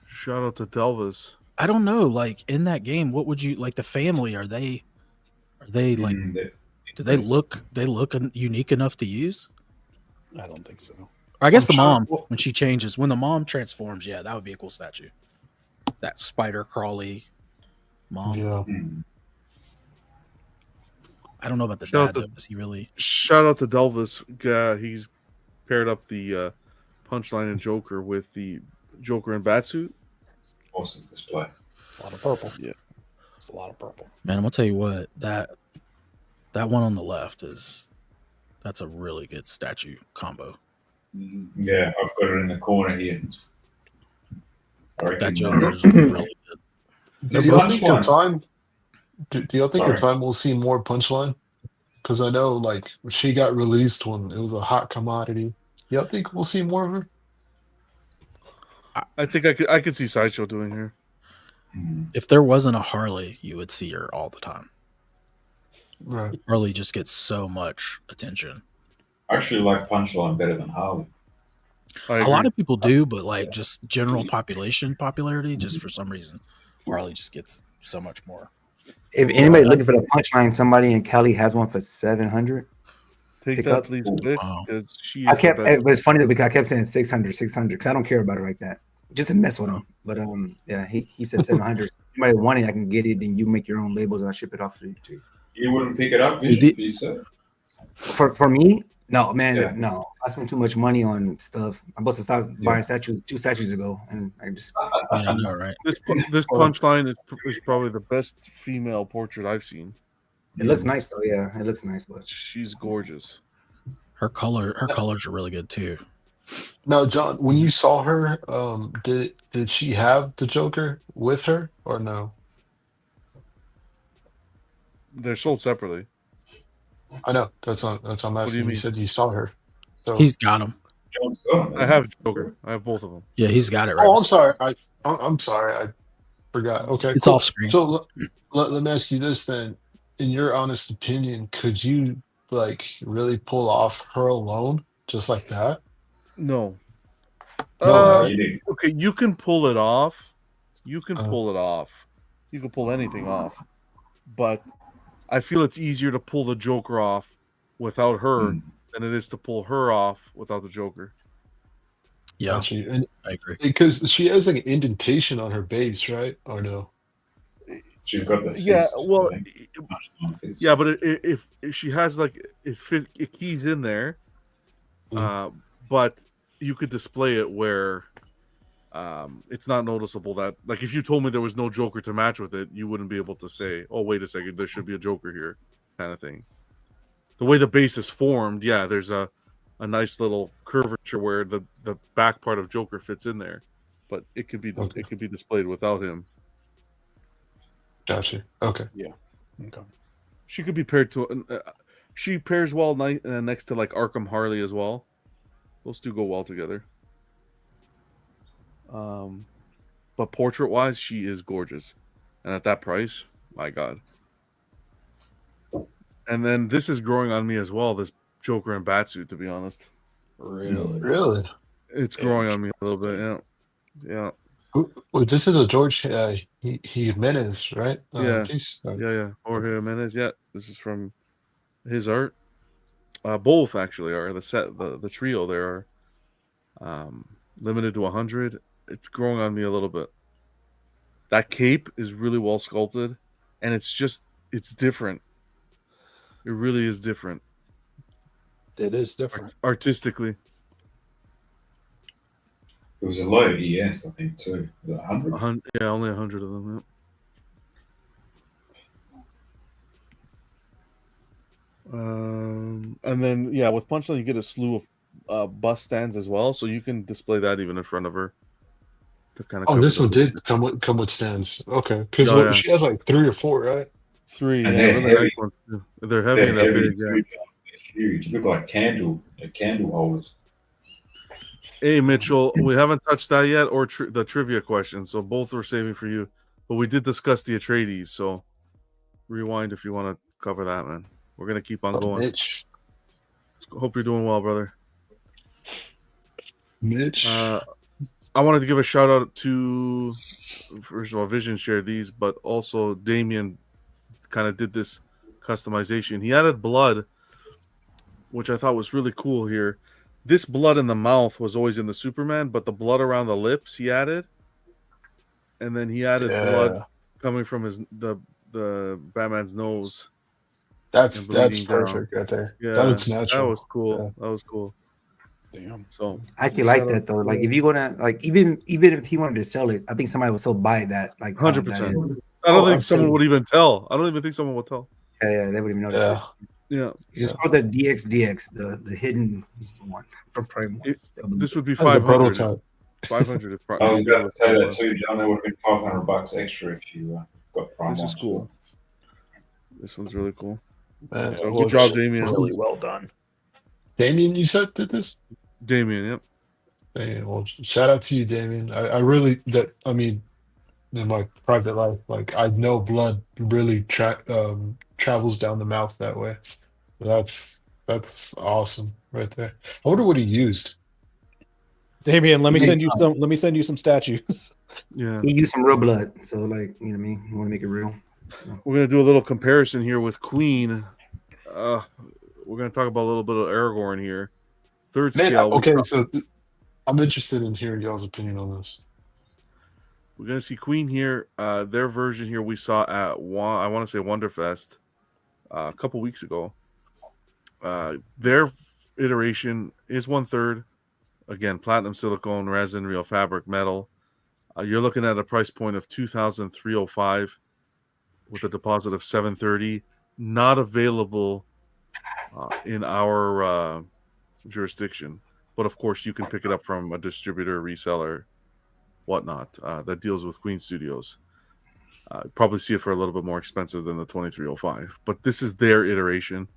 Shout out to Delvis. I don't know. Like in that game, what would you like? The family are they like? Do they look unique enough to use? I don't think so. Or I guess the mom when she changes, when the mom transforms, yeah, that would be a cool statue. That spider crawly mom. Yeah. I don't know about the dad. Does he really? Shout out to Delvis. He's paired up the Punchline and Joker with the Joker and Batsuit. Awesome display. A lot of purple. Yeah. a lot of purple. Man, I'm gonna tell you what, that one on the left that's a really good statue combo. Yeah, I've got it in the corner here. That Joker is really good. Do y'all think in time? Do y'all think in time we'll see more Punchline? Because I know, like, she got released when it was a hot commodity. Y'all think we'll see more of her? I think I could see Sideshow doing her. If there wasn't a Harley, you would see her all the time. Right. Harley just gets so much attention. I actually like Punchline better than Harley. A lot of people do, but like just general popularity, just for some reason, Harley just gets so much more. If anybody looking for the Punchline, somebody in Cali has one for 700. Take that, please, Vic. She is but it's funny because I kept saying 600 because I don't care about it like that. Just to mess with him. But yeah, he said 700. Anybody want it, I can get it, and you make your own labels, and I ship it off to you. You wouldn't pick it up, Vic? For me? No, man, no. I spent too much money on stuff. I'm supposed to stop buying statues 2 statues ago, and I just. I know, right? This Punchline is probably the best female portrait I've seen. It looks nice though. Yeah, it looks nice, but she's gorgeous. Her colors are really good too. Now, John, when you saw her, did she have the Joker with her or no? They're sold separately. I know. That's what I'm asking. You said you saw her. So he's got them. I have Joker. I have both of them. Yeah, he's got it. Right. Oh, I'm sorry. I'm sorry. I forgot. Okay, it's off screen. So let me ask you this then. In your honest opinion, could you like really pull off her alone just like that? No. Right? Okay, you can pull it off. You can pull it off. You can pull anything off. But I feel it's easier to pull the Joker off without her than it is to pull her off without the Joker. Yeah, and I agree. Because she has like an indentation on her base, right? Or no? She's got the but if she has like it keys in there, but you could display it where it's not noticeable that, like, if you told me there was no Joker to match with it, you wouldn't be able to say, oh, wait a second, there should be a Joker here, kind of thing. The way the base is formed, yeah, there's a nice little curvature where the back part of Joker fits in there, but it could be it could be displayed without him. Gotcha. Okay. Yeah. Okay. She could be paired to. She pairs well next to like Arkham Harley as well. Those two go well together. But portrait-wise, she is gorgeous, and at that price, my God. And then this is growing on me as well. This Joker and Batsuit, to be honest. Really? It's growing on me a little bit. Yeah. Well, this is a George Jimenez, right? Yeah. Piece? Yeah. Jorge Jimenez. Yeah, this is from his art. Both actually are the set. The trio there are limited to 100. It's growing on me a little bit. That cape is really well sculpted, and it's different. It really is different. It is different artistically. It was a low ES, I think, too. 100? Yeah, only 100 of them. Yeah. And then, yeah, with Punchline, you get a slew of bust stands as well, so you can display that even in front of her. To kind of this one did come with stands. Okay, because she has like 3 or 4, right? 3. And yeah, they're heavy. They're heavy in that page. Yeah. They're huge. They look like candle holders. Hey, Mitchell, we haven't touched that yet, or the trivia question, so both we're saving for you. But we did discuss the Atreides, so rewind if you want to cover that, man. We're going to keep on going. Mitch. Hope you're doing well, brother. Mitch. I wanted to give a shout out to, first of all, Vision shared these, but also Damien kind of did this customization. He added blood, which I thought was really cool here. This blood in the mouth was always in the Superman, but the blood around the lips he added, and then he added blood coming from the Batman's nose. That's perfect right there. Yeah, that looks natural. That was cool. Yeah. That was cool. Damn. So I actually like that though. Like if you gonna like even if he wanted to sell it, I think somebody would so buy that. Like 100%. I don't think someone would even tell. I don't even think someone would tell. Yeah, they wouldn't even notice it. Yeah. It's called the DXDX, the hidden one from Primal. This would be That's the 500. prototype. 500. If I was about to say that too, John. That would have been $500 extra if you got Prime. This is cool. This one's really cool. Man, So good job, Damien. Really well done. Damien, you said did this? Damien, yep. Damien, well, shout out to you, Damien. I really in my private life, like I know blood really travels down the mouth that way. That's awesome right there. I wonder what he used. Damien, let me send you some. Let me send you some statues. Yeah, he used some real blood, so like you know what I mean. You want to make it real. We're gonna do a little comparison here with Queen. We're gonna talk about a little bit of Aragorn here. Third scale. Okay, so I'm interested in hearing y'all's opinion on this. We're gonna see Queen here. Their version here we saw at I want to say Wonderfest a couple weeks ago. Their iteration is 1/3. Again, platinum silicone, resin, real fabric, metal. You're looking at a price point of $2,305 with a deposit of $730. Not available in our jurisdiction, but of course you can pick it up from a distributor, reseller, whatnot that deals with Queen Studios. Probably see it for a little bit more expensive than the 2305, but this is their iteration.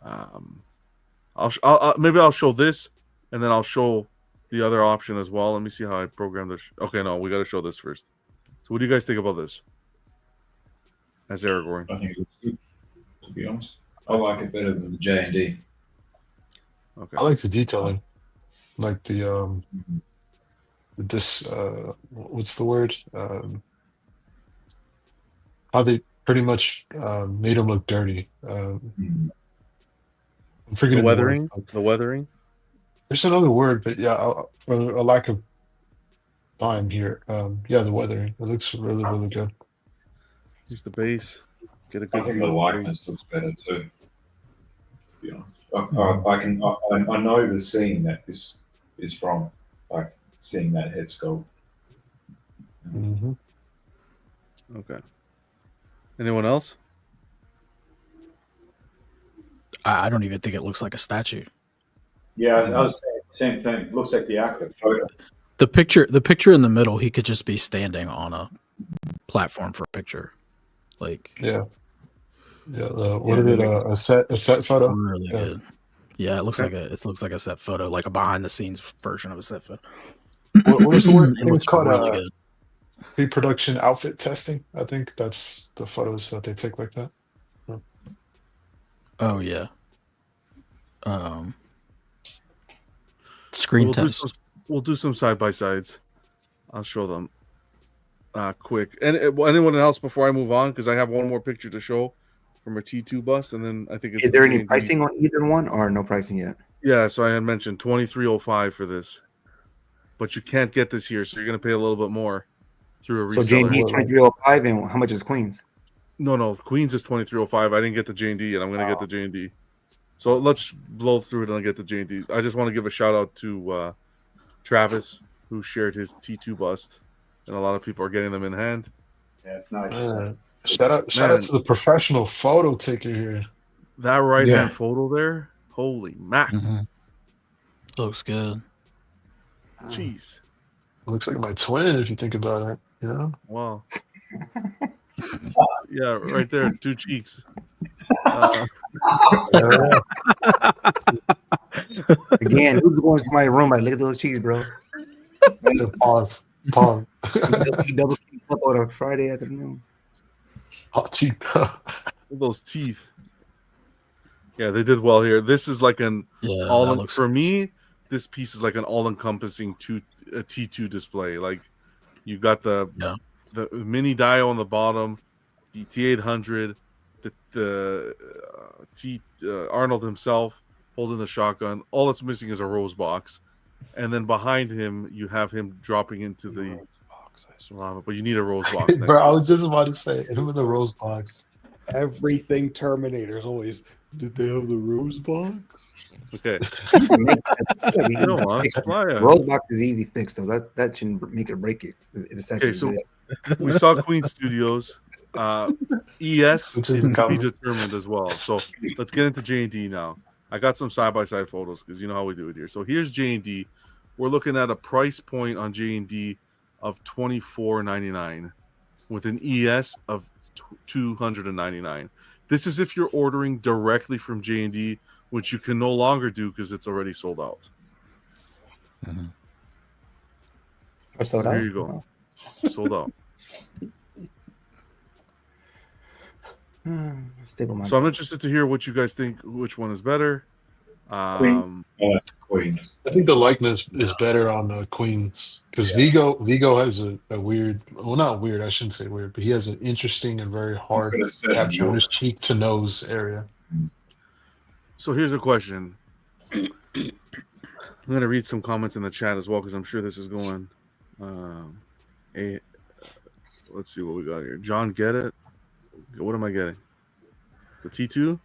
Maybe I'll show this, and then I'll show the other option as well. Let me see how I programmed this. Okay, no, we got to show this first. So, what do you guys think about this? As Aragorn, I think it looks good. To be honest, I like it better than the J&D. Okay. I like the detailing, like the what's the word? How they pretty much made them look dirty. I'm forgetting the weathering. The word. The weathering. There's another word, but yeah, for a lack of time here, yeah, the weathering. It looks really, really good. Use the base. Get a good. I think the likeness looks better too. To be honest, I know the scene that this is from, like seeing that head sculpt. Mm-hmm. Okay. Anyone else? I don't even think it looks like a statue. Yeah, I was saying same thing. It looks like the active photo. The picture in the middle, he could just be standing on a platform for a picture. Like what is it? A set photo? Really good. Yeah, it looks like a set photo, like a behind the scenes version of a set photo. What was the word? It's called really good. Pre-production outfit testing. I think that's the photos that they take like that. Oh yeah. Screen test. We'll do some side by sides. I'll show them quick. And anyone else before I move on, because I have one more picture to show from a T2 bus, and then I think it's. Is there any pricing on either one, or no pricing yet? Yeah, so I had mentioned $23.05 for this, but you can't get this here, so you're going to pay a little bit more through a reseller. So J&D is $23.05, and how much is Queens? No, Queens is $23.05. I didn't get the J&D, and I'm going to get the J&D. So let's blow through it and I'll get the J&D. I just want to give a shout out to Travis, who shared his T2 bust, and a lot of people are getting them in hand. Yeah, it's nice. Shout out to the professional photo taker here. That right hand photo there, holy mac! Mm-hmm. Looks good. Jeez, it looks like my twin if you think about it. You know? Wow. Yeah, right there, two cheeks. Again, who's going to my room? I look at those cheeks, bro. Pause. Double up on a Friday afternoon. Hot cheek. Those teeth. Yeah, they did well here. This is like an for me. This piece is like an all-encompassing T2 display. Like you got the mini dial on the bottom, the T800, the Arnold himself holding the shotgun. All that's missing is a rose box, and then behind him you have him dropping into the lava. But you need a rose box. Bro, I was just about to say him in the rose box. Everything Terminator's always. Did they have the rose box? Okay. Rose box is easy fix though. That shouldn't make it or break it. If it's actually good. we saw Queen Studios. ES Which is is to be coming. determined as well. So let's get into J&D now. I got some side-by-side photos because you know how we do it here. So here's J&D. We're looking at a price point on J&D of $24.99 with an ES of $299. This is if you're ordering directly from J&D, which you can no longer do because it's already sold out. Sold There out? you go. Sold out. So I'm interested to hear what you guys think. Which one is better? Queens. I think the likeness is better on the Queens because Vigo has a weird, well, not weird, I shouldn't say weird, but he has an interesting and very hard got a certain capture on look. his cheek to nose area. So here's a question. I'm going to read some comments in the chat as well because I'm sure this is going. Let's see what we got here. John, get it? What am I getting? The T2?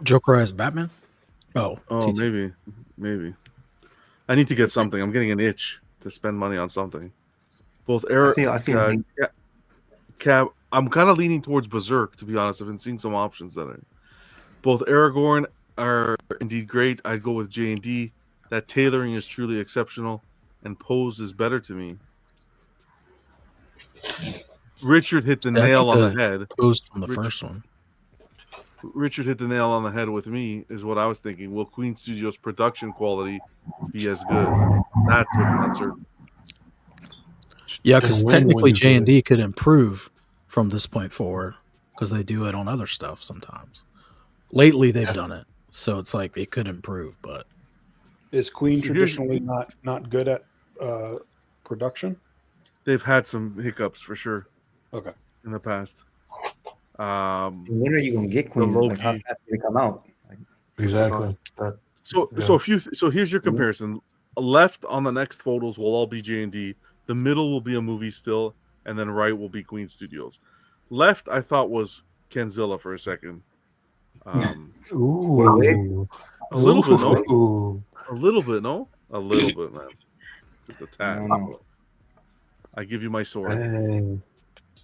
Joker as Batman? Oh, T2. Maybe. I need to get something. I'm getting an itch to spend money on something. Both Eric, I see Cab. I'm kind of leaning towards Berserk, to be honest. I've been seeing some options that are. Both Aragorn are indeed great. I'd go with J&D. That tailoring is truly exceptional, and Pose is better to me. Richard hit the nail on the head. Posed from the first one. Richard hit the nail on the head with me, is what I was thinking. Will Queen Studios' production quality be as good? That's what's uncertain. Yeah, because technically J&D could improve from this point forward because they do it on other stuff sometimes. Lately, they've done it, so it's like it could improve. But is Queen traditionally not good at production? They've had some hiccups for sure. Okay, in the past. When are you gonna get Queen? Like how fast do they come out? Like, exactly. So here's your comparison. Left on the next photos will all be J&D. The middle will be a movie still, and then right will be Queen Studios. Left, I thought was Kenzilla for a second. A little bit, no. A little bit, no. A little bit, man. Just a tad. I give you my sword. Dang.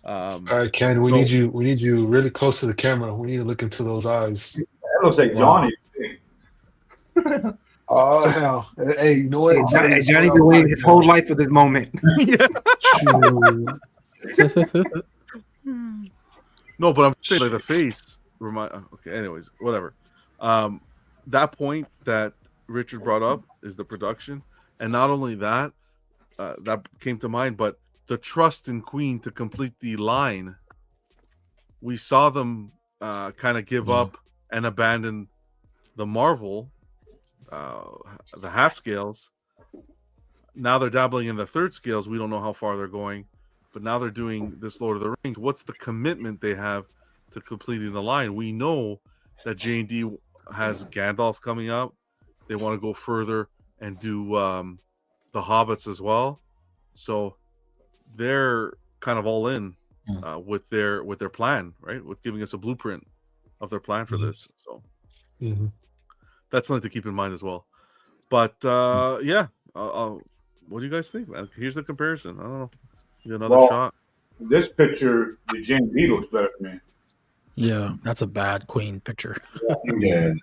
All right, Ken. We need you. We need you really close to the camera. We need to look into those eyes. That looks like Johnny. Oh, hell. Hey, you know what? Johnny been waiting his whole life for this moment. No, but I'm saying like the face. Okay, anyways, whatever. That point that Richard brought up is the production, and not only that, that came to mind, but the trust in Queen to complete the line. We saw them kind of give up and abandon the Marvel, the half scales. Now they're dabbling in the third scales. We don't know how far they're going, but now they're doing this Lord of the Rings. What's the commitment they have to completing the line? We know that J&D has Gandalf coming up. They want to go further and do the Hobbits as well. So they're kind of all in with their plan, right? With giving us a blueprint of their plan for this. So that's something to keep in mind as well. But yeah, what do you guys think, man? Here's the comparison. I don't know. You got another shot. This picture, the J&D looks better to me. Yeah, that's a bad Queen picture. Yeah.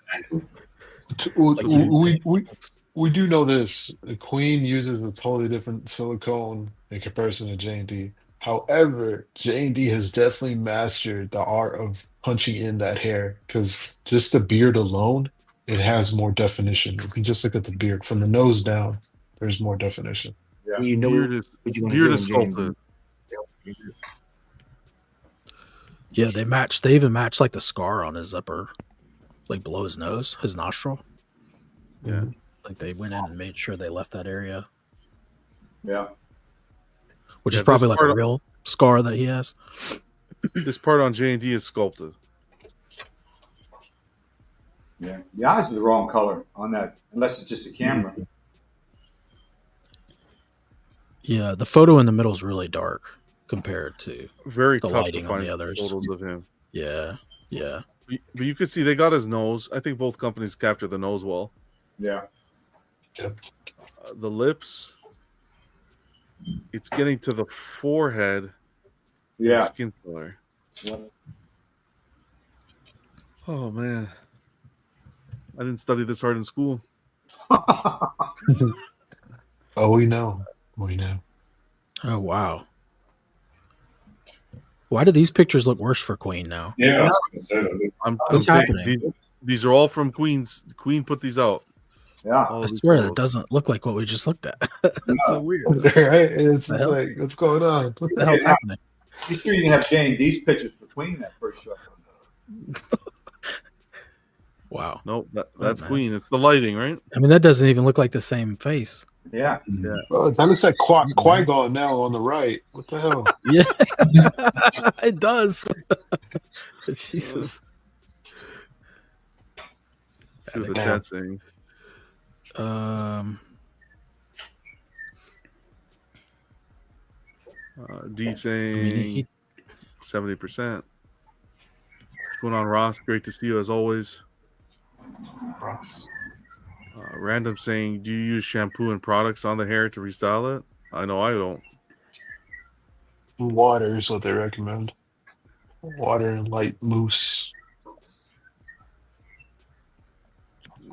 We do know this. The Queen uses a totally different silicone in comparison to J&D. However, J&D has definitely mastered the art of punching in that hair because just the beard alone, it has more definition. If you just look at the beard from the nose down, there's more definition. Yeah. You know beard is sculpted. Yeah, they match. They even match like the scar on his upper, like below his nose, his nostril. Yeah, like they went in and made sure they left that area. Yeah, which is probably like a real scar that he has. This part on J&D is sculpted. Yeah, the eyes are the wrong color on that, unless it's just a camera. Yeah, the photo in the middle is really dark compared to very the tough lighting to find on the others. photos of him. Yeah. But you could see they got his nose. I think both companies captured the nose well. Yeah. The lips. It's getting to the forehead. Yeah. Skin color. Yep. Oh man, I didn't study this hard in school. Oh, we know. We know. Oh wow. Why do these pictures look worse for Queen now? Yeah, I was going to say that. I'm What's saying happening? these are all from Queen's. Queen put these out. Yeah. All I of these swear photos. that doesn't look like what we just looked at. That's so weird. Right? It's The just hell? like, what's going on? What the hell's happening? You sure you didn't have J&D's pictures between that first shot? Wow. Nope, that's man. Queen. It's the lighting, right? I mean, that doesn't even look like the same face. Yeah. Yeah. Oh, that looks like Qui-Gon now on the right. What the hell? Yeah, it does. Jesus. Let's see what the chat's saying. D saying 70%. What's going on, Ross? Great to see you as always. Ross. Random saying, do you use shampoo and products on the hair to restyle it? I know I don't. Water is what they recommend. Water and light mousse.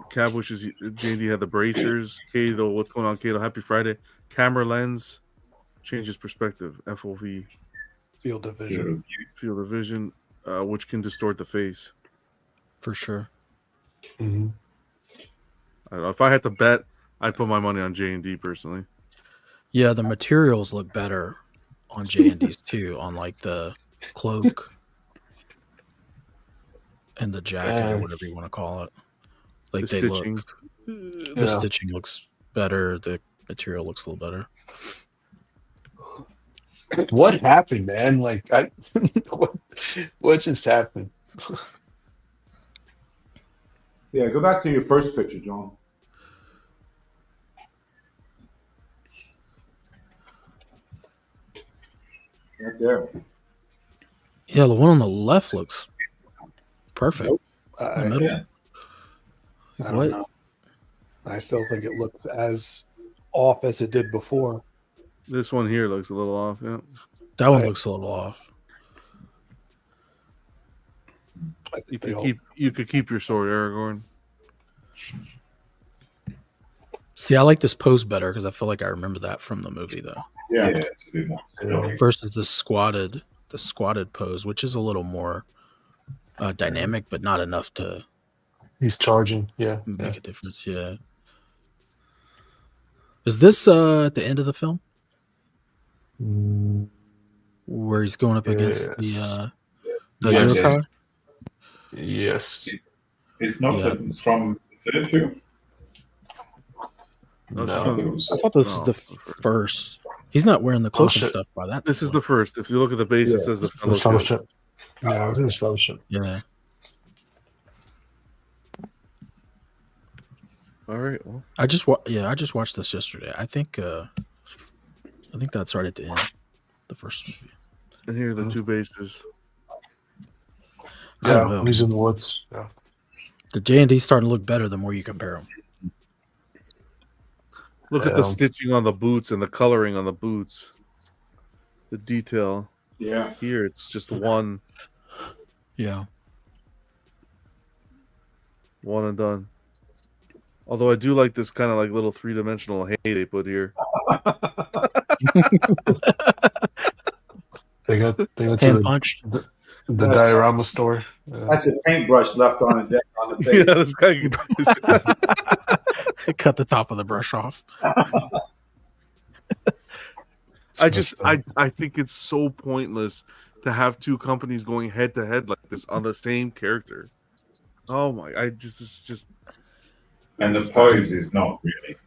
Cab wishes JD had the bracers. Kato, what's going on, Kato? Happy Friday. Camera lens changes perspective. FOV. Field of vision. Field of vision, which can distort the face. For sure. Mm-hmm. I don't know. If I had to bet, I'd put my money on J&D personally. Yeah, the materials look better on J&D's too, on like the cloak and the jacket or whatever you want to call it. Like The they stitching. look. The stitching looks better. The material looks a little better. What happened, man? Like, what just happened? Yeah, go back to your first picture, John. Right there. Yeah, the one on the left looks perfect. Nope. In the middle. I don't What? know. I still think it looks as off as it did before. This one here looks a little off. Yeah. That one looks a little off. You could keep your sword, Aragorn. See, I like this pose better because I feel like I remember that from the movie, though. Yeah, it's a bit more. Versus the squatted pose, which is a little more dynamic, but not enough to. He's charging. Yeah, make a difference. Yeah. Is this at the end of the film? Where he's going up against the Yurkai? Yes. It's not from the third film. No. I thought this is the first. He's not wearing the cloak and stuff by that. This is the first. If you look at the base, it says the Fellowship. Yeah, this is Fellowship. Yeah. All right. Well, I just watched this yesterday. I think that's right at the end, the first movie. And here are the two bases. I don't know. He's in the woods. Yeah. The J&D starting to look better the more you compare them. Look at the stitching on the boots and the coloring on the boots. The detail. Yeah. Here it's just one. Yeah. One and done. Although I do like this kind of like little 3-dimensional hay they put here. They got hand punched. The diorama store. That's a paintbrush left on the page. Yeah, this guy cut the top of the brush off. I think it's so pointless to have two companies going head to head like this on the same character. Oh my! It's just. And the pose is not really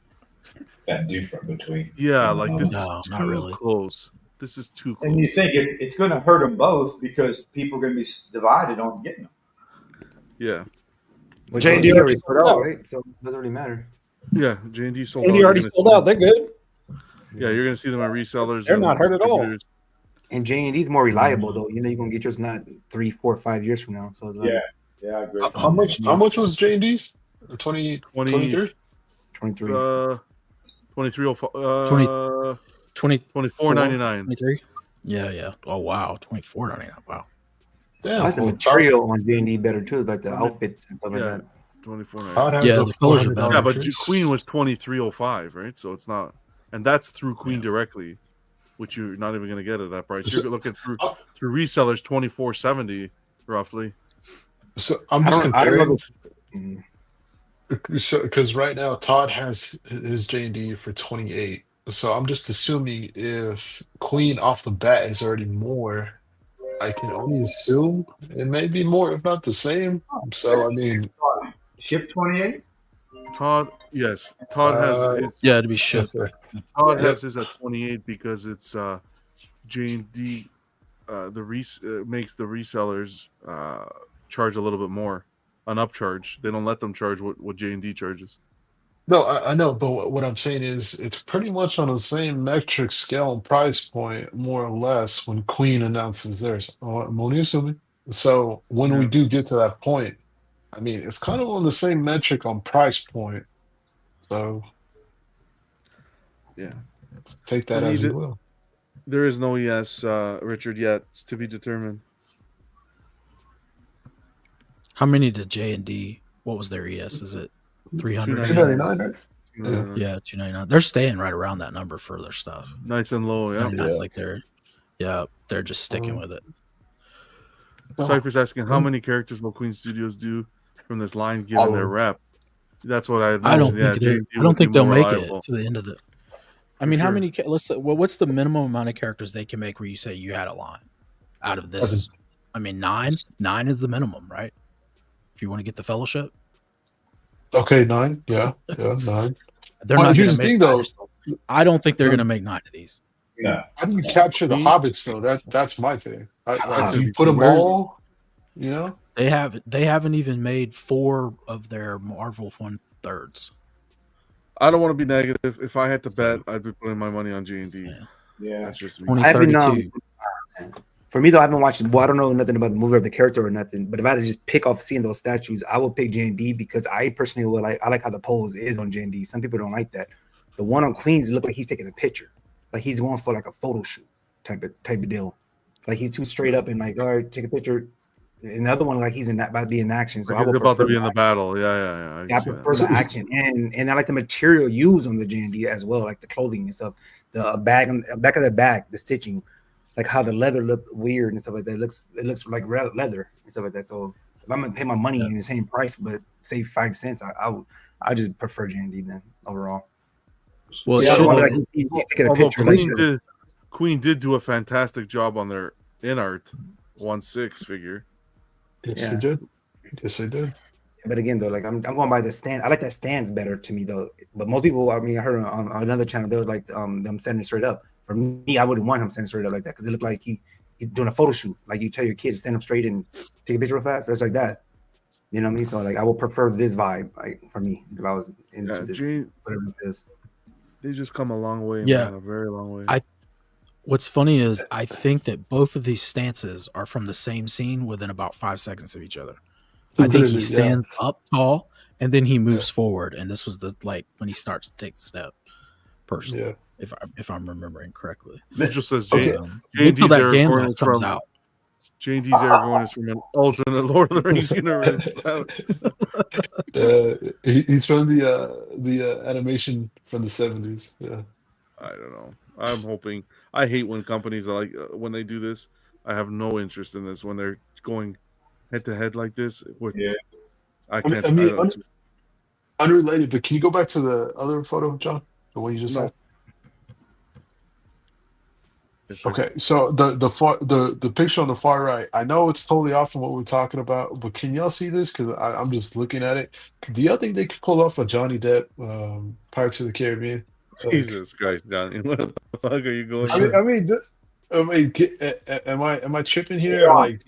that different between. Yeah, like this is not too really. close. This is too close. And you think it's going to hurt them both because people are going to be divided on getting them. Yeah. Well, J&D already sold out, right? So it doesn't really matter. Yeah, J&D sold out. J&D already sold out. They're good. Yeah, you're going to see them at resellers. They're not hurt at all. And J&D is more reliable, though. You know, you're going to get yours not 3, 4, 5 years from now. So it's like, yeah, I agree. How much was J&D's? 23? 23. 2305. 20, 24.99. 23. Yeah. Oh wow, $24.99. Wow. I like the material on J&D better too, like the outfits and stuff like that. 24.99. Yeah, the colors are better. Yeah, but Queen was 23.05, right? So it's not, and that's through Queen directly, which you're not even going to get at that price. You're looking through resellers 24.70 roughly. So I'm just comparing. Mm. So because right now Todd has his J&D for 28. So I'm just assuming if Queen off the bat is already more, I can only assume it may be more, if not the same. So I mean, Ship 28. Todd, yes, Todd has his, yeah, to be shipped. Todd has his at 28 because it's J&D. Makes the resellers charge a little bit more, an upcharge. They don't let them charge what J&D charges. no, I know, but what I'm saying is it's pretty much on the same metric scale and price point, more or less, when Queen announces theirs. I'm only assuming. So when we do get to that point, I mean, it's kind of on the same metric on price point. So yeah, take that as you will. There is no yes, Richard, yet. It's to be determined. How many did J&D? What was their ES? Is it 300? 299, right? Yeah, 299. They're staying right around that number for their stuff. Nice and low, yeah. That's like they're just sticking with it. Cypher's asking how many characters will Queen Studios do from this line given their rep. That's what I don't think they'll make it to the end of the. I mean, how many? What's the minimum amount of characters they can make where you say you had a line out of this? I mean, 9 is the minimum, right? If you want to get the fellowship. Okay, 9. Yeah, 9. They're not. Here's the thing, though. I don't think they're going to make 9 of these. Yeah. How do you capture the hobbits, though? That's my thing. You put them all. You know, they haven't even made 4 of their Marvel 1/3. I don't want to be negative. If I had to bet, I'd be putting my money on G&D. Yeah, that's just me. 2032. For me though, I haven't watched. Well, I don't know nothing about the movie or the character or nothing. But if I had to just pick off seeing those statues, I would pick J&D because I personally would like. I like how the pose is on J&D. Some people don't like that. The one on Queens look like he's taking a picture, like he's going for like a photo shoot type of deal. Like he's too straight up and like, all right, take a picture. And the other one, like he's about to be in action. So like I would about to be in the action. battle. Yeah. I prefer the action, and I like the material used on the J&D as well, like the clothing and stuff. The back of the bag, the stitching, like how the leather looked weird and stuff like that. It looks like leather and stuff like that. So if I'm gonna pay my money in the same price, but save 5 cents, I just prefer J&D then overall. Well, Queen did do a fantastic job on their in art 1/6 figure. Yes, they did. Yes, they did. But again, though, like I'm going by the stand. I like that stands better to me, though. But most people, I mean, I heard on another channel, they were like them standing straight up. For me, I wouldn't want him standing straight up like that because it looked like he's doing a photo shoot. Like you tell your kid to stand up straight and take a picture real fast. It's like that. You know what I mean? So like, I would prefer this vibe, like for me, if I was into this, whatever it is. They just come a long way, yeah, man, a very long way. What's funny is I think that both of these stances are from the same scene within about 5 seconds of each other. I think he stands up tall and then he moves forward, and this was the when he starts to take the step. Personally, if I'm remembering correctly, it just says until that Gandalf comes out. J&D's Aragorn is from an alternate Lord of the Rings universe. He's from the animation from the 70s. Yeah, I don't know. I'm hoping. I hate when companies are like when they do this. I have no interest in this when they're going head to head like this. I can't. I mean, unrelated, but can you go back to the other photo, John? The one you just said. Okay, so the picture on the far right, I know it's totally off from what we're talking about, but can y'all see this? Because I'm just looking at it. Do y'all think they could pull off a Johnny Depp Pirates of the Caribbean? Jesus Christ, Johnny! What the fuck are you going? Am I tripping here? Yeah. Like,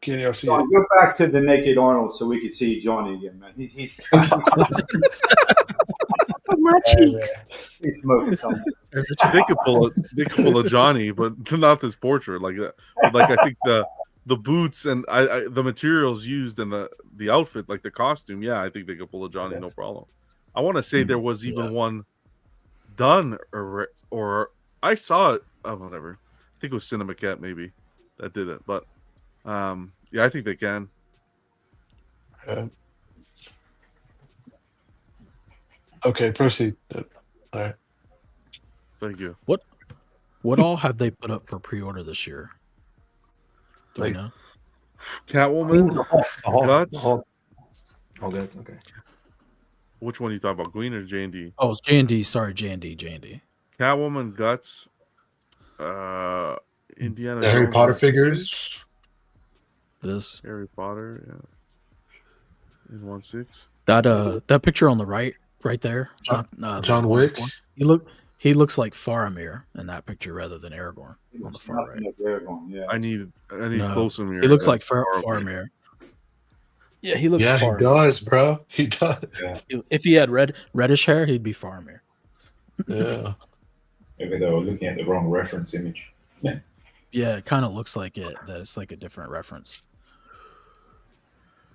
can y'all see it? Go back to the naked Arnold so we could see Johnny again, man. He's my cheeks. He's smoking something. They could pull a Johnny, but not this portrait like that. Like I think the boots and the materials used and the outfit, like the costume. Yeah, I think they could pull a Johnny, no problem. I want to say there was even one done or I saw it. Oh, whatever. I think it was Cinemacat maybe that did it, but yeah, I think they can. Okay, proceed. All right. Thank you. What all have they put up for pre-order this year? Do we know? Catwoman, Guts. Oh, Guts. Okay. Which one are you talking about, Queen or J&D? Oh, it's J&D. Sorry, J&D. Catwoman, Guts, Indiana The Harry Jones Potter Rescue. figures. This Harry Potter, yeah. In 1/6. That picture on the right there. John Wick. He looks like Faramir in that picture rather than Aragorn on the far right. Like Aragorn, yeah. I need No, closer mirror. he looks like Faramir. Yeah, he looks. Yeah, Faramir. he does, bro. He does. Yeah. If he had reddish hair, he'd be Faramir. Yeah. Maybe they were looking at the wrong reference image. Yeah, it kind of looks like it. That it's like a different reference.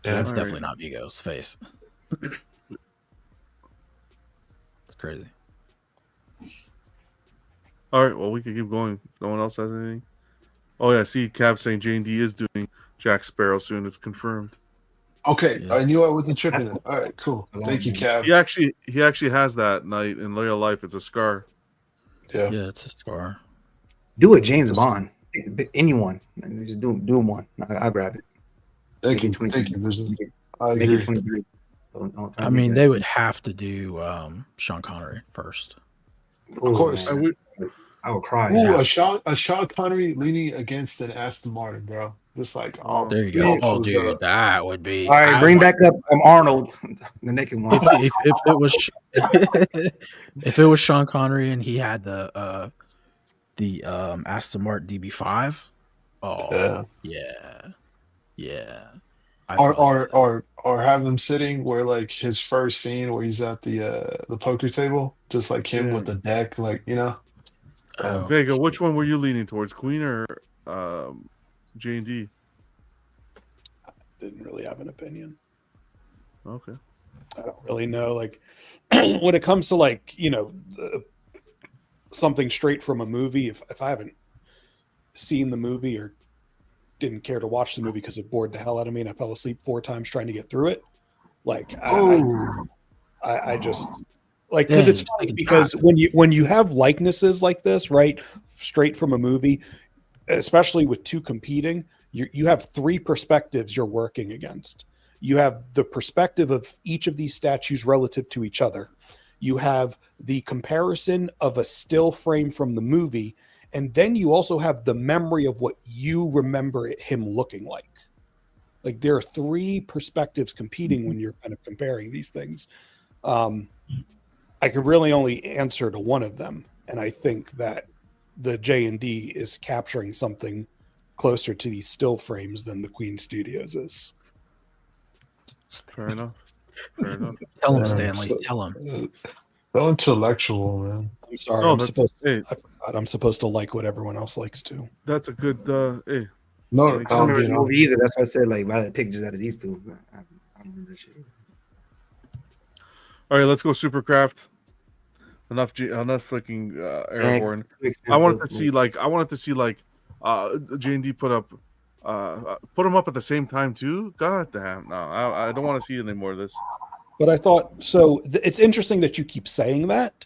Yeah, That's definitely not Vigo's face. It's crazy. All right, well, we can keep going. If no one else has anything. Oh yeah, see, Cab saying J&D is doing Jack Sparrow soon. It's confirmed. Okay, Yeah. I knew I wasn't tripping. All right, cool. Thank you, Cab. He actually has that night in real life. It's a scar. Yeah, it's a scar. Do it, James Bond. Anyone, just do one. I'll grab it. Thank you, Vision. I Make agree. it 23. I mean, they would have to do Sean Connery first. Of course. I would cry. Ooh, a Sean Connery leaning against an Aston Martin, bro. Just like, oh, There you go. Oh, dude, that would be. All right, bring back up Arnold, the naked one. If it was if it was Sean Connery and he had the Aston Martin DB5, oh yeah. Or have him sitting where like his first scene where he's at the poker table, just like him with the deck, like Vega, which one were you leaning towards, Queen or J&D? Didn't really have an opinion. Okay. I don't really know. Like when it comes to like, something straight from a movie, if I haven't seen the movie or didn't care to watch the movie because it bored the hell out of me and I fell asleep 4 times trying to get through it. Like I just like, because it's funny because when you have likenesses like this, right, straight from a movie, especially with 2 competing, you have 3 perspectives you're working against. You have the perspective of each of these statues relative to each other. You have the comparison of a still frame from the movie, and then you also have the memory of what you remember him looking like. Like there are 3 perspectives competing when you're kind of comparing these things. I could really only answer to one of them, and I think that the J&D is capturing something closer to these still frames than the Queen Studios is. Fair enough. Tell him, Stanley. Tell him. So intellectual, man. I'm sorry. I'm supposed to like what everyone else likes too. That's a good. Hey. No, I don't remember the movie either. That's why I said like I had pictures out of these 2. I don't remember that shit. All right, let's go Supercraft. Enough freaking Aragorn. I wanted to see like J&D put them up at the same time too. God damn, no, I don't want to see any more of this. But I thought so. It's interesting that you keep saying that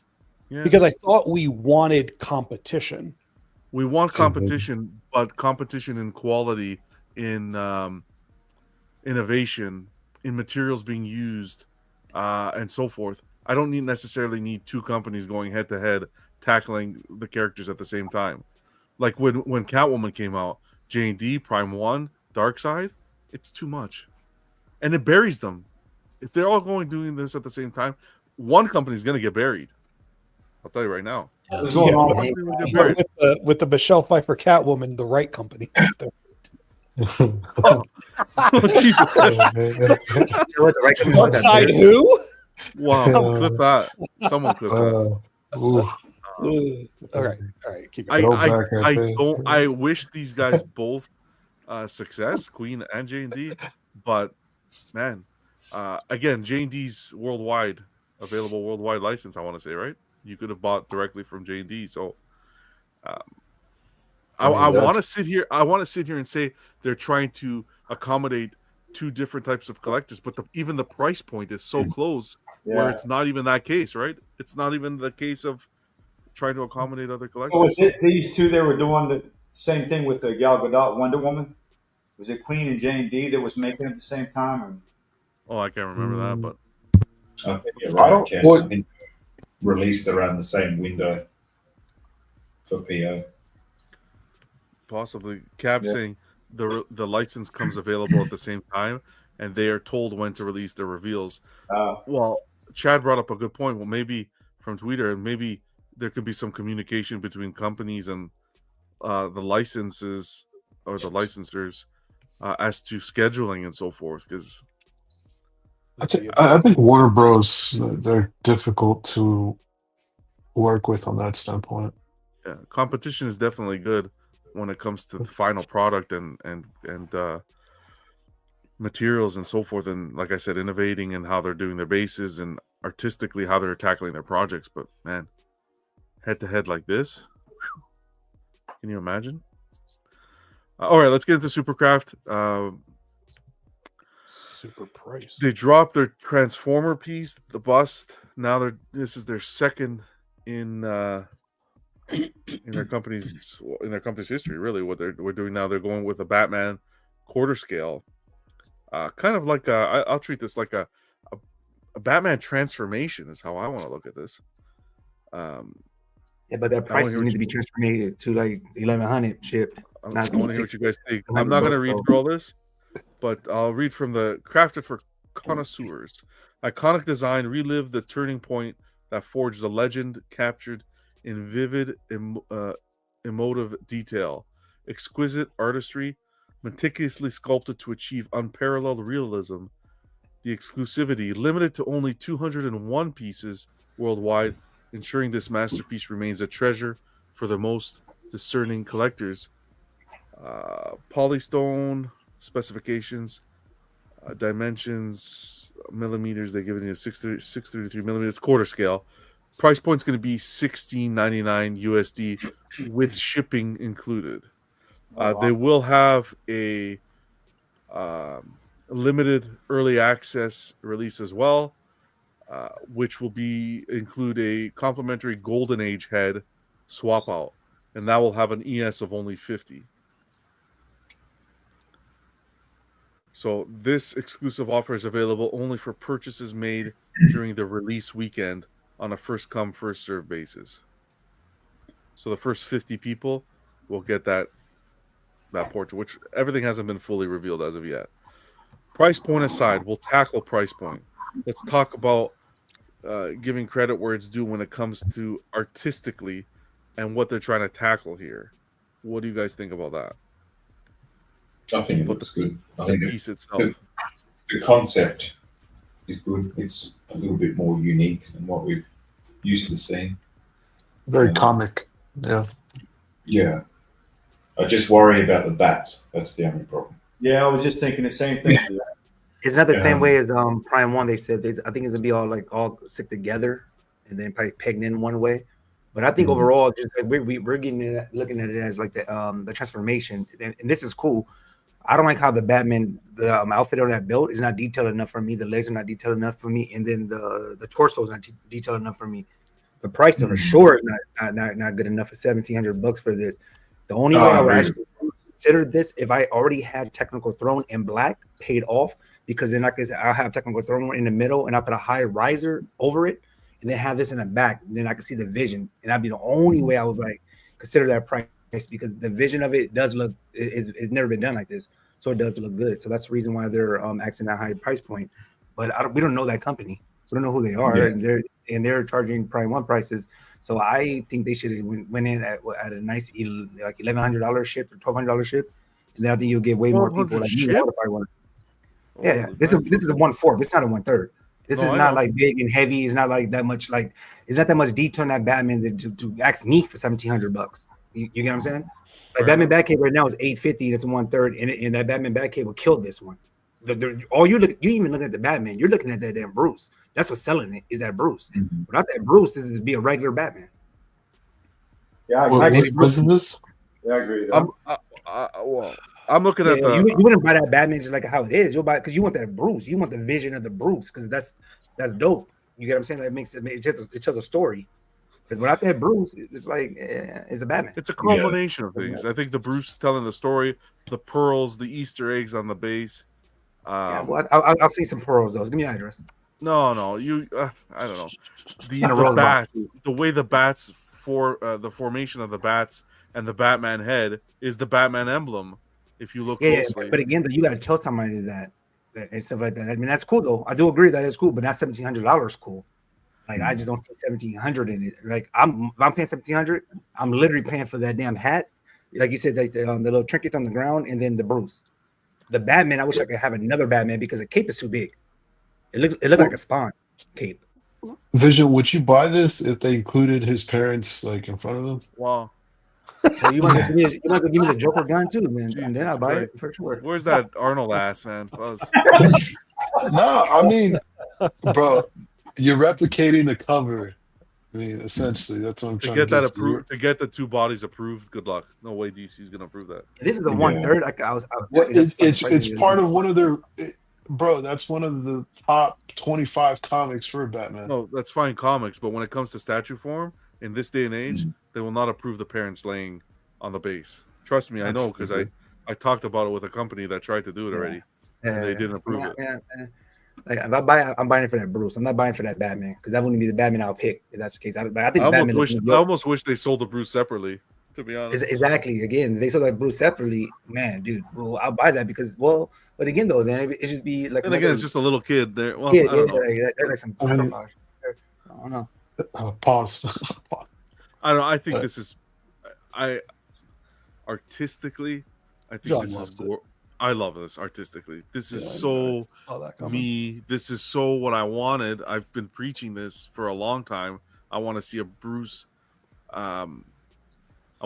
because I thought we wanted competition. We want competition, but competition in quality, in innovation, in materials being used, and so forth. I don't necessarily need 2 companies going head to head tackling the characters at the same time. Like when Catwoman came out, J&D, Prime 1, Darkseid, it's too much. And it buries them. If they're all doing this at the same time, one company's going to get buried. I'll tell you right now. With the Michelle Pfeiffer Catwoman, the right company. Jesus. Darkseid who? Wow, clip that. Someone clip that. All right. Keep going. I wish these guys both success, Queen and J&D, but man, again, J&D's available worldwide license. I want to say, right? You could have bought directly from J&D, so I want to sit here. I want to sit here and say they're trying to accommodate two different types of collectors, but even the price point is so close where it's not even that case, right? It's not even the case of trying to accommodate other collectors. So was it these two that were doing the same thing with the Gal Gadot Wonder Woman? Was it Queen and Jane D that was making it at the same time? Or? Oh, I can't remember that, but I think you're right, Ken. I think released around the same window for PO. Possibly. Cab saying the license comes available at the same time, and they are told when to release their reveals. Well, Chad brought up a good point. Well, maybe from Twitter, and maybe there could be some communication between companies and the licenses or the licensors as to scheduling and so forth. Because I think Warner Bros. They're difficult to work with on that standpoint. Yeah, competition is definitely good when it comes to the final product and materials and so forth. And like I said, innovating and how they're doing their bases and artistically how they're tackling their projects. But man, head to head like this, can you imagine? All right, let's get into Supercraft. Super price. They dropped their Transformer piece, the bust. Now this is their second in their company's history. Really, what we're doing now, they're going with a Batman quarter scale, kind of like I'll treat this like a Batman transformation is how I want to look at this. Yeah, but that price needs to be transformed to like 1100 ship. I want to hear what you guys think. I'm not going to read through all this, but I'll read from the Crafted for Connoisseurs. Iconic design, relive the turning point that forged the legend, captured in vivid, emotive detail. Exquisite artistry, meticulously sculpted to achieve unparalleled realism. The exclusivity, limited to only 201 pieces worldwide, ensuring this masterpiece remains a treasure for the most discerning collectors. Polystone specifications, dimensions, millimeters, they give it you 633 millimeters, quarter scale. Price point's going to be $16.99 USD with shipping included. They will have a limited early access release as well, which will include a complimentary Golden Age head swap out, and that will have an ES of only 50. So this exclusive offer is available only for purchases made during the release weekend on a first come, first serve basis. So the first 50 people will get that portrait, which everything hasn't been fully revealed as of yet. Price point aside, we'll tackle price point. Let's talk about giving credit where it's due when it comes to artistically and what they're trying to tackle here. What do you guys think about that? I think it looks good. I think the piece itself. The concept is good. It's a little bit more unique than what we've used to seeing. Very comic. Yeah. Yeah. I just worry about the bats. That's the only problem. Yeah, I was just thinking the same thing. It's not the same way as Prime 1. They said I think it's gonna be all stick together and then probably pegged in one way. But I think overall, just like we're looking at it as like the transformation, and this is cool. I don't like how the Batman outfit on that build is not detailed enough for me. The legs are not detailed enough for me, and then the torso is not detailed enough for me. The price for sure is not good enough for $1,700 for this. The only way I would actually consider this if I already had Technical Throne in black paid off, because then I'll have Technical Throne in the middle and I put a high riser over it, and then have this in the back. Then I can see the vision, and that'd be the only way I would like consider that price, because the vision of it does look is never been done like this, so it does look good. So that's the reason why they're asking that high price point. But we don't know that company. We don't know who they are, and they're charging Prime 1 prices. So I think they should have went in at a nice like $1,100 ship or $1,200 ship, and then I think you'll get way more people like me. Yeah, this is a 1/4. It's not a 1/3. This is not like big and heavy. It's not like that much. Like it's not that much detail in that Batman to ask me for $1,700. You get what I'm saying? Like Batman Batcave right now is $850. That's a 1/3, and that Batman Batcave will kill this one. You even looking at the Batman, you're looking at that damn Bruce. That's what's selling it, is that Bruce. Without that Bruce, this is to be a regular Batman. Yeah, what is this? Yeah, I agree. Though. Well, I'm looking at the. You wouldn't buy that Batman just like how it is. You'll buy it because you want that Bruce. You want the vision of the Bruce because that's dope. You get what I'm saying? That makes it tells a story. But without that Bruce, it's like it's a Batman. It's a culmination of things. I think the Bruce telling the story, the pearls, the Easter eggs on the base. Well, I'll see some pearls though. Give me your address. No, you. I don't know. The bats, the way the bats the formation of the bats and the Batman head is the Batman emblem. If you look closely, but again, though, you got to tell somebody that and stuff like that. I mean, that's cool though. I do agree that it's cool, but not $1,700 cool. Like I just don't see 1,700 in it. Like if I'm paying 1,700, I'm literally paying for that damn hat. Like you said, like the little trinket on the ground, and then the Bruce. The Batman, I wish I could have another Batman because the cape is too big. It looked like a Spawn cape. Vision, would you buy this if they included his parents like in front of them? Wow. Well, you might have to give me the Joker gun too, and then I'll buy it for sure. Where's that Arnold ass, man? Buzz. No, I mean, bro, you're replicating the cover. I mean, essentially, that's what I'm trying to get that to. approved. To get the two bodies approved, good luck. No way DC's gonna approve that. This is the 1/3. It's part of one of their. Bro, that's one of the top 25 comics for Batman. No, that's fine comics, but when it comes to statue form in this day and age, they will not approve the parents laying on the base. Trust me, I know because I talked about it with a company that tried to do it already, and they didn't approve it. Yeah. Like if I buy it, I'm buying it for that Bruce. I'm not buying for that Batman because that wouldn't be the Batman I'll pick if that's the case. I almost wish they sold the Bruce separately. To be honest, exactly. Again, they sold that Bruce separately. Man, dude, well, I'll buy that because but again though, then it just be like. And again, it's just a little kid there. Well, I don't know. They're like some. I don't know. Pause. I don't know. I think this is, artistically, I think this is. I love this artistically. This is so me. This is so what I wanted. I've been preaching this for a long time. I want to see a Bruce. I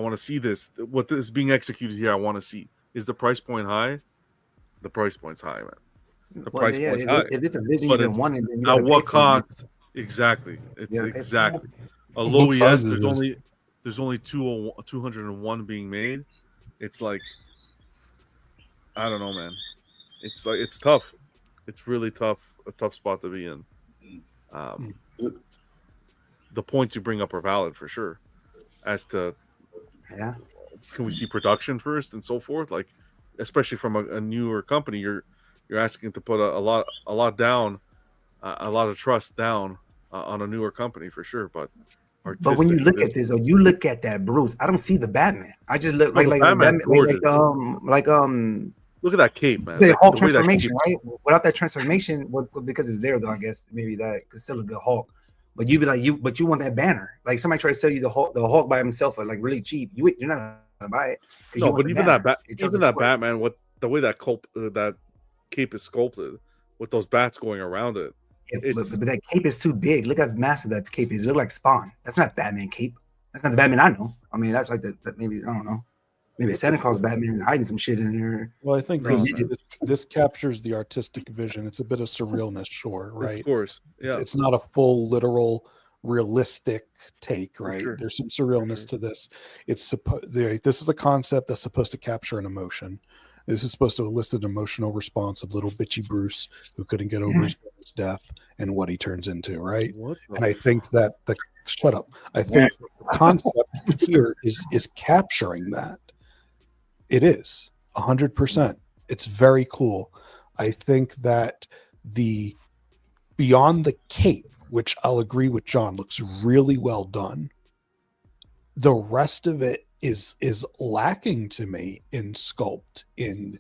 want to see this. What is being executed here? I want to see. Is the price point high? The price point's high, man. The price point's high. If it's a vision you've been wanting, then at what cost? Exactly. It's exactly a low ES. There's only 201 being made. It's like, I don't know, man. It's like it's tough. It's really tough. A tough spot to be in. The points you bring up are valid for sure. As to, can we see production first and so forth? Like, especially from a newer company, you're asking to put a lot down, a lot of trust down on a newer company for sure. But when you look at this, or you look at that Bruce, I don't see the Batman. I just look like Batman, look at that cape, man. The Hulk transformation, right? Without that transformation, because it's there though, I guess maybe that it's still a good Hulk. But you'd be like but you want that banner. Like somebody try to sell you the Hulk by himself for like really cheap. You're not gonna buy it. No, but even that Batman, what the way that cape is sculpted with those bats going around it. Yeah, but that cape is too big. Look how massive that cape is. It looks like Spawn. That's not Batman cape. That's not the Batman I know. I mean, that's like that maybe I don't know. Maybe Santa Claus Batman hiding some shit in there. Well, I think this captures the artistic vision. It's a bit of surrealness, sure, right? Of course, yeah. It's not a full, literal, realistic take, right? Sure. There's some surrealness to this. This is a concept that's supposed to capture an emotion. This is supposed to elicit an emotional response of little bitchy Bruce who couldn't get over his death and what he turns into, right? And I think that I think the concept here is capturing that. It is 100%. It's very cool. I think that the beyond the cape, which I'll agree with John, looks really well done. The rest of it is lacking to me in sculpt, in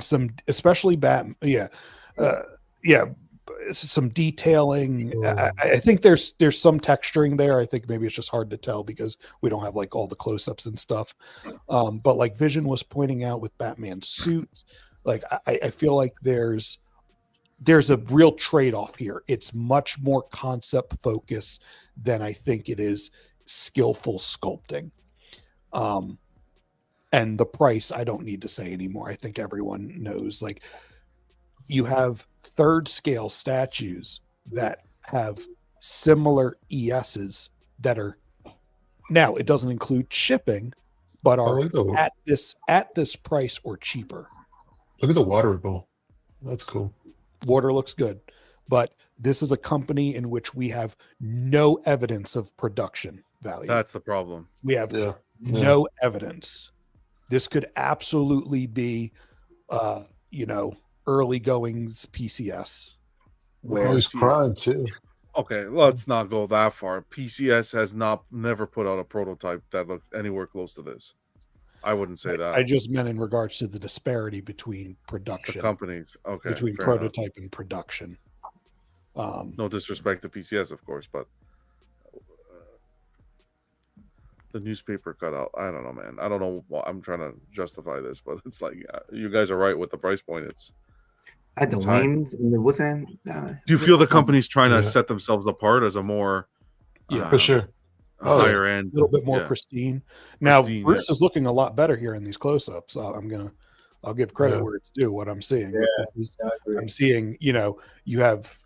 some especially Batman. Some detailing. I think there's some texturing there. I think maybe it's just hard to tell because we don't have like all the close-ups and stuff. But like Vision was pointing out with Batman's suit, like I feel like there's a real trade-off here. It's much more concept focused than I think it is skillful sculpting. And the price, I don't need to say anymore. I think everyone knows. Like, you have third scale statues that have similar ESs that are Now it doesn't include shipping, but are like the- at this price or cheaper. Look at the water bowl. That's cool. Water looks good, but this is a company in which we have no evidence of production value. That's the problem. We have no evidence. This could absolutely be, early goings PCS. Where he's crying too. Okay, let's not go that far. PCS has never put out a prototype that looks anywhere close to this. I wouldn't say that. I just meant in regards to the disparity between production, the companies. Okay, between prototype and production. No disrespect to PCS, of course, but the newspaper cutout. I don't know, man. I don't know. I'm trying to justify this, but it's like you guys are right with the price point. It's I had the wings and the what's that? Do you feel the company's trying to set themselves apart as a more, for sure, higher end, a little bit more pristine? Now Bruce is looking a lot better here in these close-ups. I'll give credit where it's due. What I'm seeing, I'm seeing, you have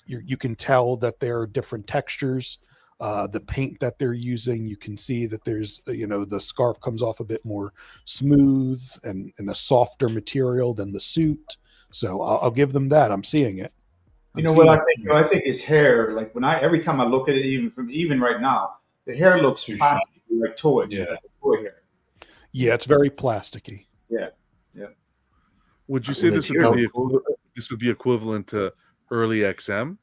you can tell that there are different textures. The paint that they're using, you can see that there's, the scarf comes off a bit more smooth and a softer material than the suit. So I'll give them that. I'm seeing it. You know what I think? I think his hair. Like every time I look at it, even right now, the hair looks plasticky, like toy, like toy hair. Yeah, it's very plasticky. Yeah. Would you say this would be equivalent to early XM?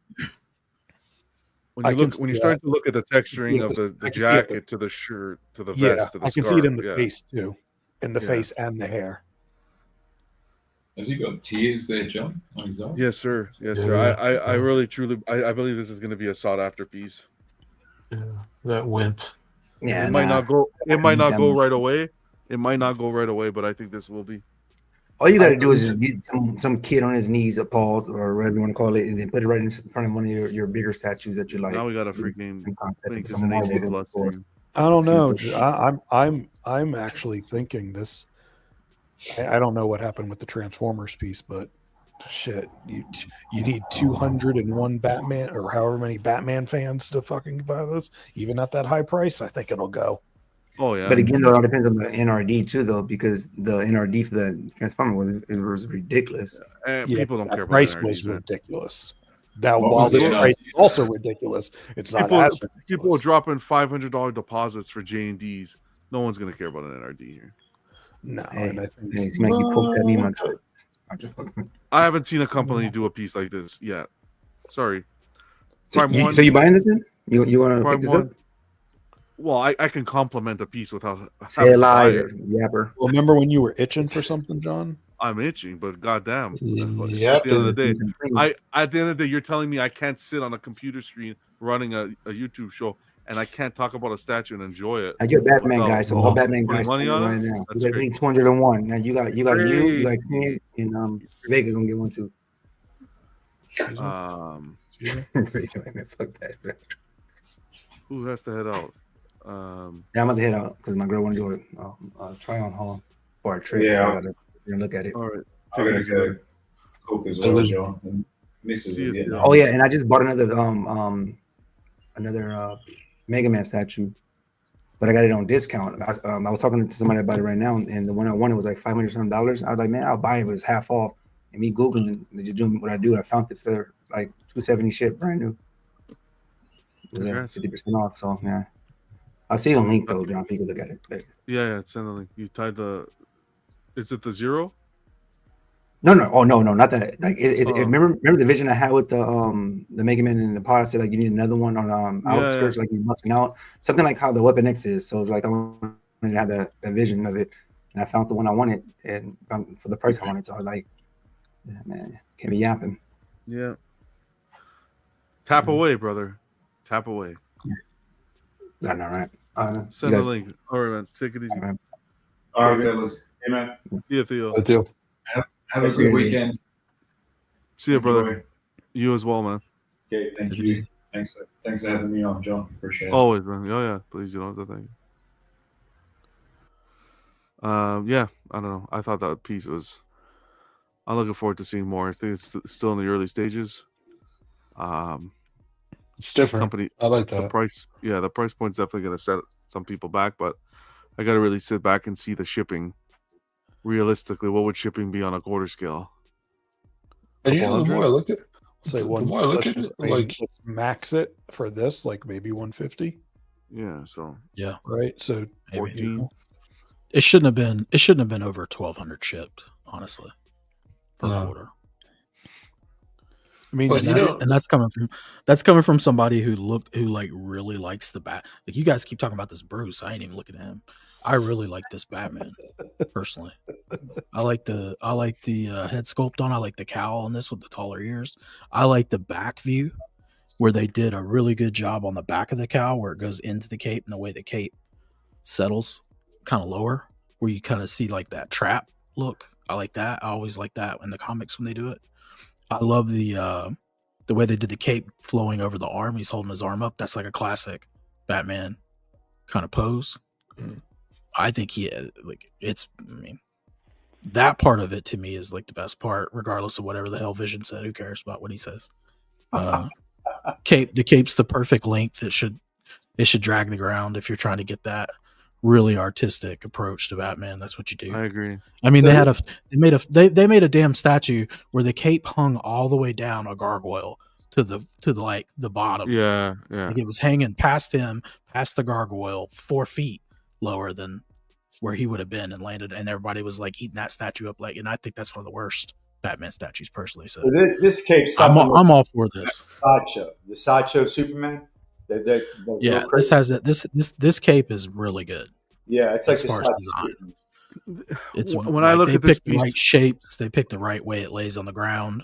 When you start to look at the texturing of the jacket to the shirt to the vest to the I can scarf, see it in the face too, in the face and the hair. Has he got tears there, John? On his eyes? Yes, sir. Yes, sir. I really, truly, I believe this is going to be a sought after piece. Yeah, that wimp. Yeah, it might not go. It might not go right away. It might not go right away, but I think this will be. All you got to do is just get some kid on his knees, a pause, or whatever you want to call it, and then put it right in front of one of your bigger statues that you like. Now we got a freaking make this an an 18 plus thing. I don't know. I'm actually thinking this. I don't know what happened with the Transformers piece, but shit, you need 201 Batman or however many Batman fans to fucking buy this, even at that high price. I think it'll go. Oh yeah. But again, though, it all depends on the NRD too, though, because the NRD for the Transformer was ridiculous. People don't care about price NRD, was man. ridiculous. Now, while this price is also ridiculous, it's not as ridiculous. People are dropping $500 deposits for J&Ds. No one's gonna care about an NRD here. No, and I think you poke that meme on I haven't seen a company do a piece like this yet. Sorry. So you buying this then? You want to pick this up? Well, I can compliment a piece without say live, yapper. Well, remember when you were itching for something, John? I'm itching, but goddamn. Yeah. At the end of the day, at the end of the day, you're telling me I can't sit on a computer screen running a YouTube show and I can't talk about a statue and enjoy it. You're a Batman guy, so all Batman guys money on right it? now. That's You got 201. Now you got you got King, and Vega gonna get one too. Fuck that. Who has to head out? Yeah, I'm about to head out because my girl want to do a try on haul for a trip. Yeah, so I gotta look at it. All right. I'm gonna go cook as well, John. And Mrs. is getting Oh yeah, and I just bought another Mega Man statue, but I got it on discount. I was talking to somebody about it right now, and the one I wanted was like $500 something. I was like, man, I'll buy it, but it's half off. And me googling, just doing what I do, I found it for like $270 shit, brand new. It was 50% off. So yeah, I'll see you on link though, John. People look at it later. Yeah, send the link. You tied the. Is it the 0? No, not that. Like, remember the vision I had with the Mega Man and the pod. I said like you need another one on outskirts, like he's busting out, something like how the Weapon X is. So it's like I wanted to have that vision of it, and I found the one I wanted, and for the price I wanted. So I was like, yeah, man, can't be yapping. Yeah. Tap away, brother. Tap away. I know, right? Send the link. All right, man. Take it easy. All right, fellas. Hey, man. See you, Theo. I do. Have a good weekend. See you, brother. You as well, man. Okay, thank you. Thanks for having me on, John. Appreciate it. Always, man. Oh, yeah. Please, you don't have to thank you. Yeah, I don't know. I thought that piece was. I'm looking forward to seeing more. I think it's still in the early stages. It's different. Company, I like the that. price. Yeah, the price point's definitely going to set some people back, but I got to really sit back and see the shipping. Realistically, what would shipping be on a quarter scale? And the more I look at Say the more I look at it, like let's max it for this, like maybe 150. Yeah, so yeah, right. So 14. It shouldn't have been. It shouldn't have been over 1,200 shipped. Honestly, for a quarter. I mean, but that's coming from somebody who like really likes the bat. Like you guys keep talking about this Bruce. I ain't even looking at him. I really like this Batman personally. I like the head sculpt on. I like the cowl on this with the taller ears. I like the back view where they did a really good job on the back of the cowl where it goes into the cape and the way the cape settles kind of lower where you kind of see like that trap look. I like that. I always like that in the comics when they do it. I love the way they did the cape flowing over the arm. He's holding his arm up. That's like a classic Batman kind of pose. I think that part of it to me is like the best part, regardless of whatever the hell Vision said. Who cares about what he says? The cape's the perfect length. It should drag the ground if you're trying to get that really artistic approach to Batman. That's what you do. I agree. I mean, they made a damn statue where the cape hung all the way down a gargoyle to the bottom. Yeah. Like it was hanging past him, past the gargoyle, 4 feet lower than where he would have been and landed, and everybody was like eating that statue up. Like, and I think that's one of the worst Batman statues personally. So this cape, I'm all for this. The Sideshow Superman. Yeah, this has it. This cape is really good. Yeah, it's as like far as design. It's when I look at this, they picked the right shapes. They picked the right way it lays on the ground.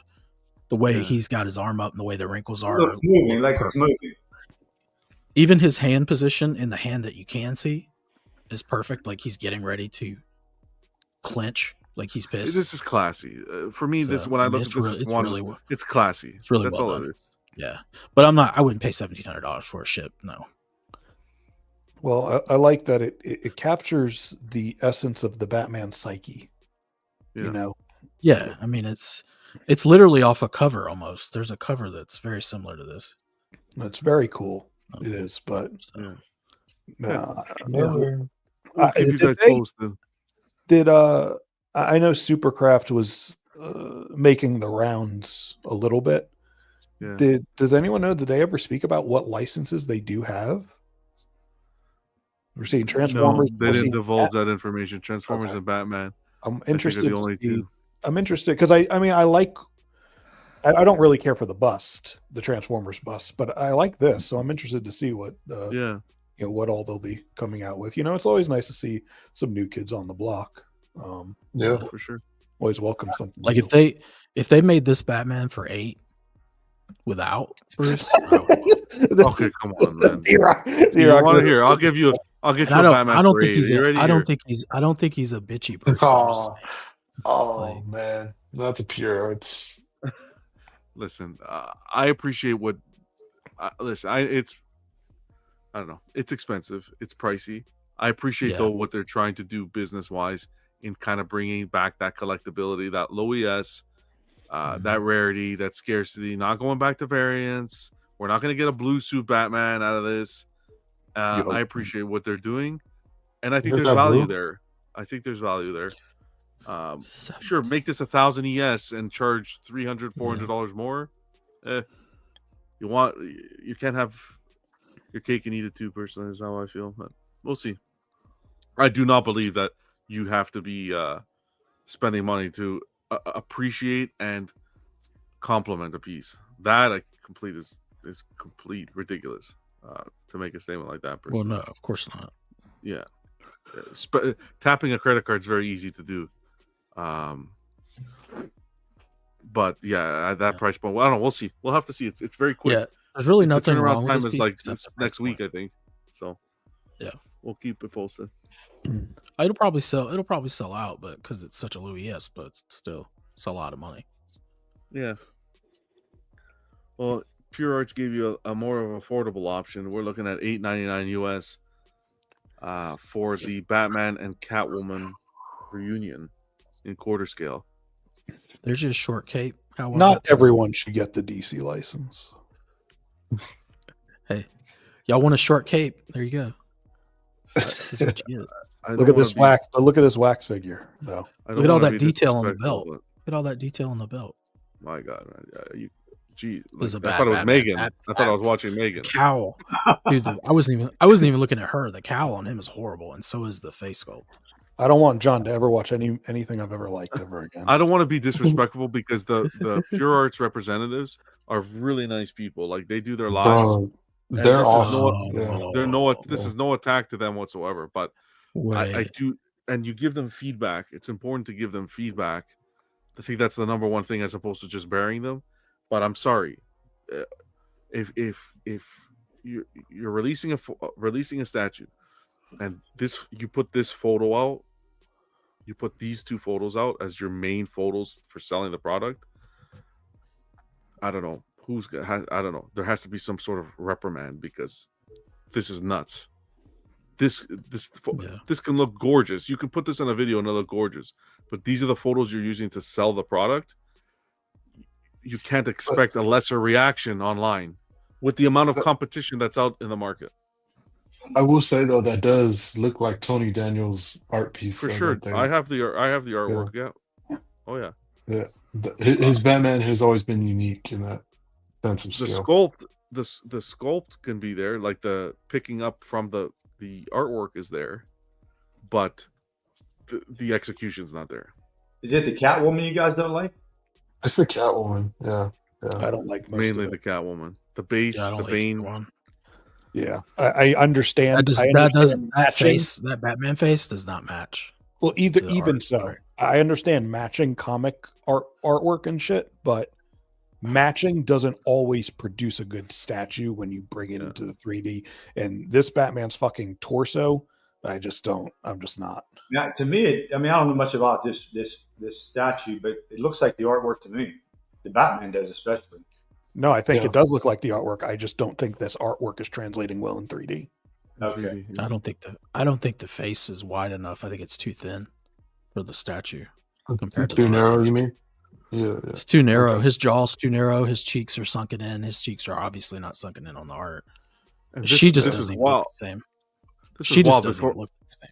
The way he's got his arm up and the way the wrinkles are. It's moving. Even his hand position in the hand that you can see is perfect. Like he's getting ready to clinch. Like he's pissed. This is classy for me. So, when I look at this, it's classy. It's really that's well all done. it is. Yeah, but I wouldn't pay $1,700 for a ship. No. Well, I like that it captures the essence of the Batman psyche. Yeah. You know. Yeah, I mean it's literally off a cover almost. There's a cover that's very similar to this. It's very cool. It is, but I know Supercraft was making the rounds a little bit. Yeah. Does anyone know? Did they ever speak about what licenses they do have? We're seeing Transformers. No, they didn't divulge that information. Transformers and Batman. I'm interested. The only two. I'm interested because I don't really care for the bust, the Transformers bust, but I like this, so I'm interested to see what what all they'll be coming out with. It's always nice to see some new kids on the block. Yeah, for sure. Always welcome something. Like new. if they made this Batman for 8 without Bruce, okay, come on, man. You want to hear? I'll get you a Batman. I don't for think 8. he's. I don't think he's a bitchy Bruce. Man, not the pure. It's listen. I appreciate what. Listen, I don't know. It's expensive. It's pricey. I appreciate though what they're trying to do business wise in kind of bringing back that collectability, that low ES, that rarity, that scarcity. Not going back to variants. We're not going to get a blue suit Batman out of this. I appreciate what they're doing, and I think there's value there. Sure, make this 1,000 ES and charge $300, $400 more. You can't have your cake and eat it too. Personally, is how I feel. But we'll see. I do not believe that you have to be spending money to appreciate and compliment a piece. That is complete ridiculous to make a statement like that. Personally. Well, no, of course not. Yeah, tapping a credit card is very easy to do. But yeah, at that price point, I don't know. We'll see. We'll have to see. It's very quick. Yeah, there's really nothing wrong with time this is like next point. week, I think. So yeah, we'll keep it posted. It'll probably sell out, but because it's such a low ES, but still, it's a lot of money. Yeah. Well, Pure Arts gave you a more of an affordable option. We're looking at $8.99 US for the Batman and Catwoman reunion in quarter scale. There's just short cape. Not everyone should get the DC license. Hey, y'all want a short cape? There you go. That's what you get. Look at this wax. Look at this wax figure, though. Look at all that detail on the belt. Look at all that detail on the belt. My God, man. Gee, This is a I bad thought it was Batman. Megan. I thought I was watching Megan. Cowl, dude. I wasn't even looking at her. The cowl on him is horrible, and so is the face sculpt. I don't want John to ever watch anything I've ever liked ever again. I don't want to be disrespectful because the Pure Arts representatives are really nice people. Like they do their lives. They're awesome. This is no attack to them whatsoever. But I do, and you give them feedback. It's important to give them feedback. I think that's the number one thing as opposed to just burying them. But I'm sorry, if you're releasing a statue, and you put this photo out, you put these two photos out as your main photos for selling the product. I don't know I don't know. There has to be some sort of reprimand because this is nuts. This can look gorgeous. You can put this in a video and it'll look gorgeous, but these are the photos you're using to sell the product. You can't expect a lesser reaction online with the amount of competition that's out in the market. I will say though that does look like Tony Daniels' art piece for sure. Right, I have the artwork. Yeah. Oh yeah. Yeah. His Batman has always been unique in that sense of scale. The sculpt can be there, like the picking up from the artwork is there, but the execution's not there. Is it the Catwoman you guys don't like? It's the Catwoman. Yeah. I don't like mainly the Catwoman. The base, the Bane one. Yeah, I understand. That Batman face does not match. Well, even so, I understand matching comic artwork and shit, but matching doesn't always produce a good statue when you bring it into the 3D. And this Batman's fucking torso, I'm just not. Yeah, to me, I don't know much about this statue, but it looks like the artwork to me. The Batman does, especially. No, I think it does look like the artwork. I just don't think this artwork is translating well in 3D. Okay. I don't think the face is wide enough. I think it's too thin for the statue compared to too narrow. You mean? Yeah, it's too narrow. Okay. His jaw's too narrow. His cheeks are sunken in. His cheeks are obviously not sunken in on the art. She just doesn't look the same. She just doesn't look the same.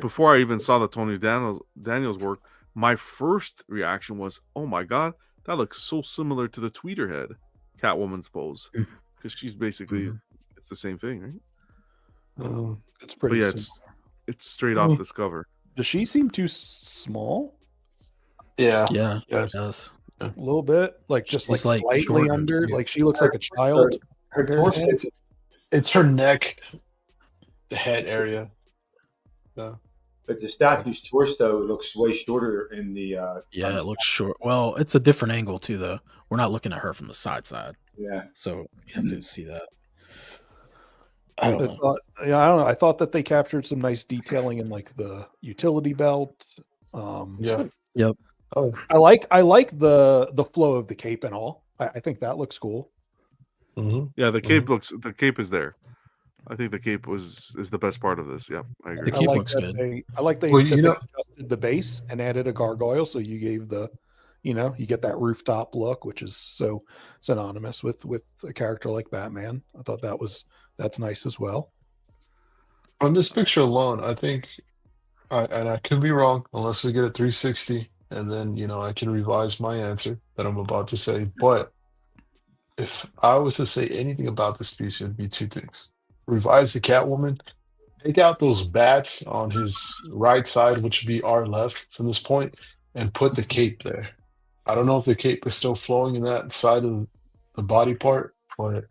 Before I even saw the Tony Daniels work, my first reaction was, "Oh my god, that looks so similar to the Tweeterhead Catwoman's pose," because she's basically it's the same thing, right? It's pretty. But yeah, it's straight off this cover. Does she seem too small? Yeah, it does a little bit, like just like slightly under. Like she looks like a child. Her torso, it's her neck, the head area. Yeah. But the statue's torso looks way shorter in the. It looks short. Well, it's a different angle too, though. We're not looking at her from the side. Yeah. So you have to see that. I don't know. I thought that they captured some nice detailing in like the utility belt. Yep. Oh, I like the flow of the cape and all. I think that looks cool. Mm-hmm. Yeah, the cape is there. I think the cape is the best part of this. Yep, I agree. The cape looks good. I like they adjusted the base and added a gargoyle, so you gave you get that rooftop look, which is so synonymous with a character like Batman. I thought that's nice as well. On this picture alone, I think, and I could be wrong unless we get a 360, and then I can revise my answer that I'm about to say. But if I was to say anything about this piece, it would be two things. Revise the Catwoman, take out those bats on his right side, which would be our left from this point, and put the cape there. I don't know if the cape is still flowing in that side of the body part, but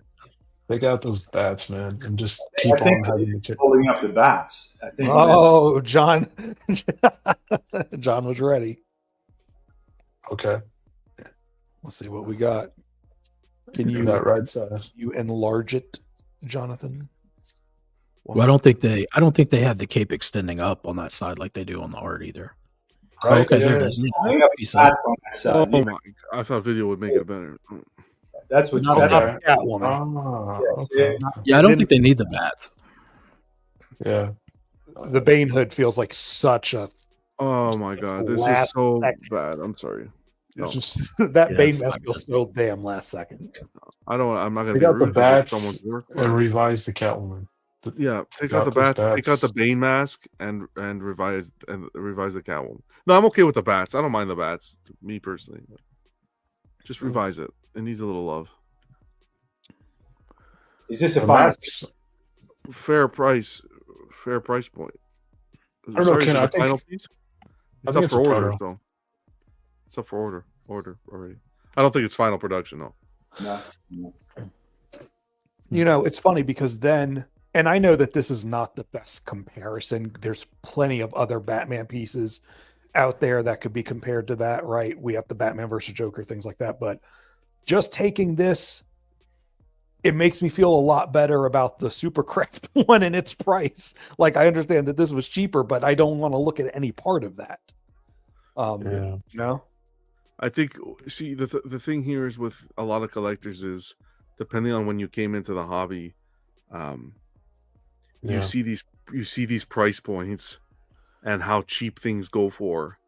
take out those bats, man, and just keep on having the cape. Holding up the bats. I think. Oh, John was ready. Okay. Let's see what we got. Can you that right side? You enlarge it, Jonathan? Well, I don't think they have the cape extending up on that side like they do on the art either. Right, okay, there it is. Oh my! I thought video would make it better. That's what Catwoman. Yeah, I don't think they need the bats. Yeah, the Bane hood feels like such a. Oh my god, this is so bad. I'm sorry. It's just that Bane mask feels so damn last second. I'm not gonna Take be out the rude. This is bats someone's work, but- and revise the Catwoman. Take out the those bats, take out the Bane mask, and revise the Catwoman. No, I'm okay with the bats. I don't mind the bats, me personally. Just revise it. It needs a little love. Is this a final? Fair price point. I don't know, Sorry, Ken, is it I the think- final piece? It's think up it's for a order, proto. so it's up for order already. I don't think it's final production though. No. You know, it's funny because then, and I know that this is not the best comparison. There's plenty of other Batman pieces out there that could be compared to that, right? We have the Batman versus Joker, things like that. But just taking this, it makes me feel a lot better about the Supercraft one and its price. Like, I understand that this was cheaper, but I don't want to look at any part of that. You know? I think, see, the thing here is with a lot of collectors is, depending on when you came into the hobby, you see these price points and how cheap things go for,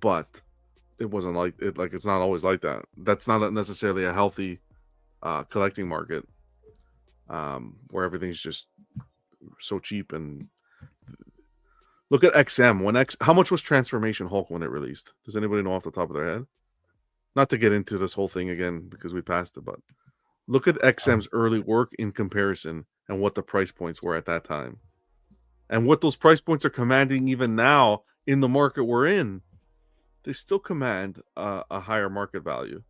but it wasn't like it. Like, it's not always like that. That's not necessarily a healthy collecting market, where everything's just so cheap. And look at XM. How much was Transformation Hulk when it released? Does anybody know off the top of their head? Not to get into this whole thing again because we passed it, but look at XM's early work in comparison and what the price points were at that time. And what those price points are commanding even now in the market we're in. They still command a higher market value,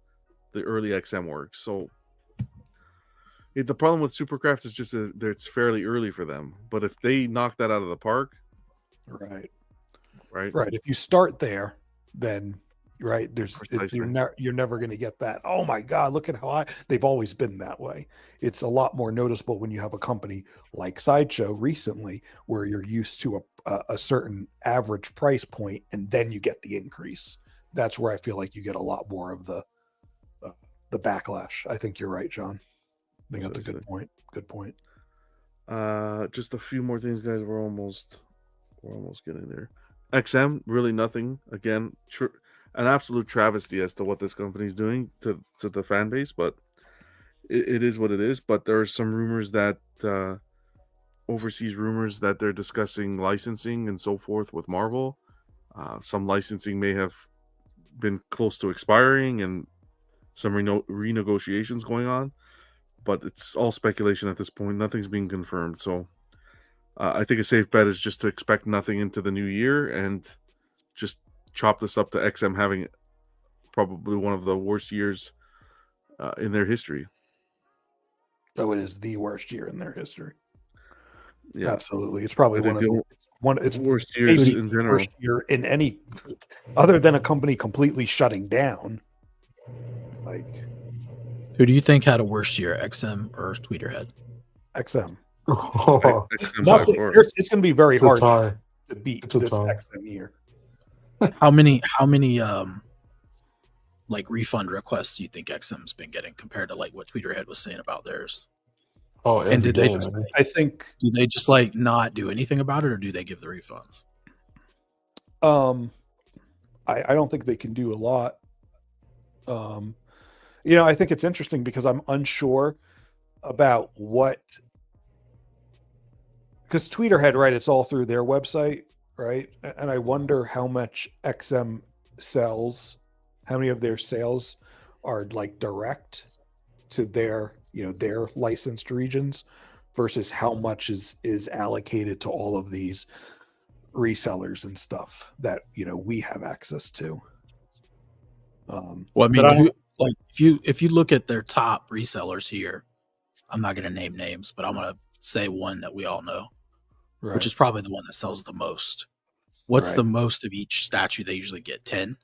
the early XM work. So the problem with Supercraft is just that it's fairly early for them. But if they knock that out of the park, right. Right. If you start there, then right, Precisely. you're never going to get that. Oh my God, look at how high. They've always been that way. It's a lot more noticeable when you have a company like Sideshow recently, where you're used to a certain average price point, and then you get the increase. That's where I feel like you get a lot more of the backlash. I think you're right, John. I think that's a good point. Good point. Just a few more things, guys. We're almost getting there. XM, really nothing. Again, an absolute travesty as to what this company's doing to the fan base, but it is what it is. But there are some rumors that overseas rumors that they're discussing licensing and so forth with Marvel. Some licensing may have been close to expiring and some renegotiations going on, but it's all speculation at this point. Nothing's being confirmed. So I think a safe bet is just to expect nothing into the new year and just chop this up to XM having probably one of the worst years in their history. Oh, it is the worst year in their history. Yeah, absolutely. It's probably it's worst years in general. Worst year in any, other than a company completely shutting down. Like, who do you think had a worse year, XM or Tweeterhead? XM. XM it's going to be very hard to beat this XM year. How many like refund requests do you think XM's been getting compared to like what Tweeterhead was saying about theirs? Oh, and did they just? I think. Do they just like not do anything about it, or do they give the refunds? I don't think they can do a lot. You know, I think it's interesting because I'm unsure about what, because Tweeterhead, right? It's all through their website, right? And I wonder how much XM sells, how many of their sales are like direct to their, you know, their licensed regions versus how much is allocated to all of these resellers and stuff that, you know, we have access to. Well, I mean, like if you look at their top resellers here, I'm not going to name names, but I'm going to say one that we all know, which is probably the one that sells the most. What's the most of each statue they usually get? 10?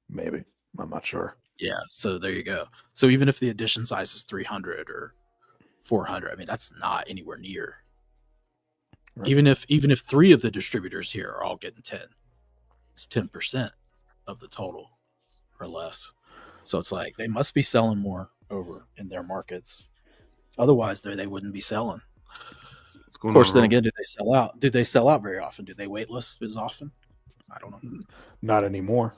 Maybe. I'm not sure. Yeah. So there you go. So even if the edition size is 300 or 400, I mean, that's not anywhere near. Right. Even if 3 of the distributors here are all getting 10, it's 10% of the total or less. So it's like they must be selling more over in their markets. Otherwise, they wouldn't be selling. Of course, then again, did they sell out? Did they sell out very often? Do they wait list as often? I don't know. Not anymore.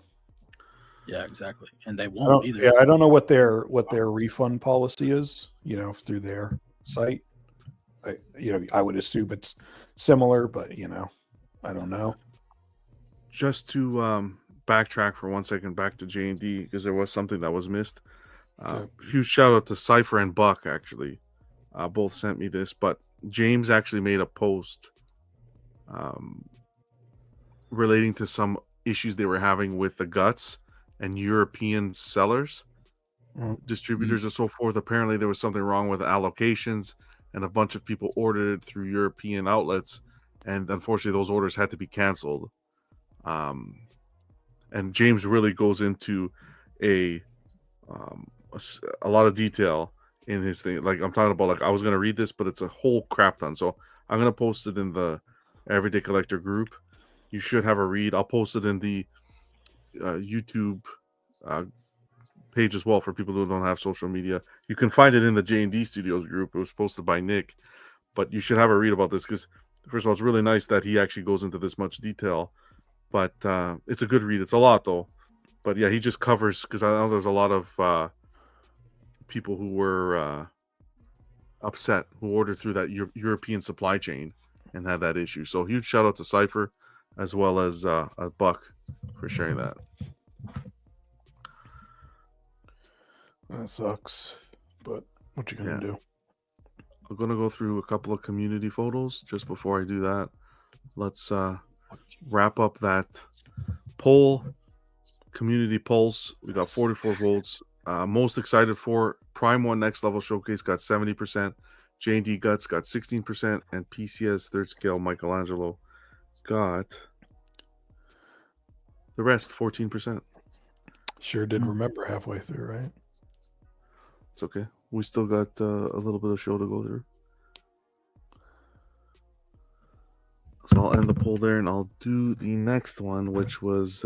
Yeah, exactly. And they won't either. Yeah, I don't know what their refund policy is, through their site. I would assume it's similar, but I don't know. Just to backtrack for 1 second back to J&D, because there was something that was missed. Huge shout out to Cypher and Buck, actually. Both sent me this, but James actually made a post relating to some issues they were having with the guts and European sellers, distributors, and so forth. Apparently, there was something wrong with allocations, and a bunch of people ordered it through European outlets, and unfortunately, those orders had to be canceled. And James really goes into a lot of detail in his thing. Like, I'm talking about, like, I was going to read this, but it's a whole crap ton. So I'm going to post it in the Everyday Collector group. You should have a read. I'll post it in the YouTube page as well for people who don't have social media. You can find it in the J&D Studios group. It was posted by Nick, but you should have a read about this because, first of all, it's really nice that he actually goes into this much detail, but it's a good read. It's a lot, though. But yeah, he just covers, because I know there's a lot of people who were upset who ordered through that European supply chain and had that issue. So huge shout out to Cypher as well as Buck for sharing that. That sucks, but what you gonna do? I'm gonna go through a couple of community photos. Just before I do that, let's wrap up that poll. Community polls. We got 44 votes. Most excited for Prime 1 Next Level Showcase got 70%. J&D Guts got 16%, and PCS Third Scale Michelangelo got the rest, 14%. Sure did remember halfway through, right? It's okay. We still got a little bit of show to go through. So I'll end the poll there, and I'll do the next one, which was...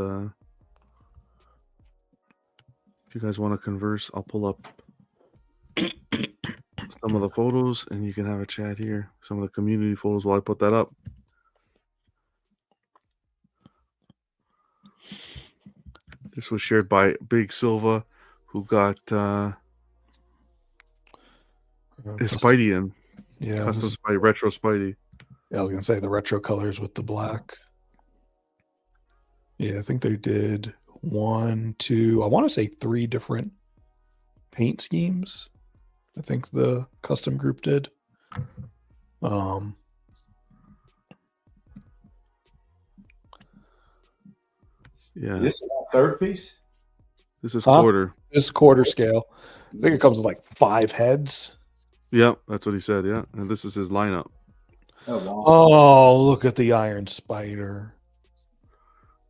if you guys want to converse, I'll pull up some of the photos, and you can have a chat here. Some of the community photos while I put that up. This was shared by Big Silva, who got his Spidey in. Yeah, custom Spidey, retro Spidey. Yeah, I was gonna say the retro colors with the black. Yeah, I think they did 1, 2, I want to say 3 different paint schemes. I think the custom group did. Yeah. Is this a third piece? This is quarter. This is quarter scale. I think it comes with like 5 heads. Yep, that's what he said. Yeah, and this is his lineup. Oh, wow. Oh, look at the Iron Spider.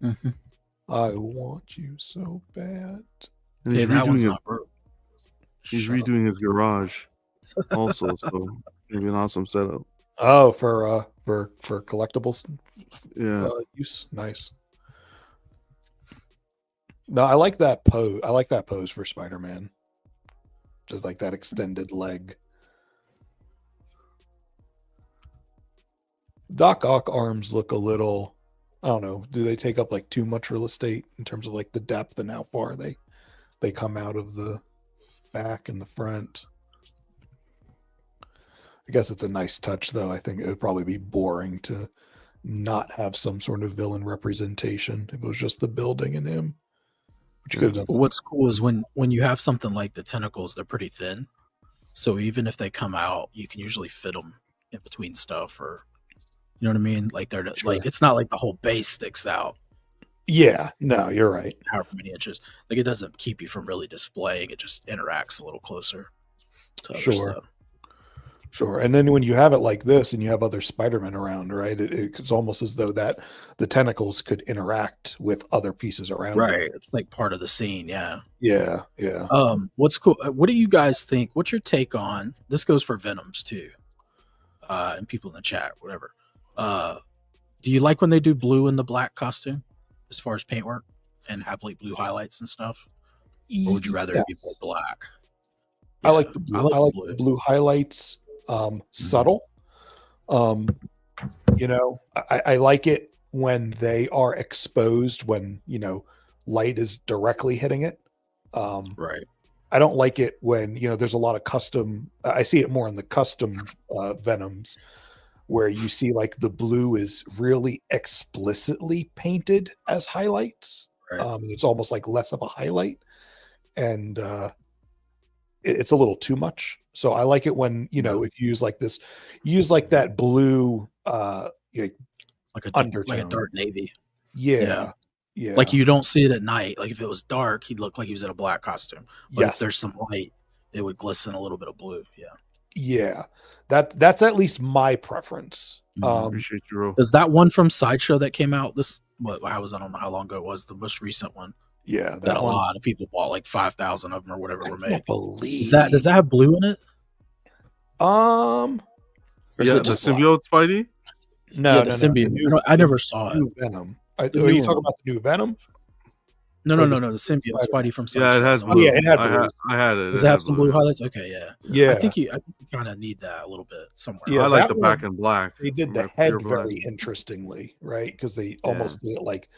Mm-hmm. I want you so bad. And he's he's redoing his garage also, so maybe an awesome setup. Oh, for collectibles, use. Nice. No, I like that pose. I like that pose for Spider-Man. Just like that extended leg. Doc Ock arms look a little, I don't know, do they take up like too much real estate in terms of like the depth and how far they come out of the back and the front? I guess it's a nice touch, though. I think it would probably be boring to not have some sort of villain representation if it was just the building and him. Which you could have done. What's cool is when you have something like the tentacles, they're pretty thin. So even if they come out, you can usually fit them in between stuff, or you know what I mean? Like they're like, it's not like the whole base sticks out. Yeah, no, you're right. However many inches. Like it doesn't keep you from really displaying. It just interacts a little closer to other stuff. Sure. And then when you have it like this and you have other Spider-Man around, right, it's almost as though that the tentacles could interact with other pieces around. Right. It's like part of the scene. Yeah. Yeah. Yeah. What's cool? What do you guys think? What's your take on this? Goes for Venoms too, and people in the chat, whatever. Do you like when they do blue in the black costume as far as paintwork and have like blue highlights and stuff? Or would you rather it be black? Yeah, I like the blue. I like the blue highlights. Subtle. You know, I like it when they are exposed, when, you know, light is directly hitting it. Right. I don't like it when, there's a lot of custom. I see it more in the custom Venoms where you see like the blue is really explicitly painted as highlights. Right. It's almost like less of a highlight. And it's a little too much. So I like it when, if you use like this, use like that blue, like a dark navy. Yeah. Like you don't see it at night. Like if it was dark, he'd look like he was in a black costume. But if there's some light, it would glisten a little bit of blue. Yeah. That's at least my preference. Appreciate you, Ro. Does that one from Sideshow that came out I don't know how long ago it was, the most recent one. Yeah, that a lot of people bought, like 5,000 of them or whatever were made. Believe does that have blue in it? Or is it the symbiote Spidey? No, the symbiote. I never saw it. New Venom. Are you talking about the new Venom? No. The symbiote Spidey from Sideshow. Yeah, it has blue. It had blue. I had it. Does it have some blue highlights? Okay, yeah. I think you kind of need that a little bit somewhere. Yeah, I like the black and black. They did the head very interestingly, right? Because they almost did it like.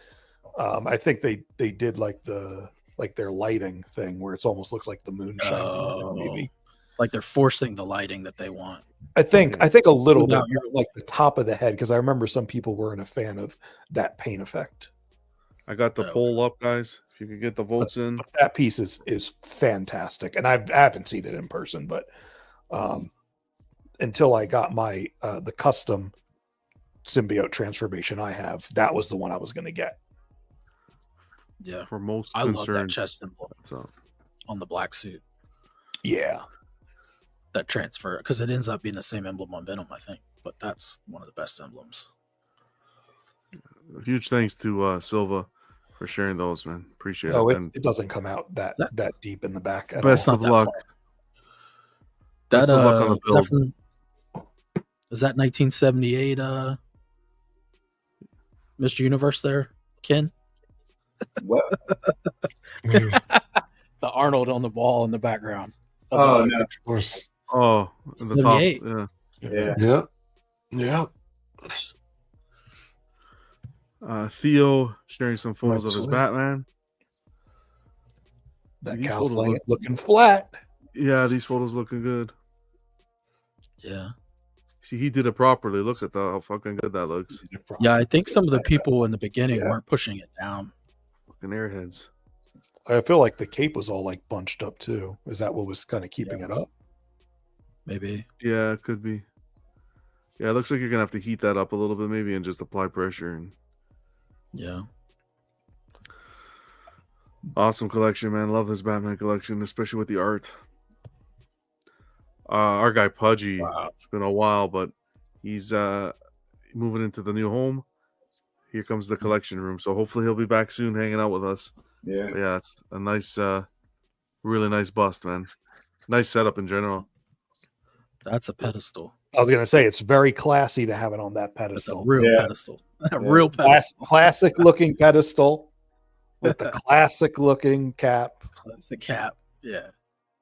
I think they did like their lighting thing where it's almost looks like the moon shining. Maybe like they're forcing the lighting that they want. I think a little bit like the top of the head, because I remember some people weren't a fan of that paint effect. I got the poll up, guys. If you could get the votes in, that piece is fantastic, and I haven't seen it in person, but until I got my the custom symbiote transformation I have, that was the one I was going to get. Yeah, for most I concerned. love that chest emblem on the black suit. Yeah, that transfer, because it ends up being the same emblem on Venom, I think. But that's one of the best emblems. Huge thanks to Silva for sharing those, man. Appreciate it. Oh, it doesn't come out that deep in the back. Best of luck. Best of luck on the build. Is that 1978 Mr. Universe there, Ken? What? The Arnold on the ball in the background. Oh, no. Of course. Oh, the top. Yeah. Theo sharing some photos of his Batman. That cow's looking flat. Yeah, these photos looking good. Yeah. See, he did it properly. Look at how fucking good that looks. Yeah, I think some of the people in the beginning weren't pushing it down. Fucking airheads. I feel like the cape was all like bunched up too. Is that what was kind of keeping it up? Maybe. Yeah, it could be. Yeah, it looks like you're gonna have to heat that up a little bit, maybe, and just apply pressure. And yeah. Awesome collection, man. Love this Batman collection, especially with the art. Our guy Pudgy. Wow. It's been a while, but he's moving into the new home. Here comes the collection room, so hopefully he'll be back soon, hanging out with us. Yeah, but yeah, it's a nice, really nice bust, man. Nice setup in general. That's a pedestal. I was gonna say it's very classy to have it on that pedestal. It's a real pedestal. A real pedestal. Classic looking pedestal with the classic looking cap. Classic cap. Yeah,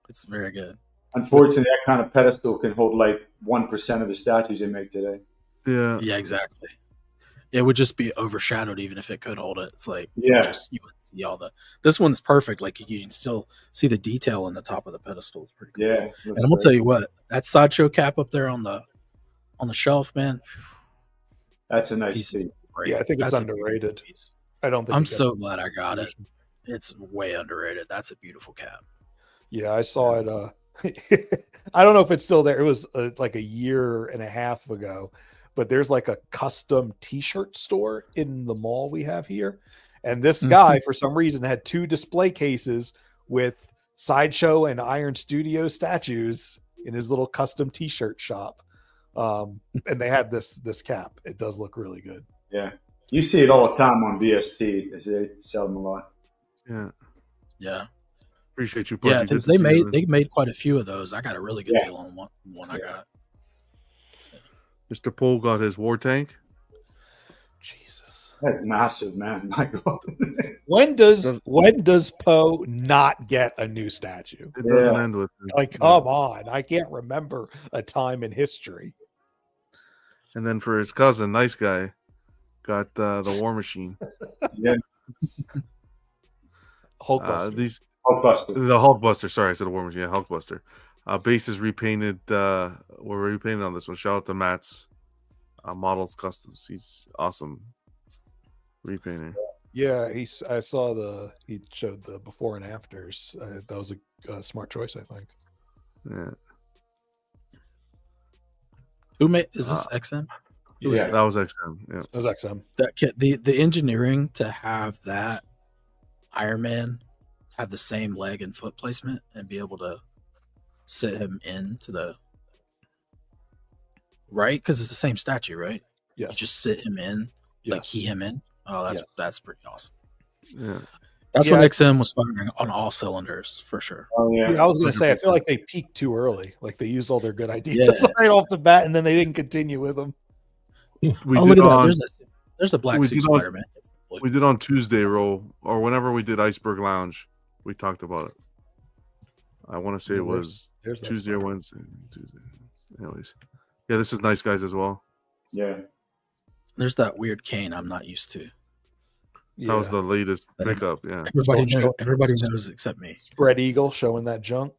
it's very good. Unfortunately, that kind of pedestal can hold like 1% of the statues they make today. Yeah. Yeah, exactly. It would just be overshadowed even if it could hold it. It's like you wouldn't see all the. This one's perfect. Like you can still see the detail in the top of the pedestal. It's pretty cool. Yeah, and I'm gonna tell you what, that Sideshow cap up there on the shelf, man. That's a nice piece. Yeah, I think it's underrated. I don't think I'm so glad I got it. It's way underrated. That's a beautiful cap. Yeah, I saw it. I don't know if it's still there. It was like a year and a half ago. But there's like a custom t-shirt store in the mall we have here. And this guy, for some reason, had 2 display cases with Sideshow and Iron Studio statues in his little custom t-shirt shop. And they had this cap. It does look really good. Yeah. You see it all the time on BST. They sell them a lot. Yeah. Yeah. Appreciate you. Yeah, because they made quite a few of those. I got a really good deal on one I got. Mr. Poe got his war tank. Jesus, that's massive, man. My God. When does Poe not get a new statue? It doesn't end with him. Like, come on! I can't remember a time in history. And then for his cousin, nice guy, got the War Machine. Yeah. Hulkbuster. Hulkbuster. The Hulkbuster. Sorry, I said War Machine. Yeah, Hulkbuster. Base is repainted. We're repainted on this one. Shout out to Matt's Models Customs. He's awesome repainter. Yeah, I saw he showed the before and afters. That was a smart choice, I think. Yeah. Who made? Is this XM? Yeah, that was XM. Yeah, that was XM. The engineering to have that Iron Man have the same leg and foot placement and be able to sit him into the right because it's the same statue, right? Yes. You just sit him in, like key him in. Oh, that's pretty awesome. Yeah. That's when XM was firing on all cylinders for sure. Oh yeah. I was going to say, I feel like they peaked too early. Like they used all their good ideas right off the bat, and then they didn't continue with them. Look at that. There's a black suit Spider-Man. We did on Tuesday, or whenever we did Iceberg Lounge, we talked about it. I want to say it was Tuesday or Wednesday. Tuesday. Anyways, yeah, this is nice guys as well. Yeah. There's that weird cane I'm not used to. That was the latest pickup. Yeah, everybody knows except me. Spread Eagle showing that junk.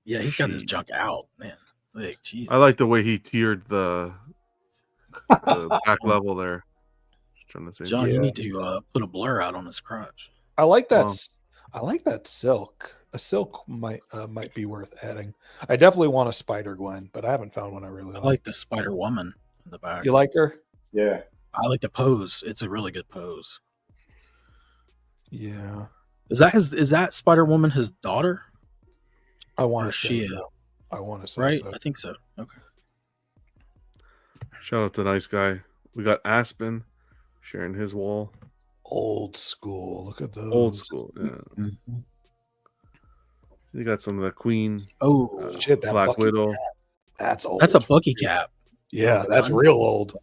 Yeah, he's got his junk out, man. Like, Jesus. I like the way he tiered the back level there. Just trying to say, John, you need to put a blur out on his crotch. I like that. I like that silk. A silk might be worth adding. I definitely want a Spider Gwen, but I haven't found one I really like. I like the Spider Woman in the back. You like her? Yeah. I like the pose. It's a really good pose. Yeah. Is that Spider Woman his daughter? I want to say so. I want to say right. So. I think so. Okay. Shout out to Nice Guy. We got Aspen sharing his wall. Old school. Look at those. Old school. Yeah. Mm-hmm. You got some of the Queen. Oh shit! That Black Bucky Widow. Cap. That's old. That's a Bucky cap. Yeah, that's real old.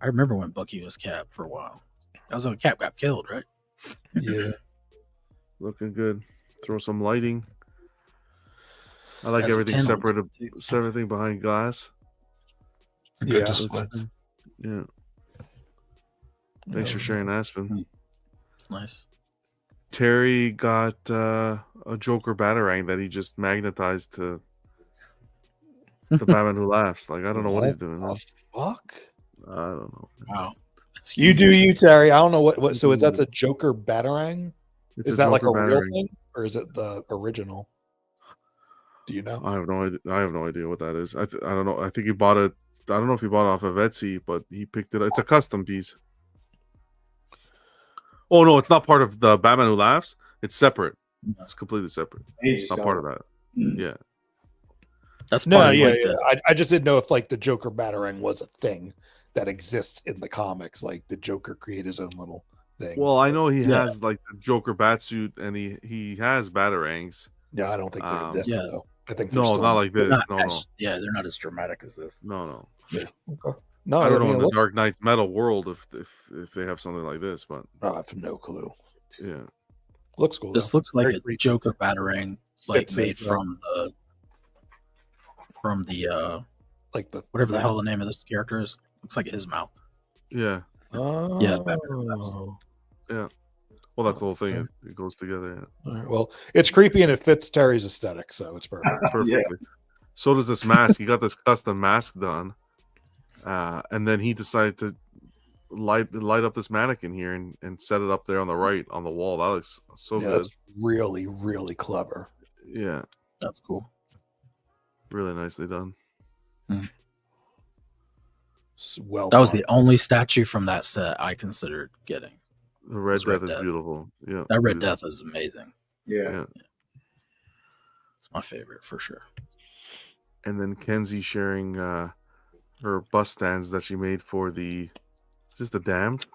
I remember when Bucky was Cap for a while. That was when Cap got killed, right? Yeah. Looking good. Throw some lighting. I like everything separated. Everything behind glass. Yeah. Yeah. Thanks for sharing, Aspen. Nice. Terry got a Joker Batarang that he just magnetized to the Batman Who Laughs. Like, I don't know what he's doing. Fuck? I don't know. Wow. You do you, Terry. I don't know what so that's a Joker Batarang? Is that like a real thing? Or is it the original? Do you know? I have no idea what that is. I don't know. I think he bought it. I don't know if he bought it off of Etsy, but he picked it up. It's a custom piece. Oh no, it's not part of the Batman Who Laughs. It's separate. It's completely separate. It's not part of that. Yeah. That's I just didn't know if like the Joker Batarang was a thing that exists in the comics. Like the Joker created his own little thing. Well, I know he has like the Joker Batsuit, and he has Batarangs. Yeah, I don't think they're this though. I think no, not like this. No. Yeah, they're not as dramatic as this. No. Yeah. Okay. No, I don't know in the Dark Knight Metal world if they have something like this, but I have no clue. Yeah, looks cool. This looks like a Joker Batarang, like made from the like the whatever the hell the name of this character is. Looks like his mouth. Yeah. Oh. Yeah. Yeah. Well, that's the whole thing. It goes together. Yeah. All right. Well, it's creepy and it fits Terry's aesthetic, so it's perfect. Perfectly. Yeah. So does this mask. He got this custom mask done, and then he decided to light up this mannequin here and set it up there on the right on the wall. That looks so good. That's really, really clever. Yeah, that's cool. Really nicely done. Well, that was the only statue from that set I considered getting. The Red Death is beautiful. Yeah, that Red Death is amazing. Yeah, it's my favorite for sure. And then Kenzie sharing her bust stands that she made for the. Is this the Damned?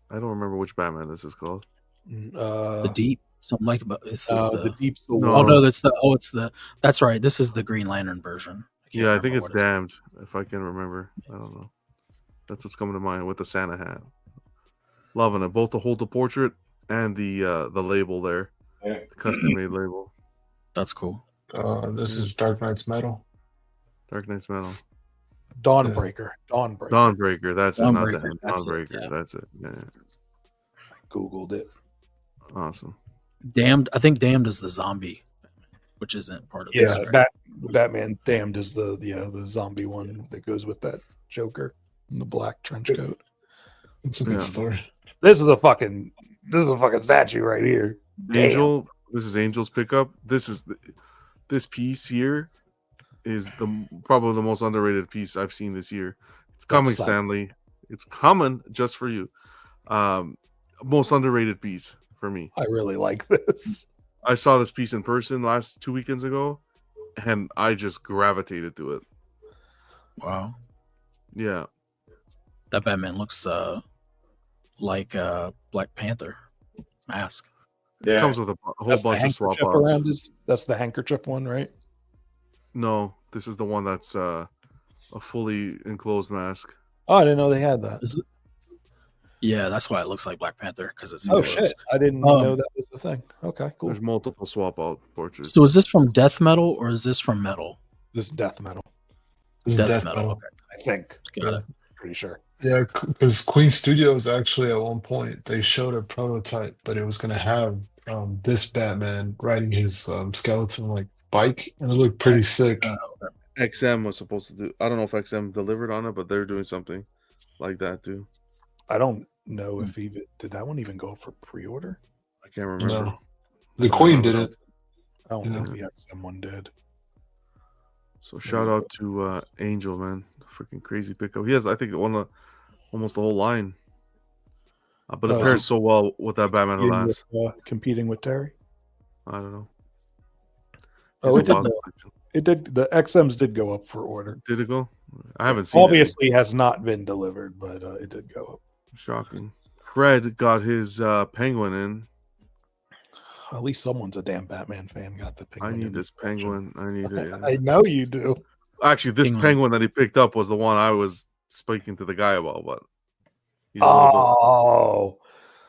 I don't remember which Batman this is called. The Deep, something like about it's the Deep. No, it's the. That's right. This is the Green Lantern version. I think it's Damned. If I can remember, I don't know. That's what's coming to mind with the Santa hat. Loving it. Both to hold the portrait and the label there, the custom made label. That's cool. This is Dark Knight's Metal. Dark Knight's Metal. Dawnbreaker. Dawnbreaker. That's Dawnbreaker. It. Not Dawnbreaker. That's it. Yeah. I googled it. Awesome. Damned. I think Damned is the zombie, which isn't part of this. Yeah, Right? Batman Damned is the zombie one that goes with that Joker in the black trench coat. It's a good story. This is a fucking statue right here. Angel. This is Angel's pickup. This piece here is probably the most underrated piece I've seen this year. It's coming, Stanley. It's coming just for you. Most underrated piece for me. I really like this. I saw this piece in person 2 weekends ago, and I just gravitated to it. Wow. Yeah. That Batman looks like Black Panther mask. Yeah. It comes with a whole bunch of swap outs. That's the handkerchief one, right? No, this is the one that's a fully enclosed mask. Oh, I didn't know they had that. Yeah, that's why it looks like Black Panther, because it's oh enclosed. Shit! I didn't know that was the thing. Okay, cool. There's multiple swap out portraits. So is this from Death Metal or is this from Metal? This is Death Metal. This is Death Metal. Metal. Okay, I think. got it. Pretty sure. Yeah, because Queen Studios actually at one point they showed a prototype, but it was gonna have this Batman riding his skeleton like bike, and it looked pretty sick. XM was supposed to do. I don't know if XM delivered on it, but they're doing something like that too. I don't know if even did that one even go up for pre-order. I can't remember. No. The Queen didn't. I don't think the XM one did. So shout out to Angel, man. Freaking crazy pickup. He has, I think, almost the whole line. But it pairs so well with that Batman Who Laughs. Competing with Terry? I don't know. Oh, it did. The XMs did go up for order. Did it go? I haven't seen Obviously, has not been delivered, but it did go up. Shocking. Fred got his penguin in. At least someone's a damn Batman fan. Got the penguin. I need this penguin. I need it. I know you do. Actually, this penguin that he picked up was the one I was speaking to the guy about. But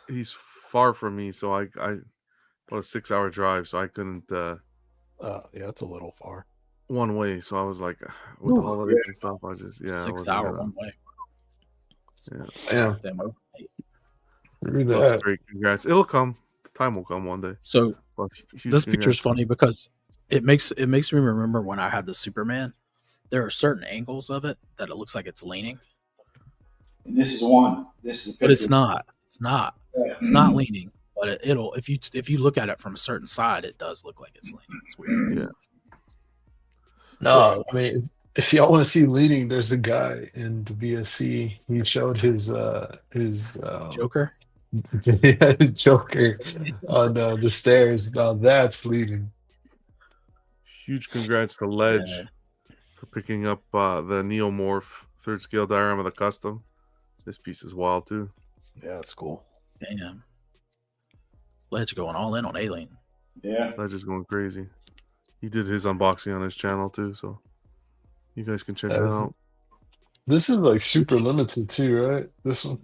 he's far from me, so I about a 6-hour drive, so I couldn't. Yeah, it's a little far. One way, so I was like, with the holidays and stuff, I just 6 hour one way. Yeah. That's great. Congrats. It'll come. The time will come one day. So this picture's funny because it makes me remember when I had the Superman. There are certain angles of it that it looks like it's leaning. And this is one. This is a but it's not. It's not. It's not leaning. But it'll if you look at it from a certain side, it does look like it's leaning. It's weird. Yeah. No, I mean, if y'all want to see leaning, there's a guy in the BSC. He showed his Joker. Yeah, his Joker on the stairs. Now that's leaning. Huge congrats to Ledge for picking up the Neomorph 3rd scale diorama, the custom. This piece is wild too. Yeah, it's cool. Damn. Ledge going all in on Alien. Yeah. Ledge is going crazy. He did his unboxing on his channel too, so you guys can check that out. This is like super limited too, right? This one.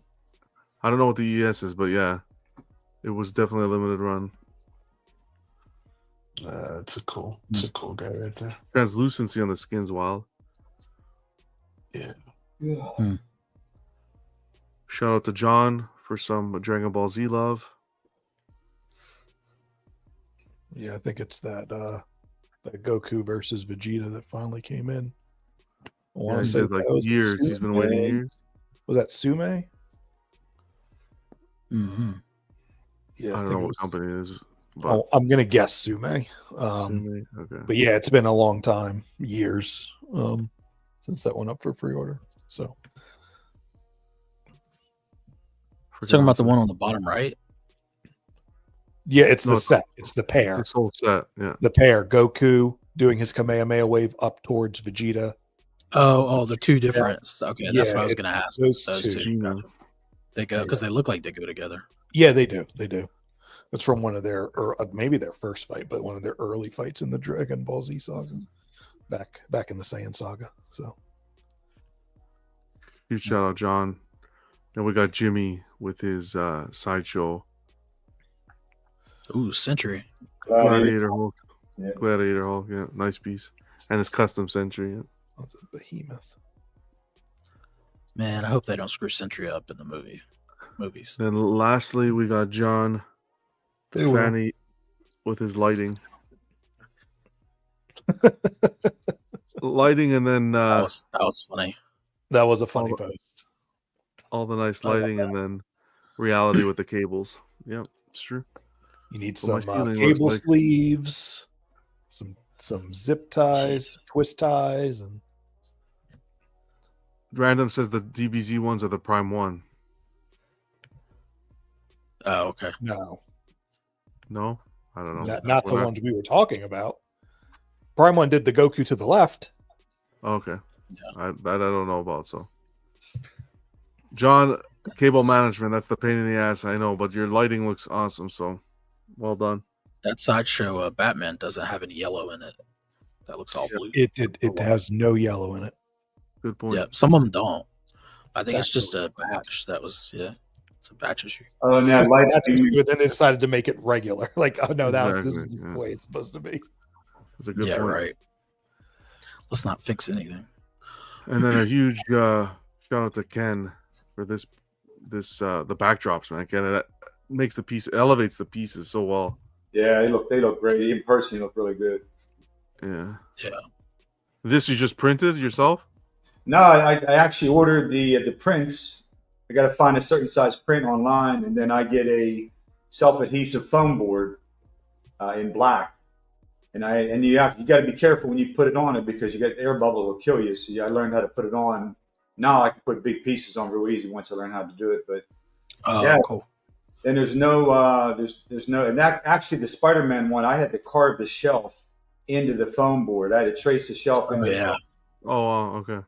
I don't know what the ES is, but yeah, it was definitely a limited run. It's a cool guy right there. Translucency on the skin's wild. Yeah. Shout out to John for some Dragon Ball Z love. Yeah, I think it's that Goku versus Vegeta that finally came in. Yeah, he said like years. He's been waiting years. Was that Sume? Mm-hmm. Yeah, I don't know what company it is. But I'm gonna guess Sume. Okay. But yeah, it's been a long time, years, since that went up for pre-order. So, talking about the one on the bottom right. Yeah, it's the set. It's the pair. It's the whole set. Yeah, the pair. Goku doing his Kamehameha wave up towards Vegeta. Oh, the two different. Yeah. Okay, that's what I was going to ask. Those two. Gotcha. They go because they look like they go together. Yeah, they do. They do. It's from one of their, or maybe their first fight, but one of their early fights in the Dragon Ball Z saga, back in the Saiyan saga. So, huge shout out, John. And we got Jimmy with his Sideshow. Ooh, Century. Gladiator Hulk. Yeah. Gladiator Hulk, yeah. Nice piece. And his custom Century. Yeah. That's a behemoth. Man, I hope they don't screw Century up in the movies. Then lastly, we got John They will. Fanny with his lighting. Lighting, and then that was funny. That was a funny post. All the nice lighting, and then reality with the cables. Yep, it's true. You need So some cable sleeves, some zip ties, twist ties, and Random says the DBZ ones are the Prime 1. Oh, okay. No, I don't know. Not the ones we were talking about. Prime 1 did the Goku to the left. Okay. Yeah. I don't know about, so. John, cable management, that's the pain in the ass, I know, but your lighting looks awesome, so well done. That Sideshow Batman doesn't have any yellow in it. That looks all blue. It has no yellow in it. Good point. Yeah, some of them don't. I think it's just a batch. That was it's a batch issue. Oh, and that lighting. But then they decided to make it regular. Like, oh no, this is the way it's supposed to be. That's a good point. Right. Let's not fix anything. And then a huge shout out to Ken for this the backdrops, man. Ken, it makes the piece, elevates the pieces so well. Yeah, they look great. In person, they look really good. Yeah. Yeah. This you just printed yourself? No, I actually ordered the prints. I got to find a certain size print online, and then I get a self-adhesive foam board in black. And you got to be careful when you put it on it, because you get air bubbles will kill you. So I learned how to put it on. Now I can put big pieces on real easy once I learn how to do it. But cool. And there's no, and that actually the Spider-Man one, I had to carve the shelf into the foam board. I had to trace the shelf. Okay.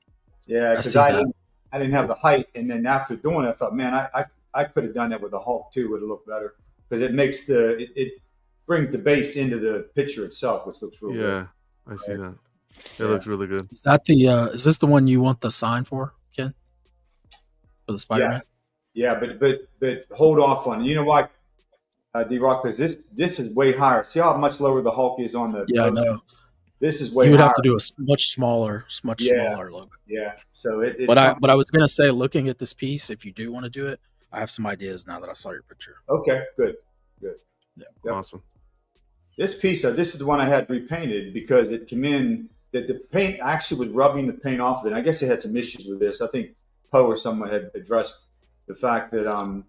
Yeah, because I didn't have the height, and then after doing it, I thought, man, I could have done that with the Hulk too. Would have looked better, because it makes it brings the base into the picture itself, which looks really good. Yeah, I see that. It looks really good. Is that is this the one you want the sign for, Ken? For the Spider-Man? Yeah, but hold off on it. You know why, D-Rock? Because this is way higher. See how much lower the Hulk is on the. Yeah, I know. This is way. You would higher. have to do a much smaller logo. Yeah. So it's. But I was gonna say, looking at this piece, if you do want to do it, I have some ideas now that I saw your picture. Okay. Good. Yeah. Yep. Awesome. This piece, this is the one I had repainted because it came in that the paint actually was rubbing the paint off of it. And I guess they had some issues with this. I think Poe or someone had addressed the fact that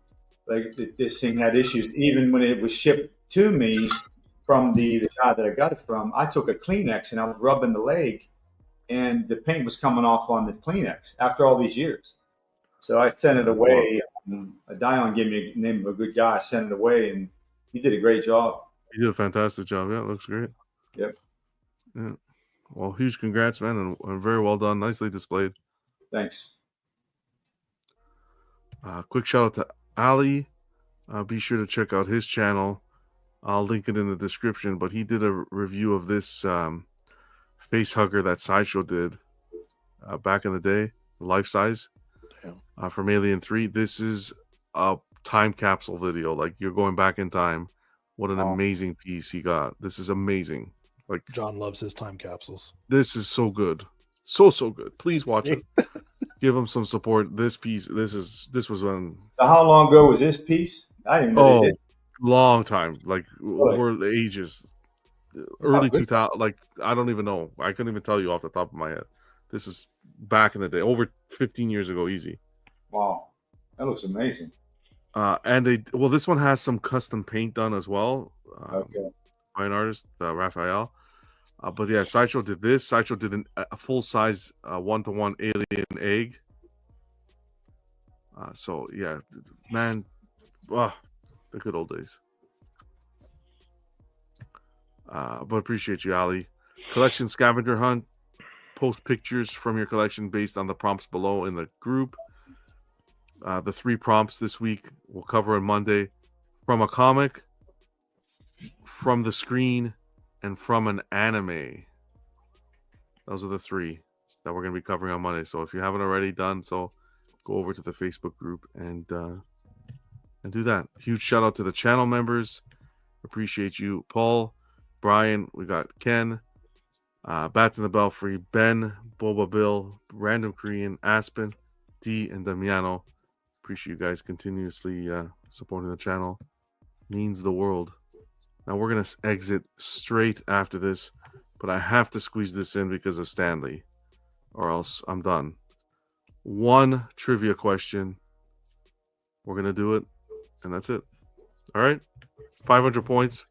this thing had issues even when it was shipped to me from the guy that I got it from. I took a Kleenex and I was rubbing the leg, and the paint was coming off on the Kleenex after all these years. So I sent it away. Dion gave me the name of a good guy. I sent it away, and he did a great job. You did a fantastic job. Yeah, it looks great. Yep. Yeah. Well, huge congrats, man, and very well done. Nicely displayed. Thanks. Quick shout out to Ali. Be sure to check out his channel. I'll link it in the description. But he did a review of this face hugger that Sideshow did back in the day, life size, from Alien 3. This is a time capsule video. Like, you're going back in time. What an amazing piece he got. This is amazing. Like, John loves his time capsules. This is so good. So good. Please watch it. Give him some support. This piece, this was when. So how long ago was this piece? I didn't know they did. Long time. Like, over the ages. Early 2000. Like, I don't even know. I couldn't even tell you off the top of my head. This is back in the day. Over 15 years ago, easy. Wow. That looks amazing. And this one has some custom paint done as well. Okay. By an artist, Raphael. But yeah, Sideshow did this. Sideshow did a full-size 1-to-1 alien egg. So yeah, man, the good old days. But appreciate you, Ali. Collection scavenger hunt. Post pictures from your collection based on the prompts below in the group. The 3 prompts this week we'll cover on Monday: from a comic, from the screen, and from an anime. Those are the 3 that we're going to be covering on Monday. So if you haven't already done so, go over to the Facebook group and do that. Huge shout out to the channel members. Appreciate you, Paul, Brian. We got Ken, Bats in the Belfry, Ben, Boba Bill, Random Korean, Aspen, D, and Damiano. Appreciate you guys continuously supporting the channel. Means the world. Now we're gonna exit straight after this, but I have to squeeze this in because of Stanley, or else I'm done. One trivia question. We're gonna do it, and that's it. All right, 500 points.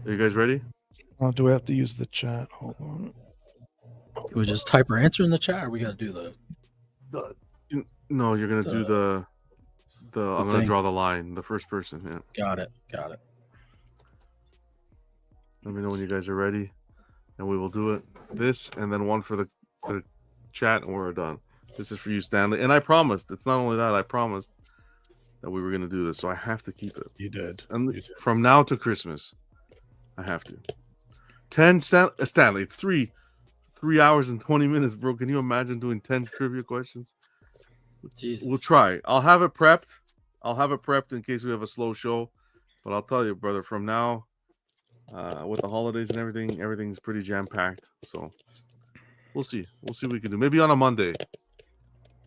Are you guys ready? Do we have to use the chat? Hold on. Can we just type our answer in the chat, or we got to do the? No, you're gonna do the. I'm gonna thing. draw the line. The first person. Yeah. Got it. Let me know when you guys are ready, and we will do it. This and then one for the chat, and we're done. This is for you, Stanley. And I promised. It's not only that. I promised that we were gonna do this, so I have to keep it. You did. And from now to Christmas, I have to. 10 Stanley. It's 3 hours and 20 minutes, bro. Can you imagine doing 10 trivia questions? Jesus. We'll try. I'll have it prepped. In case we have a slow show. But I'll tell you, brother, from now, with the holidays and everything, everything's pretty jam-packed. So we'll see. We'll see what we can do. Maybe on a Monday,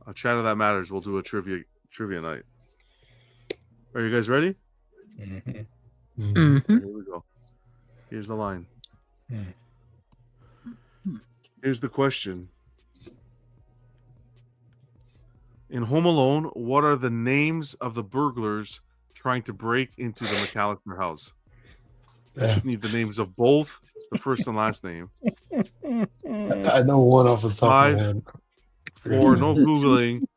a Chat of That Matters, we'll do a trivia night. Are you guys ready? Mm-hmm. Here we go. Here's the line. Here's the question. In Home Alone, what are the names of the burglars trying to break into the McAllister house? I just need the names of both the first and last name. I know one off the top of my 5, head. 4, no Googling.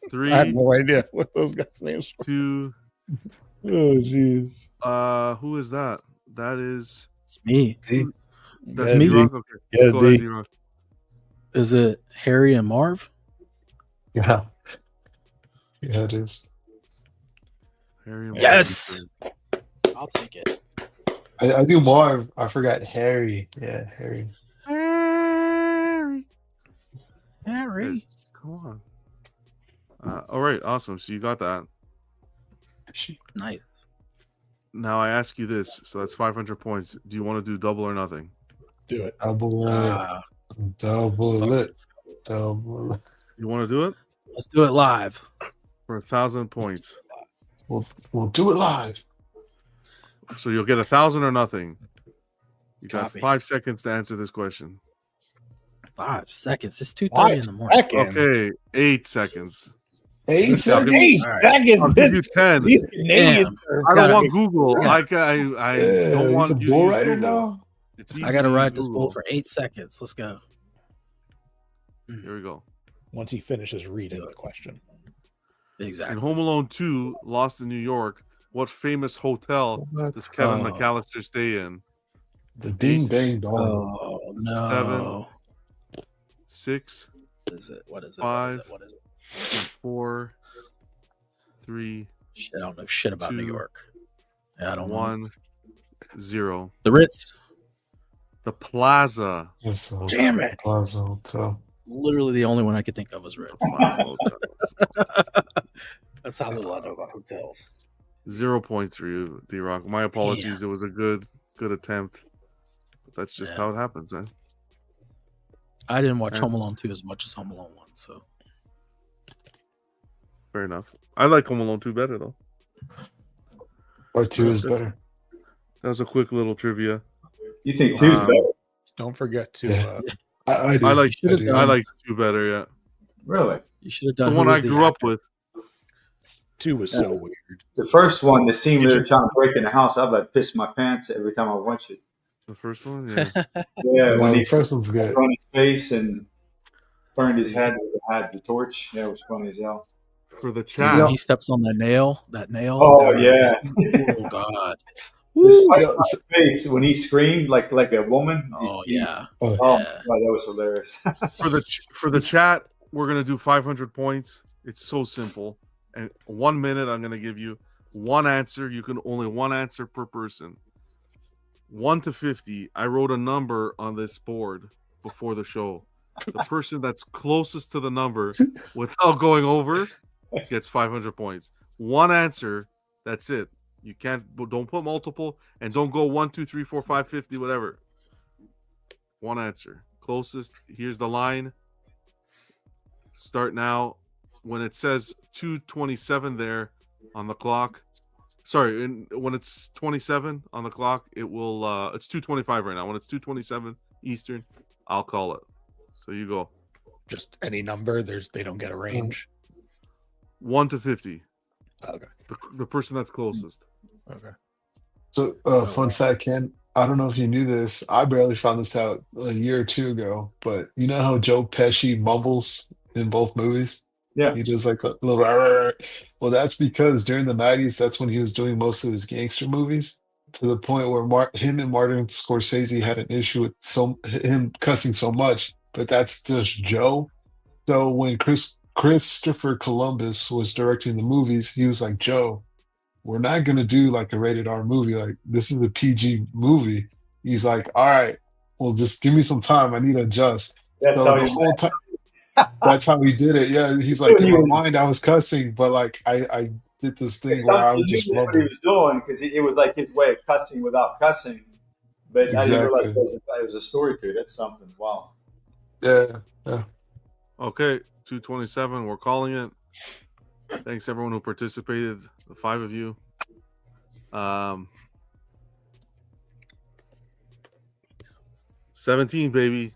3, I have no idea what those guys' names are. 2. Oh, jeez. Who is that? That is It's me. That's Yeah, D-Rock? D. Okay. Yeah, Go D. ahead, D-Rock. Is it Harry and Marv? Yeah. Yeah, it is. Harry and Yes. I'll take it. I knew Marv. I forgot Harry. Yeah, Harry. Harry. Yes, come on. All right, awesome. So you got that. Nice. Now I ask you this. So that's 500 points. Do you want to do double or nothing? Do it. Double it. Double it. You want to do it? Let's do it live. For 1,000 points. We'll do it live. So you'll get 1,000 or nothing. You got Copy. 5 seconds to answer this question. 5 seconds. It's 2:30 in the morning. Okay, 8 seconds. 8 seconds. I'll give you 10. These Canadians I don't want Google. I don't want He's a you bull to use rider Google. now. It's easy I got to use ride this Google. bull for 8 seconds. Let's go. Here we go. Once he finishes reading the question. Exactly. In Home Alone 2, Lost in New York, what famous hotel does Kevin McAllister stay in? The Ding Dang Dong. Oh, no. 7, 6, What is it? 5, What is it? 4, 3, Shit, I don't know shit about New 2, York. Yeah, I don't know. 1, 0. The Ritz. The Plaza. Damn it. Plaza Hotel. Literally the only one I could think of was Ritz. That's how little I know about hotels. 0 points for you, D-Rock. My apologies. It was a good attempt. But that's just how it happens, man. I didn't watch Home Alone 2 as much as Home Alone 1, so. Fair enough. I like Home Alone 2 better, though. Or 2 is better. That was a quick little trivia. You think 2 is better? Don't forget to. I like 2 better, yeah. Really? You should have The done one Who I Was the grew up Actor? with. 2 was so weird. The first one, the scene where they're trying to break in the house, I've like pissed my pants every time I watch it. The first one, yeah. Yeah, when the he first one's good. on his face and burned his head with the torch. Yeah, it was funny as hell. For the Dude, chat. when he steps on that nail. Oh, yeah. Oh, God. His face when he screamed like a woman. Oh, yeah. Oh, yeah. God, that was hilarious. For the chat, we're gonna do 500 points. It's so simple. And 1 minute, I'm gonna give you one answer. You can only one answer per person. 1 to 50. I wrote a number on this board before the show. The person that's closest to the number without going over gets 500 points. One answer. That's it. You don't put multiple and don't go 1, 2, 3, 4, 5, 50, whatever. One answer. Closest. Here's the line. Start now. When it says 2:27 there on the clock, Sorry, and when it's 27 on the clock, it will. It's 2:25 right now. When it's 2:27 Eastern, I'll call it. So you go. Just any number. They don't get a range. 1 to 50. Okay. The person that's closest. Okay. So, fun fact, Ken, I don't know if you knew this. I barely found this out a year or two ago, but you know how Joe Pesci mumbles in both movies? Yeah. He does like a little. "Arr." Well, that's because during the 90s, that's when he was doing most of his gangster movies, to the point where him and Martin Scorsese had an issue with him cussing so much, but that's just Joe. So when Christopher Columbus was directing the movies, he was like, Joe, we're not going to do like a rated R movie. Like, this is a PG movie. He's like, all right, well, just give me some time. I need to adjust. That's So how the whole time, that's how he did it. Yeah, he's like, in my mind, I was cussing, but like I did this thing where I would just what he was doing because it was like his way of cussing without cussing. But I didn't realize it was a story to it. That's something. Wow. Yeah. Yeah. Okay, 2:27. We're calling it. Thanks everyone who participated. The 5 of you. 17, baby.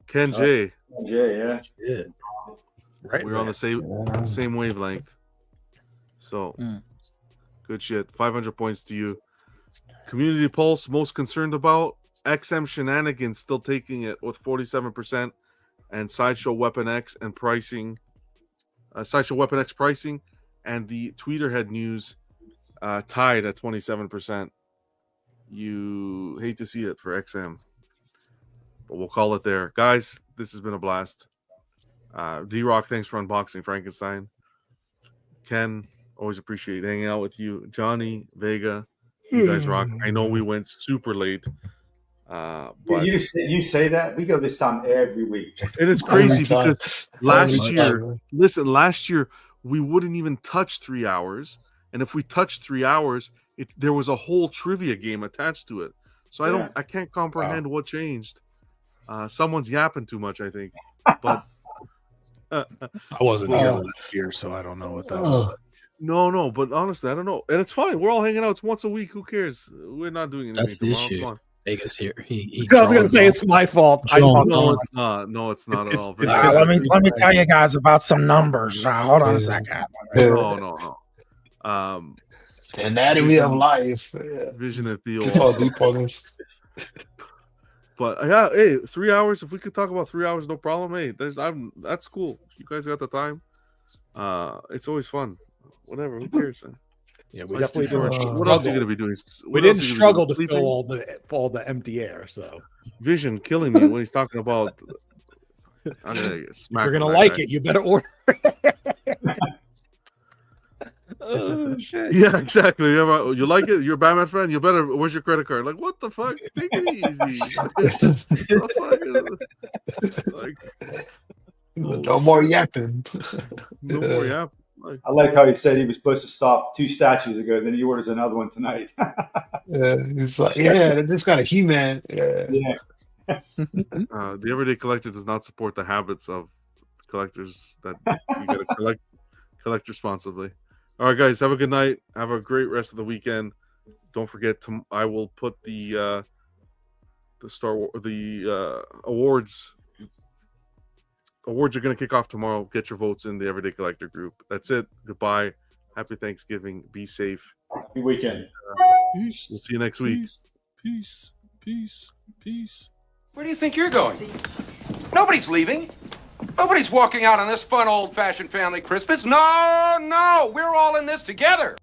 Ken J. Yeah. Right. We're on the same wavelength. So good shit. 500 points to you. Community Pulse most concerned about XM Shenanigans still taking it with 47%, and Sideshow Weapon X and pricing. Sideshow Weapon X pricing and the Tweeterhead News tied at 27%. You hate to see it for XM, but we'll call it there. Guys, this has been a blast. D-Rock, thanks for unboxing Frankenstein. Ken, always appreciate hanging out with you. Johnny, Vega, you guys rock. I know we went super late. But you say that? We go this time every week. And it's crazy because last year we wouldn't even touch 3 hours. And if we touched 3 hours, there was a whole trivia game attached to it. So I can't comprehend what changed. Someone's yapping too much, I think. But I wasn't here last year, so I don't know what that was like. No, but honestly, I don't know. And it's fine. We're all hanging out. It's once a week. Who cares? We're not doing anything. That's the issue. Vegas here. He I was going to say it's my fault. No, it's not. No, it's not at all. Let me tell you guys about some numbers. Hold on a second. No. Anatomy of life. Vision at the It's all deep on this. But yeah, hey, 3 hours. If we could talk about 3 hours, no problem. Hey, that's cool. You guys got the time. It's always fun. Whatever. Who cares? Man? Yeah, we definitely didn't. What else are you going to be doing? We didn't struggle to fill all the empty air. So Vision killing me when he's talking about. I'm gonna if you're gonna like it, you better order. Oh shit! Yeah, exactly. You like it? You're a Batman fan. You better. Where's your credit card? Like, what the fuck? Take it easy. No more yapping. No more yapping. I like how he said he was supposed to stop 2 statues ago, then he orders another one tonight. He's like, they just got a He-Man. Yeah. The everyday collector does not support the habits of collectors that you got to collect responsibly. All right, guys, have a good night. Have a great rest of the weekend. Don't forget I will put the awards. Awards are going to kick off tomorrow. Get your votes in the Everyday Collector group. That's it. Goodbye. Happy Thanksgiving. Be safe. Happy weekend. Peace. We'll see you next week. Peace. Where do you think you're going? Nobody's leaving. Nobody's walking out on this fun, old-fashioned family Christmas. No, we're all in this together.